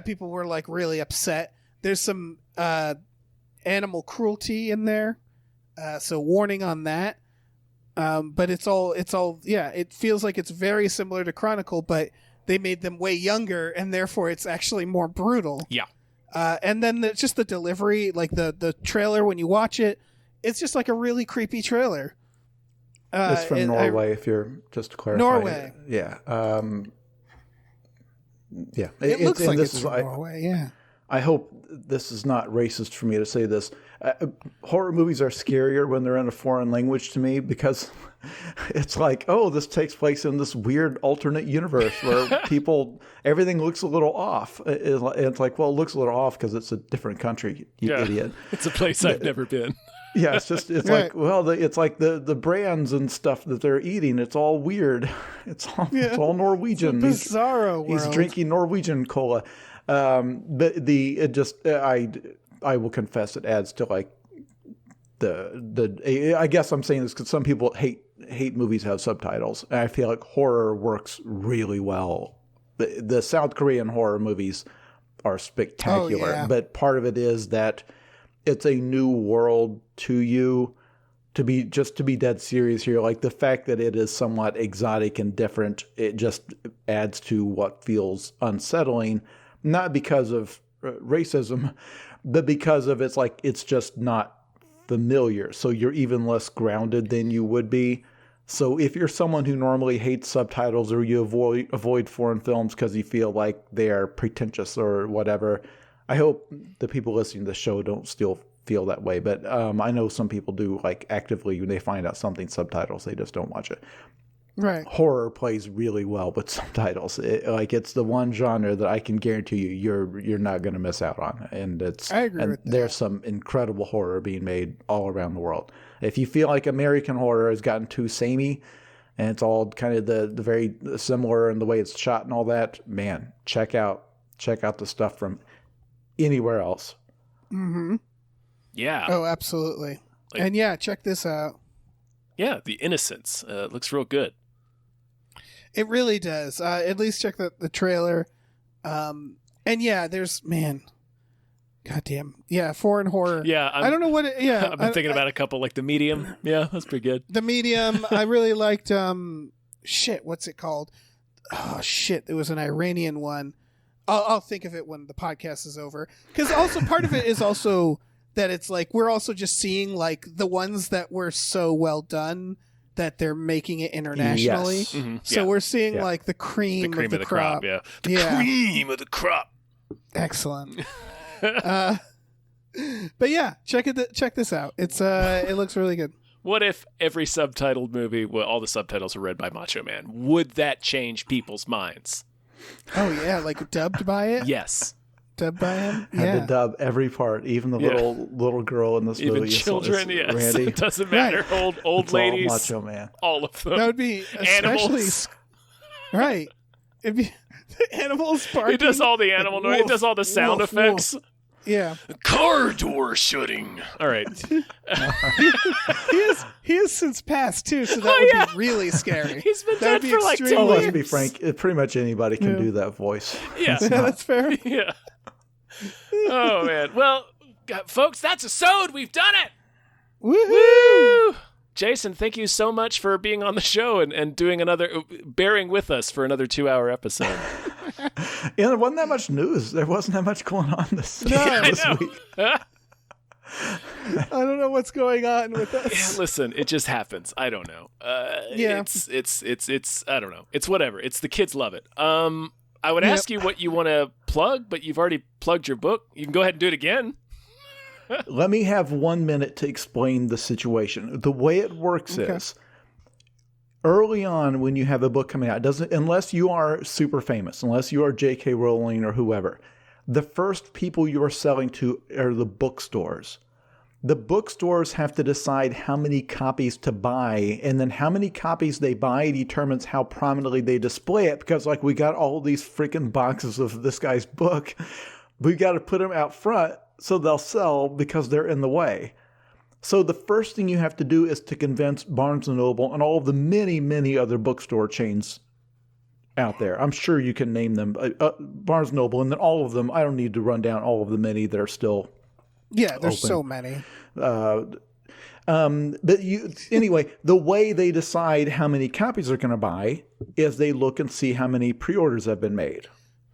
people were like really upset. There's some animal cruelty in there, so warning on that. But it's all it feels like it's very similar to Chronicle, but they made them way younger, and therefore it's actually more brutal. And then just the delivery, like the trailer, when you watch it, it's just like a really creepy trailer. It's from Norway, if you're just to clarify. Norway. Yeah. It looks like it's from Norway, yeah. I hope this is not racist for me to say this. Horror movies are scarier when they're in a foreign language to me, because it's like, this takes place in this weird alternate universe where everything looks a little off. It's like, well, it looks a little off because it's a different country, you idiot. It's a place I've never been. Yeah, it's like, well, it's like the brands and stuff that they're eating. It's all weird. It's all Norwegian. It's a bizarro world. He's drinking Norwegian cola. But I will confess it adds to like I guess I'm saying this because some people hate movies that have subtitles, and I feel like horror works really well. The South Korean horror movies are spectacular, but part of it is that it's a new world to you. To be dead serious here, like the fact that it is somewhat exotic and different, it just adds to what feels unsettling, not because of racism, but because of it's just not familiar. So you're even less grounded than you would be. So if you're someone who normally hates subtitles or you avoid foreign films because you feel like they are pretentious or whatever, I hope the people listening to the show don't still feel that way. But I know some people do, like, actively when they find out something's subtitles, they just don't watch it. Right. Horror plays really well with subtitles. It's the one genre that I can guarantee you're not going to miss out on. And I agree with that. There's some incredible horror being made all around the world. If you feel like American horror has gotten too samey and it's all kind of the very similar in the way it's shot and all that, man, check out the stuff from anywhere else. Mm-hmm. Yeah. Oh, absolutely. And yeah, check this out. Yeah, The Innocents. It looks real good. It really does. At least check the trailer. And yeah, there's, man, goddamn. Yeah, foreign horror. Yeah. I don't know what it, yeah. I've been thinking about a couple, like The Medium. Yeah, that's pretty good. The Medium. I really liked, what's it called? Oh, shit. There was an Iranian one. I'll think of it when the podcast is over. Because also part of it is also that it's like we're also just seeing like the ones that were so well done that they're making it internationally. Yes. Mm-hmm. So we're seeing like the cream of the crop. Yeah. The cream of the crop. Excellent. But yeah, check this out. It looks really good. What if every subtitled movie, all the subtitles are read by Macho Man? Would that change people's minds? Oh yeah, like dubbed by it? Yes. Dubbed by him? Had to dub every part, even the little girl in this even movie. Children, yes. Randy. It doesn't matter. Right. Old It's ladies. all Macho Man. All of them. That would be especially Animals. Right. It'd be the animals barking. It does all the animal noise. It does all the sound woof, effects. woof. Yeah. Car door shutting. All right. He has since passed too, so that would be really scary. He's been That would dead be for like 10 extremely- Let's years. be frank, pretty much anybody can do that voice. Yeah. Yeah, that's fair. Yeah. Oh, man. Well, folks, that's a sode. We've done it. Woohoo! Woo! Jason, thank you so much for being on the show and doing bearing with us for another 2-hour episode. Yeah, there wasn't that much news. There wasn't that much going on this week. I don't know what's going on with us. Yeah, listen, it just happens. I don't know. Yeah. It's I don't know. It's whatever. It's the kids love it. I would ask you what you want to plug, but you've already plugged your book. You can go ahead and do it again. Let me have 1 minute to explain the situation. The way it works is early on when you have a book coming out, unless you are super famous, unless you are J.K. Rowling or whoever, the first people you are selling to are the bookstores. The bookstores have to decide how many copies to buy, and then how many copies they buy determines how prominently they display it, because like we got all these freaking boxes of this guy's book. We got to put them out front so they'll sell because they're in the way. So the first thing you have to do is to convince Barnes & Noble and all of the many, many other bookstore chains out there. I'm sure you can name them. Barnes & Noble, and then all of them. I don't need to run down all of the many that are still Yeah, there's open. so many. Anyway, the way they decide how many copies they're going to buy is they look and see how many pre-orders have been made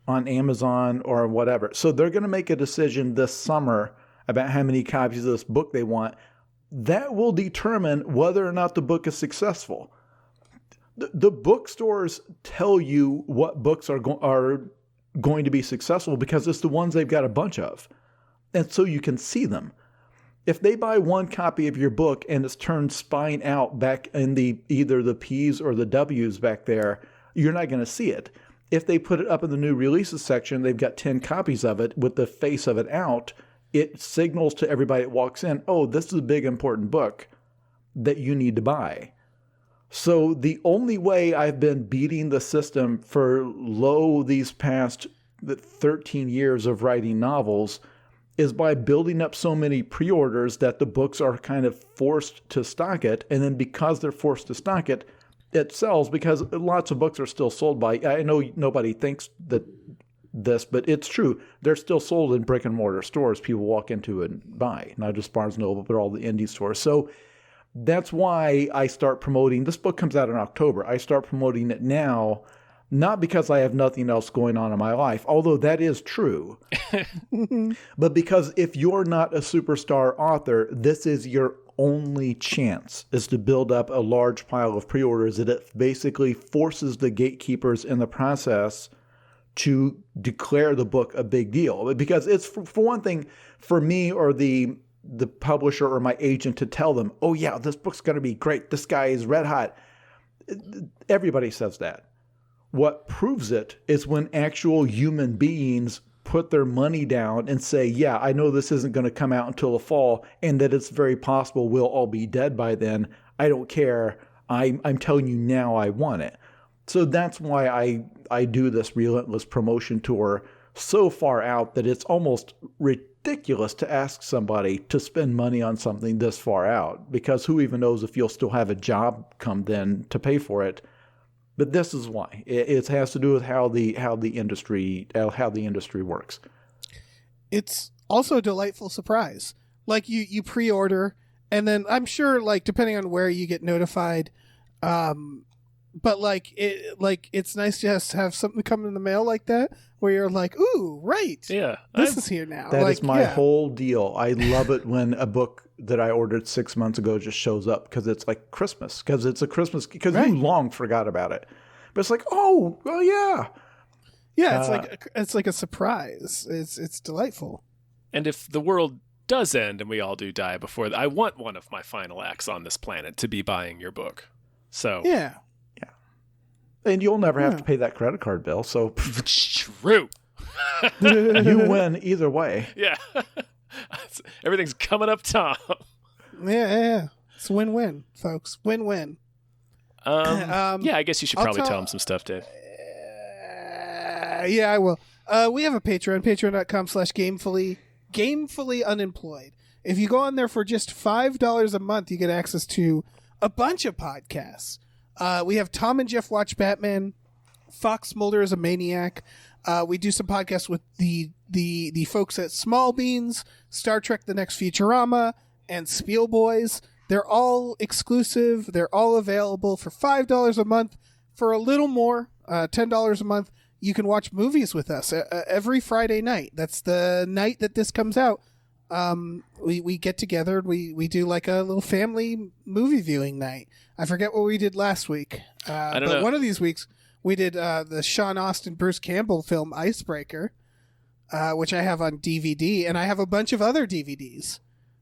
on Amazon or whatever. So they're going to make a decision this summer about how many copies of this book they want. That will determine whether or not the book is successful. The bookstores tell you what books are going to be successful because it's the ones they've got a bunch of. And so you can see them. If they buy one copy of your book and it's turned spine out back in either the P's or the W's back there, you're not going to see it. If they put it up in the new releases section, they've got 10 copies of it with the face of it out, it signals to everybody that walks in, oh, this is a big important book that you need to buy. So the only way I've been beating the system for these past 13 years of writing novels is by building up so many pre-orders that the books are kind of forced to stock it. And then because they're forced to stock it, it sells because lots of books are still sold by, I know nobody thinks that this, but it's true. They're still sold in brick and mortar stores. People walk into and buy, not just Barnes & Noble, but all the indie stores. So that's why I start promoting. This book comes out in October. I start promoting it now, not because I have nothing else going on in my life, although that is true, but because if you're not a superstar author, this is your only chance, is to build up a large pile of pre-orders that it basically forces the gatekeepers in the process to declare the book a big deal. Because it's, for one thing, for me or the publisher or my agent to tell them, oh yeah, this book's going to be great. This guy is red hot. Everybody says that. What proves it is when actual human beings put their money down and say, yeah, I know this isn't going to come out until the fall and that it's very possible we'll all be dead by then. I don't care. I'm telling you now I want it. So that's why I do this relentless promotion tour so far out that it's almost ridiculous to ask somebody to spend money on something this far out, because who even knows if you'll still have a job come then to pay for it. But this is why. It has to do with how the industry works. It's also a delightful surprise. Like you pre-order, and then I'm sure, like, depending on where you get notified, but it's nice to just have something come in the mail like that, where you're like, ooh, right, yeah, this is here now. That is my whole deal. I love it when a book that I ordered 6 months ago just shows up, because it's like Christmas, because it's a Christmas, because you long forgot about it, but it's like, oh, well, yeah. It's like a surprise. It's delightful. And if the world does end and we all do die before, I want one of my final acts on this planet to be buying your book. So yeah. And you'll never have to pay that credit card bill. So true. You win either way. Yeah. Everything's coming up top. Yeah. It's win-win, folks. Win-win. Yeah, I guess you should probably tell them some stuff, Dave. Yeah, I will. We have a Patreon, patreon.com/gamefully unemployed. If you go on there for just $5 a month, you get access to a bunch of podcasts. We have Tom and Jeff Watch Batman. Fox Mulder is a Maniac. We do some podcasts with the folks at Small Beans, Star Trek The Next Futurama, and Spiel Boys. They're all exclusive. They're all available for $5 a month. For a little more, $10 a month, you can watch movies with us every Friday night. That's the night that this comes out. We get together. We do like a little family movie viewing night. I forget what we did last week. I don't know. One of these weeks we did the Sean Astin, Bruce Campbell film Icebreaker, which I have on DVD, and I have a bunch of other DVDs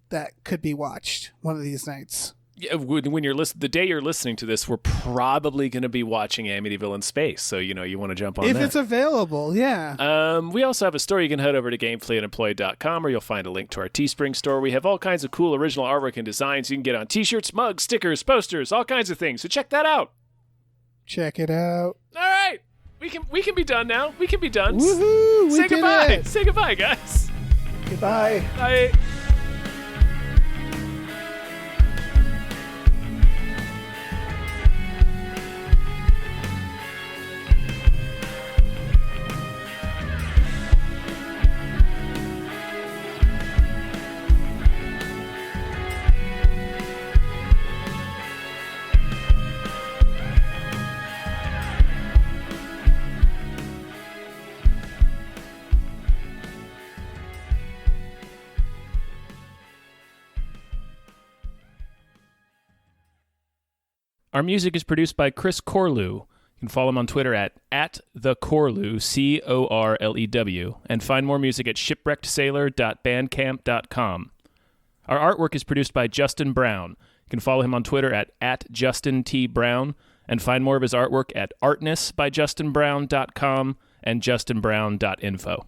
that could be watched one of these nights. Yeah, when you're the day you're listening to this, we're probably going to be watching Amityville in space. So you want to jump on if that. it's available. Yeah. We also have a store. You can head over to gamefullyunemployed.com, where you'll find a link to our Teespring store. We have all kinds of cool original artwork and designs you can get on T-shirts, mugs, stickers, posters, all kinds of things. So check that out. Check it out. All right, we can be done now. We can be done. Woohoo! Say goodbye. Say goodbye, guys. Goodbye. Bye. Our music is produced by Chris Corlew. You can follow him on Twitter at @thecorlew, Corlew, and find more music at shipwreckedsailor.bandcamp.com. Our artwork is produced by Justin Brown. You can follow him on Twitter at @JustinTBrown, and find more of his artwork at artnessbyjustinbrown.com and justinbrown.info.